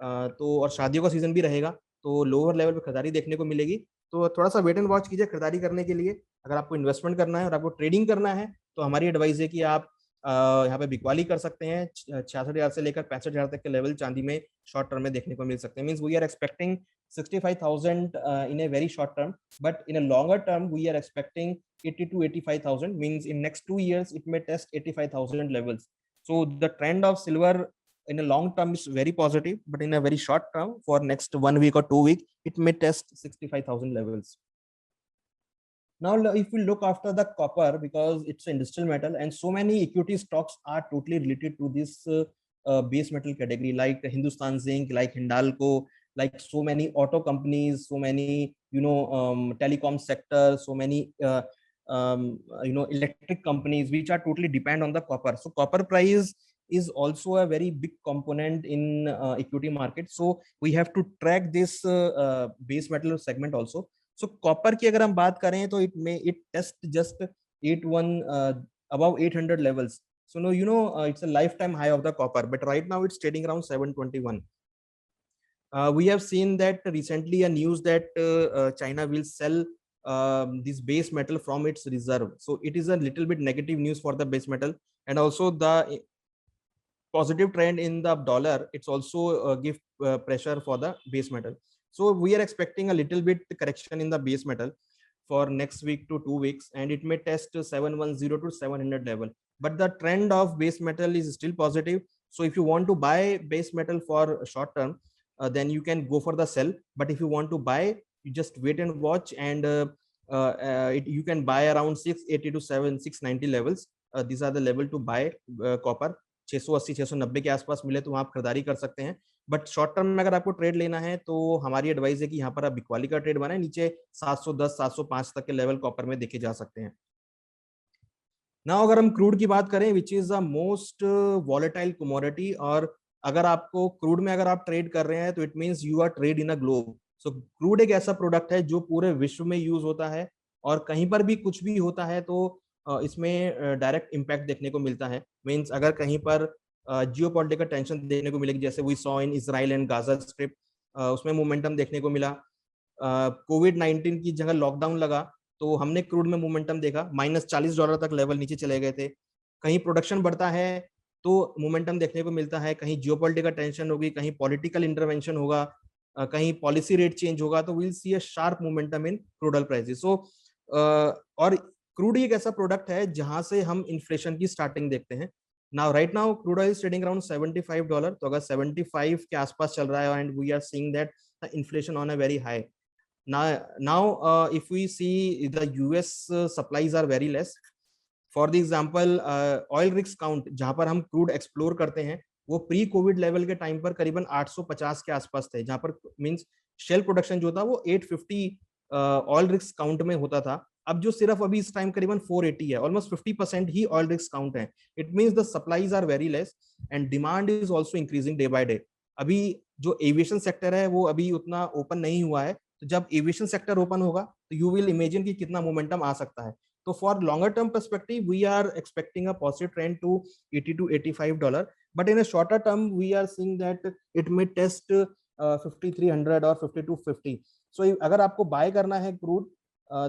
तो और शादियों का सीजन भी रहेगा, तो लोअर लेवल पे खरीदारी देखने को मिलेगी. तो थोड़ा सा वेट एंड वॉच कीजिए खरीदारी करने के लिए. अगर आपको इन्वेस्टमेंट करना है और आपको ट्रेडिंग करना है, तो हमारी एडवाइस है कि आप यहाँ पे बिकवाली कर सकते हैं. 66,000 से लेकर 65,000 तक के लेवल चांदी में शॉर्ट टर्म में देखने को मिल सकते हैं. Means we are expecting 65,000 in a very short term, but in a longer term we are expecting 80 to 85,000. Means in next 2 years it may test 85,000 levels. So the trend of silver in a long term is very positive, but in a very short term, for next 1 week or 2 weeks, it may test 65,000 levels. Now, if we look after the copper, because it's an industrial metal and so many equity stocks are totally related to this base metal category, like Hindustan Zinc, like Hindalco, like so many auto companies, so many telecom sector, so many electric companies which are totally depend on the copper. So copper price is also a very big component in equity market. So we have to track this base metal segment also. So copper की अगर हम बात करें तो it test just 81 above 800 levels. So no, it's a lifetime high of the copper, but right now it's trading around 721. We have seen that recently a news that China will sell this base metal from its reserve. So it is a little bit negative news for the base metal, and also the positive trend in the dollar. It's also give pressure for the base metal. So we are expecting a little bit correction in the base metal for next week to 2 weeks, and it may test 710 to 700 level. But the trend of base metal is still positive. So if you want to buy base metal for short term, then you can go for the sell. But if you want to buy, you just wait and watch, and you can buy around 680 to 690 levels. These are the level to buy copper. 680 690 के आसपास मिले तो आप खरीदारी कर सकते हैं. But short term में अगर आपको ट्रेड लेना है तो हमारी एडवाइस है कि यहाँ पर आप बिकवाली का ट्रेड बनाए. नीचे 710 705 तक के लेवल कॉपर में देखे जा सकते हैं. नाउ अगर हम क्रूड की बात करें, which is the most volatile commodity, और अगर आपको क्रूड में अगर आप ट्रेड कर रहे हैं तो it means you are trade in a globe. So crude एक ऐसा प्रोडक्ट है जो पूरे विश्व में यूज होता है, और कहीं पर भी कुछ भी होता है तो इसमें डायरेक्ट इम्पैक्ट देखने को मिलता है. मींस अगर कहीं पर जियोपॉलिटिकल टेंशन देखने को मिलेगी, जैसे we saw in Israel and Gaza strip, उसमें मोमेंटम देखने को मिला. कोविड-19 की जगह लॉकडाउन लगा तो हमने क्रूड में मोमेंटम देखा. -$40 तक लेवल नीचे चले गए थे. कहीं प्रोडक्शन बढ़ता है तो मोमेंटम देखने को मिलता है, कहीं जियोपॉलिटिकल टेंशन होगी, कहीं पॉलिटिकल इंटरवेंशन होगा, कहीं पॉलिसी रेट चेंज होगा, तो we will see a sharp momentum in crude oil prices. So और क्रूड एक ऐसा प्रोडक्ट है जहां से हम इन्फ्लेशन की स्टार्टिंग देखते हैं. Now right now crude oil is trading around $75. तो अगर 75 के आसपास चल रहा है, and we are seeing that the inflation on a very high. Now if we see the US supplies are very less. For the example, oil rigs count जहां पर हम क्रूड एक्सप्लोर करते हैं वो प्री कोविड लेवल के time पर करीबन 850 के आसपास थे, जहां पर मींस शेल प्रोडक्शन जो था वो 850 ऑयल रिग्स काउंट में होता था. अब जो सिर्फ अभी इस टाइम करीबन 480 है, ऑलमोस्ट 50% ही ऑयल रिग्स काउंट है. It means the supplies are very less and demand is also increasing day by day. अभी जो एविएशन सेक्टर है वो अभी उतना ओपन नहीं हुआ है, तो जब एविएशन सेक्टर ओपन होगा तो यू विल इमेजिन कि कितना मोमेंटम आ सकता है। तो for longer term perspective we are expecting a positive trend to $80 to $85, but in a shorter term we are seeing that it may test 5300 और 5250। सो अगर आपको बाय करना है क्रूड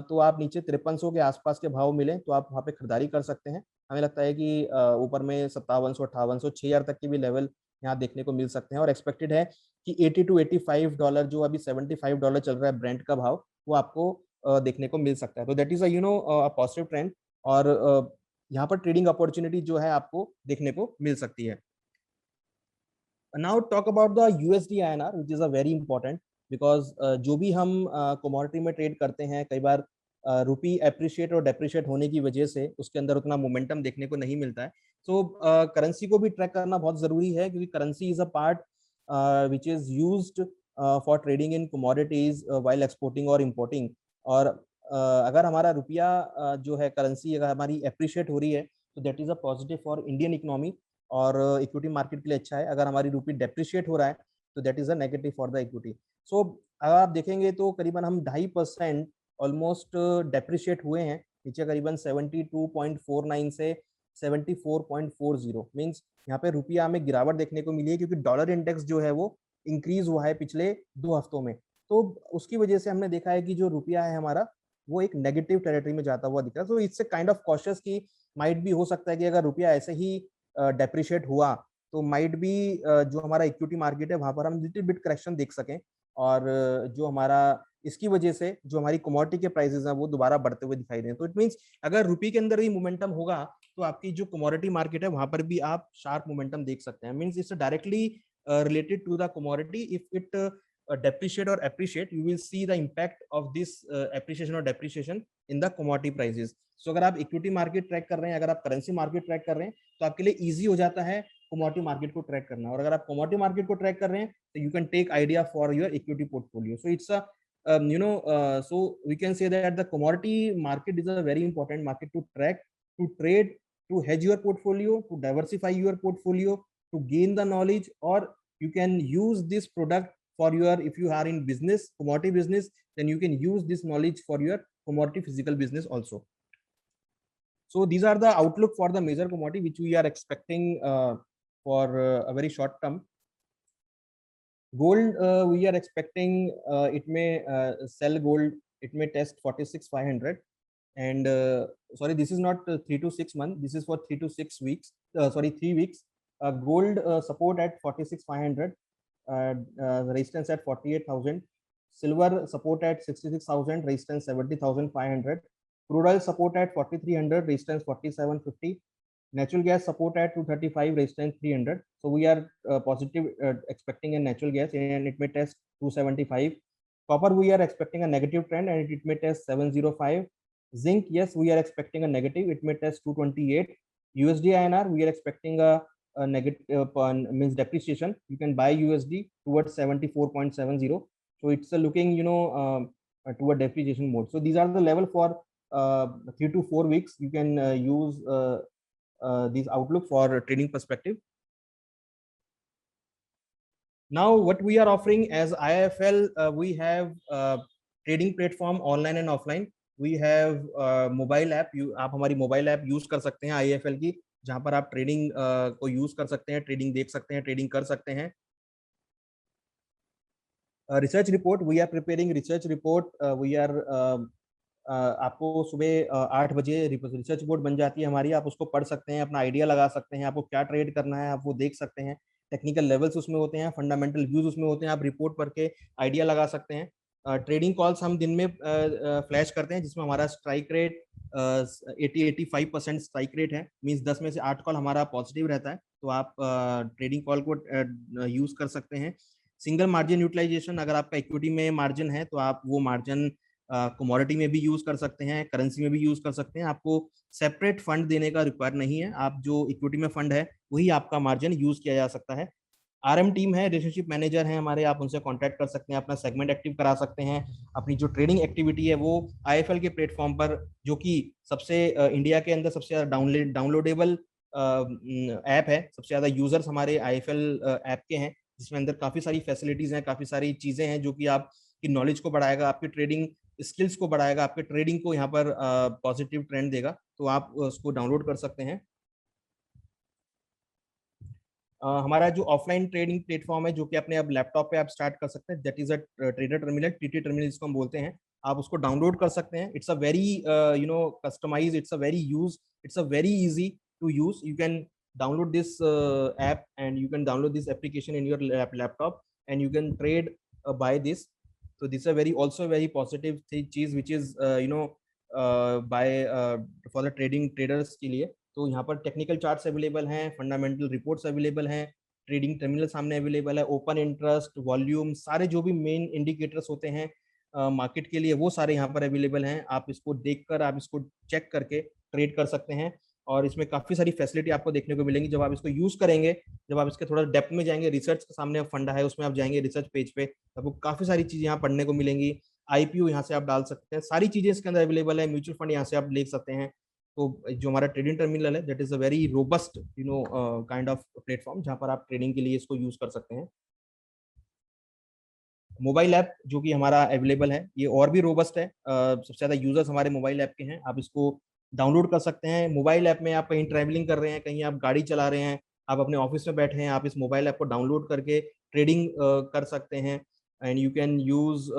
तो आप नीचे 5300 के आसपास के भाव मिले तो आप वहाँ पे खरीदारी कर सकते हैं। हमें लगता है कि ऊपर में 5700 5800 6000 तक के भी लेवल यहाँ देखने को मिल सकते हैं, और एक्सपेक्टेड है कि $80 to $85 जो अभी $75 चल रहा है ब्रेंट का भाव, वो आपको देखने को मिल सकता है। तो that is a positive trend, और यहाँ पर ट्रेडिंग अपॉर्चुनिटी जो है आपको देखने को मिल सकती है। Now talk about the USD INR which is a very important, because जो भी हम कमोडिटी में ट्रेड करते हैं, कई बार रुपी एप्रिशिएट और डेप्रिशिएट होने की वजह से उसके अंदर उतना मोमेंटम देखने को नहीं मिलता है। सो करेंसी को भी ट्रैक करना बहुत जरूरी है, क्योंकि currency is a part which is used for trading in commodities while exporting और इम्पोर्टिंग। और अगर हमारा रुपया जो है करेंसी अगर हमारी एप्रिशिएट हो रही है तो that is a positive for Indian economy और इक्विटी मार्केट के लिए अच्छा है। अगर हमारी रुपी डेप्रिशिएट हो रहा है तो that is a negative for the equity. So अगर आप देखेंगे तो करीबन हम 2.5% ऑलमोस्ट डेप्रिशिएट हुए हैं, नीचे करीबन 72.49 से 74.40, मींस यहाँ पे रुपया में गिरावट देखने को मिली है, क्योंकि डॉलर इंडेक्स जो है वो इंक्रीज हुआ है पिछले 2 हफ्तों में। तो उसकी वजह से हमने देखा है कि जो रुपया है हमारा वो एक नेगेटिव टेरिटरी में जाता हुआ दिख रहा है। तो इससे काइंड ऑफ कॉशियस की माइट भी हो सकता है कि अगर रुपया ऐसे ही डेप्रिशिएट हुआ तो माइट भी जो हमारा इक्विटी मार्केट है वहां पर हम लिटिल बिट करेक्शन देख सकें, और जो हमारा इसकी वजह से जो हमारी कमोडिटी के प्राइसेस हैं वो दोबारा बढ़ते हुए दिखाई दें। तो इट मींस अगर रुपी के अंदर भी मोमेंटम होगा तो आपकी जो कमोडिटी मार्केट है वहां पर भी आप शार्प मोमेंटम देख सकते हैं। Means it's directly related to the commodity. If it depreciate or appreciate, you will see the impact of this appreciation or depreciation in the commodity prices. So अगर आप इक्विटी मार्केट ट्रैक कर रहे हैं, अगर आप करेंसी मार्केट ट्रैक कर रहे हैं, तो आपके लिए इजी हो जाता है कमोडिटी मार्केट को ट्रैक करना। और अगर आप कमोडिटी मार्केट को ट्रैक कर रहे हैं तो you can take idea for your equity portfolio. So it's so we can say that the commodity market is a very important market to track, to trade, to hedge your portfolio, to diversify your portfolio, to gain the knowledge, or you can use this product for your, if you are in business, commodity business, then you can use this knowledge for your commodity physical business also. So these are the outlook for the major commodity which we are expecting for a very short term. Gold, we are expecting it may sell gold, it may test 46,500, and sorry, this is not 3 to 6 months, this is for 3 to 6 weeks, 3 weeks. Gold support at 46,500, resistance at 48,000. Silver support at 66,000, resistance 70,500. Crude oil support at 4,300, resistance 4750. Natural gas support at 235, resistance 300. So we are positive expecting a natural gas, and it may test 275. Copper, we are expecting a negative trend and it may test 705. Zinc, yes, we are expecting a negative, it may test 228. USD INR, we are expecting a negative means depreciation. You can buy USD towards 74.70. So it's looking toward depreciation mode. So these are the level for 3 to 4 weeks. You can use these outlook for trading perspective. Now what we are offering as IIFL, we have trading platform online and offline. We have mobile app. आप हमारी mobile app use कर सकते हैं IIFL की, जहां पर आप trading को यूज कर सकते हैं, ट्रेडिंग देख सकते हैं, ट्रेडिंग कर सकते हैं। Research report, we are preparing research report. We are आपको सुबह 8 बजे रिसर्च रिपोर्ट बन जाती है हमारी, आप उसको पढ़ सकते हैं, अपना आइडिया लगा सकते हैं, आपको क्या ट्रेड करना है आप वो देख सकते हैं। टेक्निकल लेवल्स उसमें होते हैं, फंडामेंटल व्यूज उसमें होते हैं, आप रिपोर्ट पढ़ के आइडिया लगा सकते हैं। ट्रेडिंग कॉल्स हम दिन में फ्लैश करते हैं, जिसमें हमारा स्ट्राइक रेट 80-85% स्ट्राइक रेट है, मींस 10 में से 8 कॉल हमारा पॉजिटिव रहता है, तो आप ट्रेडिंग कॉल को यूज कर सकते हैं। सिंगल मार्जिन यूटिलाइजेशन, अगर आपका इक्विटी में मार्जिन है तो आप वो मार्जिन कमोडिटी में भी यूज कर सकते हैं, करेंसी में भी यूज कर सकते हैं। आपको सेपरेट फंड देने का रिक्वायर नहीं है, आप जो इक्विटी में फंड है वही आपका मार्जिन यूज किया जा सकता है। RM टीम है, रिलेशनशिप मैनेजर हैं हमारे, आप उनसे कांटेक्ट कर सकते हैं, अपना सेगमेंट एक्टिव करा सकते हैं। अपनी जो ट्रेडिंग एक्टिविटी है वो IIFL के प्लेटफॉर्म पर, जो कि सबसे इंडिया के अंदर सबसे ज़्यादा डाउनलोडेबल ऐप है, सबसे ज़्यादा यूजर्स हमारे IIFL ऐप के हैं, जिसमें अंदर काफी सारी फैसिलिटीज हैं, काफी सारी चीजें हैं जो कि आपकी नॉलेज को बढ़ाएगा, आपकी ट्रेडिंग स्किल्स को बढ़ाएगा, आपके ट्रेडिंग को यहाँ पर पॉजिटिव ट्रेंड देगा। तो आप उसको डाउनलोड कर सकते हैं। हमारा जो ऑफलाइन ट्रेडिंग प्लेटफॉर्म है, जो कि अपने अब लैपटॉप पे आप स्टार्ट कर सकते हैं, that is a trader terminal, TT terminal जिसको हम बोलते हैं। आप उसको डाउनलोड कर सकते हैं। It's a very customize, it's a very easy to use. You can download this app and you can download this application in your laptop and you can trade by this. So this is a also very positive cheese which is by for the traders के लिए। तो यहाँ पर technical charts available हैं, fundamental reports available हैं, trading terminal सामने available है, open interest, volume, सारे जो भी मेन इंडिकेटर्स होते हैं मार्केट के लिए वो सारे यहाँ पर अवेलेबल हैं। आप इसको देखकर, आप इसको चेक करके ट्रेड कर सकते हैं। और इसमें काफी सारी फैसिलिटी आपको देखने को मिलेंगी जब आप इसको यूज करेंगे। जब आप इसके थोड़ा डेप्थ में जाएंगे, रिसर्च के सामने फंडा है उसमें आप जाएंगे रिसर्च पेज पे, आपको काफी सारी चीजें यहाँ पढ़ने को मिलेंगी। आईपीओ यहाँ से आप डाल सकते हैं, सारी चीजें इसके अंदर अवेलेबल है। म्यूचुअल फंड यहाँ से आप ले सकते हैं। तो जो हमारा ट्रेडिंग टर्मिनल है, that is a very robust kind of platform जहाँ पर आप ट्रेडिंग के लिए इसको यूज कर सकते हैं। मोबाइल ऐप जो कि हमारा अवेलेबल है, ये और भी रोबस्ट है। सबसे ज्यादा यूजर्स हमारे मोबाइल ऐप के हैं। आप इसको डाउनलोड कर सकते हैं। मोबाइल ऐप में आप कहीं ट्रैवलिंग कर रहे हैं, कहीं आप गाड़ी चला रहे हैं, आप अपने ऑफिस में बैठे हैं, आप इस मोबाइल ऐप को डाउनलोड करके ट्रेडिंग कर सकते हैं। And you can use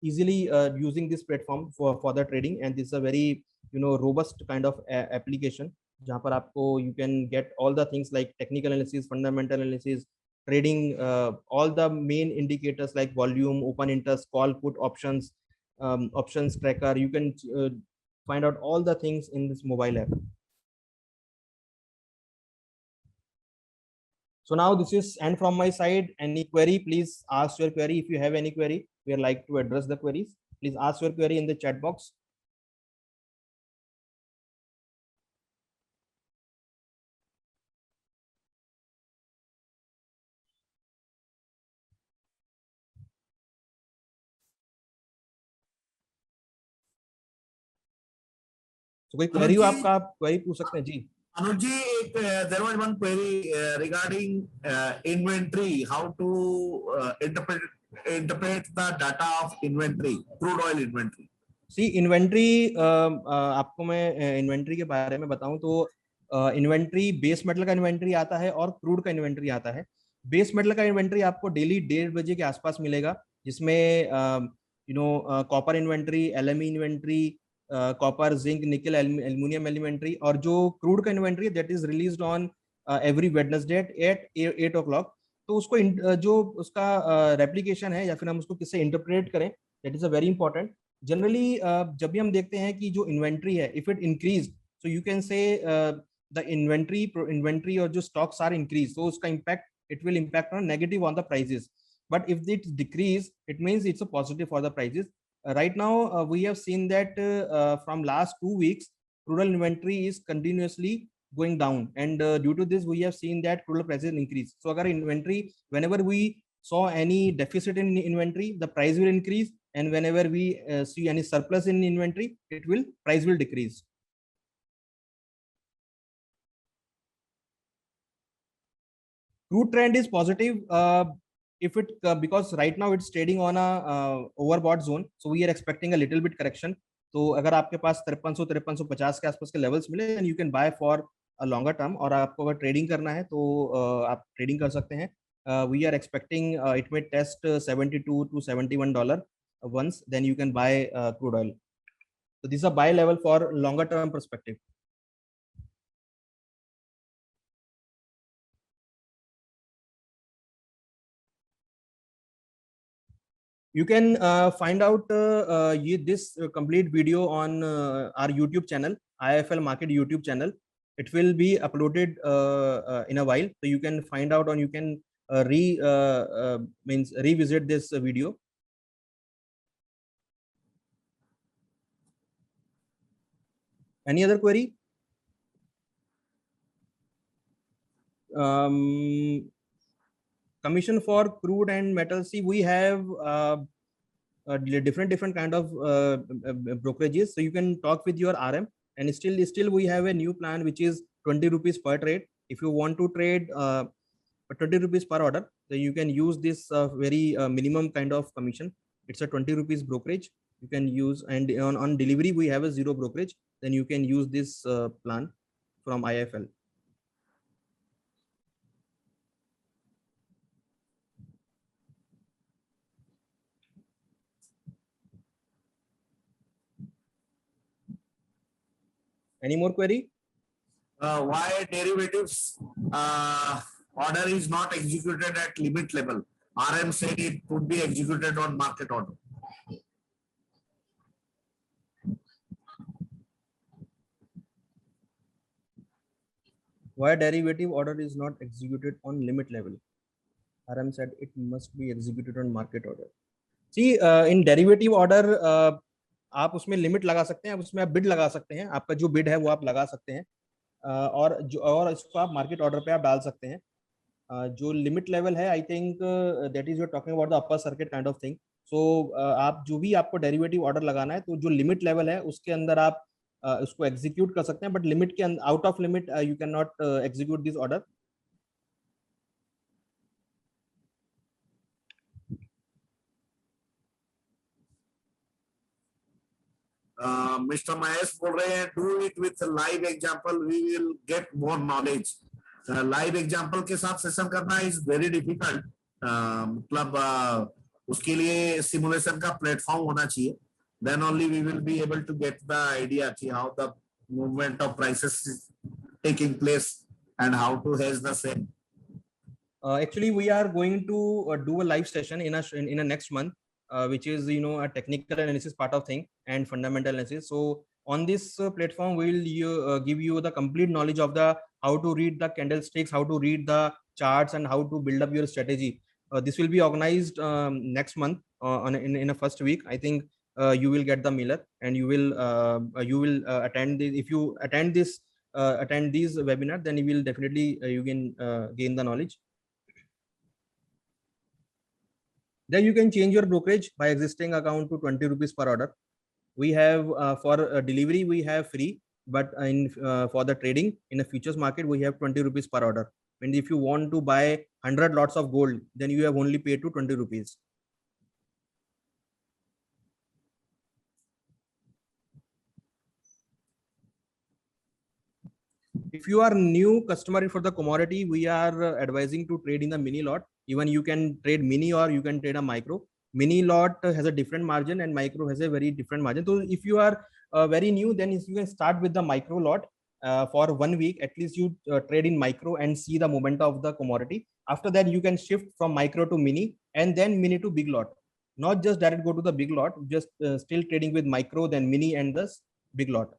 easily using this platform for the trading, and this is a very robust kind of application जहाँ पर आपको you can get all the things like technical analysis, fundamental analysis, trading, all the main indicators like volume, open interest, call, put options, options tracker. You can find out all the things in this mobile app. So now this is end from my side. Any query, please ask your query. If you have any query, we are like to address the queries. Please ask your query in the chat box. So कोई query हो आपका, आप query पूछ सकते हैं जी। Anuj ji, there was one query regarding inventory. How to interpret the data of inventory, crude oil inventory. See inventory, आपको मैं inventory के बारे में बताऊं तो इन्वेंट्री बेस मेटल का इन्वेंट्री आता है और क्रूड का इन्वेंट्री आता है। बेस मेटल का इन्वेंट्री आपको डेली 1:30 बजे के आसपास मिलेगा, जिसमें copper inventory, LME inventory, copper, zinc, nickel, aluminium inventory, और जो क्रूड का inventory that is released on every Wednesday at 8 o'clock। तो उसको जो उसका रेप्लिकेशन है या फिर हम उसको किससे इंटरप्रेट करें, that is a very important. Generally जब भी हम देखते हैं कि जो इन्वेंट्री है, if it increase, so you can say the inventory और जो स्टॉक्स आर इंक्रीज, तो उसका impact, it will impact on negative on the prices. But if it decrease, it means it's a positive for the prices. Right now we have seen that from last 2 weeks crude oil inventory is continuously going down, and due to this we have seen that crude oil prices increase. So agar inventory, whenever we saw any deficit in inventory, the price will increase, and whenever we see any surplus in inventory, price will decrease. Crude trend is positive if it because right now it's trading on a overbought zone, so we are expecting a little bit correction. तो अगर आपके पास 5350 के आसपास के levels मिले, then you can buy for a longer term, और आपको अगर ट्रेडिंग करना है तो आप ट्रेडिंग कर सकते हैं। we are expecting it may test $72 to $71 once, then you can buy crude oil. So this is a buy level for longer term perspective. You can find out this complete video on our YouTube channel, IIFL Market YouTube channel. It will be uploaded in a while, so you can find out, or you can revisit this video. Any other query? Commission for crude and metal. See, we have different kind of brokerages, so you can talk with your RM, and still we have a new plan which is 20 rupees per trade. If you want to trade but 20 rupees per order. So you can use this very minimum kind of commission. It's a 20 rupees brokerage you can use, and on delivery we have a 0 brokerage. Then you can use this plan from IIFL. Any more query? Why derivatives order is not executed at limit level? RM said it could be executed on market order. Why derivative order is not executed on limit level? RM said it must be executed on market order. See, in derivative order, आप उसमें limit लगा सकते हैं, आप उसमें आप bid लगा सकते हैं, आपका जो बिड है वो आप लगा सकते हैं, और इसको आप मार्केट ऑर्डर पे आप डाल सकते हैं. जो लिमिट लेवल है, I think that is you talking about the upper circuit kind of thing. So आप जो भी आपको डेरिवेटिव ऑर्डर लगाना है, तो जो लिमिट लेवल है उसके अंदर आप उसको एग्जीक्यूट कर सकते हैं, बट लिमिट के out of limit you can not execute this order. Mr. Mahesh बोल रहे हैं, do it with live example, we will get more knowledge. Live example के साथ सेशन करना is very difficult. मतलब उसके लिए सिमुलेशन का प्लेटफॉर्म होना चाहिए. Then only we will be able to get the idea कि how the movement of prices is taking place and how to hedge the same. Actually, we are going to do a live session in a next month, which is a technical analysis part of thing and fundamental analysis. So on this platform, we will give you the complete knowledge of the how to read the candlesticks, how to read the charts, and how to build up your strategy. This will be organized next month in a first week. I think you will get the mailer, and you will attend this. If you attend these webinar, then you will definitely you can gain the knowledge. Then you can change your brokerage by existing account to 20 rupees per order. We have for delivery we have free, but for the trading in the futures market we have 20 rupees per order. And if you want to buy 100 lots of gold, then you have only paid to 20 rupees. If you are new customer for the commodity, we are advising to trade in the mini lot. Even you can trade mini or you can trade a micro. Mini lot has a different margin and micro has a very different margin. So if you are very new, then you can start with the micro lot for 1 week. At least you trade in micro and see the movement of the commodity. After that, you can shift from micro to mini and then mini to big lot. Not just direct go to the big lot, just still trading with micro, then mini and the big lot.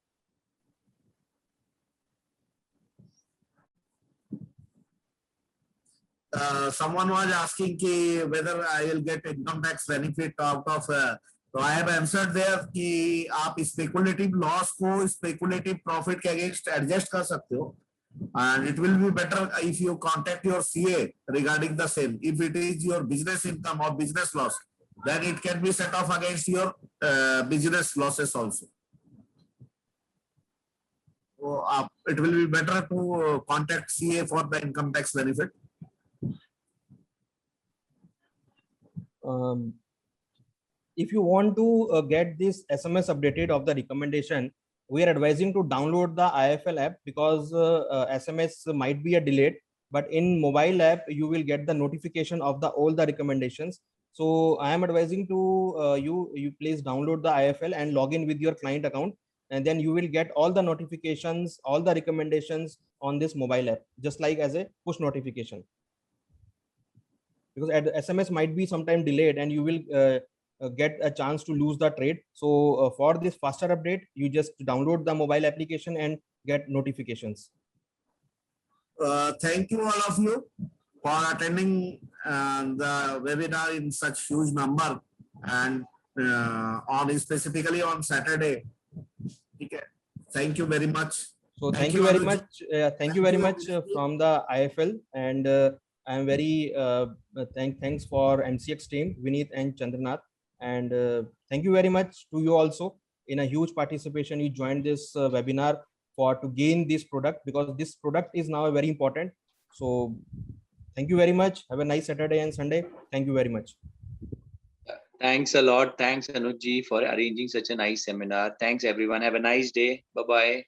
Someone was asking whether I will get income tax benefit out of. So I have answered there कि आप speculative loss को speculative profit के against adjust कर सकते हो, and it will be better if you contact your CA regarding the same. If it is your business income or business loss, then it can be set off against your business losses also. So it will be better to contact CA for the income tax benefit. If you want to get this SMS updated of the recommendation, we are advising to download the IIFL app, because SMS might be a delayed, but in mobile app you will get the notification of all the recommendations. So I am advising to you please download the IIFL and log in with your client account, and then you will get all the notifications, all the recommendations on this mobile app, just like as a push notification. Because SMS might be sometime delayed and you will get a chance to lose the trade. So for this faster update, you just download the mobile application and get notifications. Thank you all of you for attending the webinar in such huge number, and specifically on Saturday. Okay. Thank you very much. So thank you very much. Thank you very much from the IIFL, and I am very thanks for MCX team, Vineet and Chandranath, and thank you very much to you also. In a huge participation, you joined this webinar to gain this product, because this product is now very important. So Thank you very much. Have a nice Saturday and Sunday. Thank you very much. Thanks a lot. Thanks, Anuj ji, for arranging such a nice seminar. Thanks, everyone. Have a nice day. Bye-bye.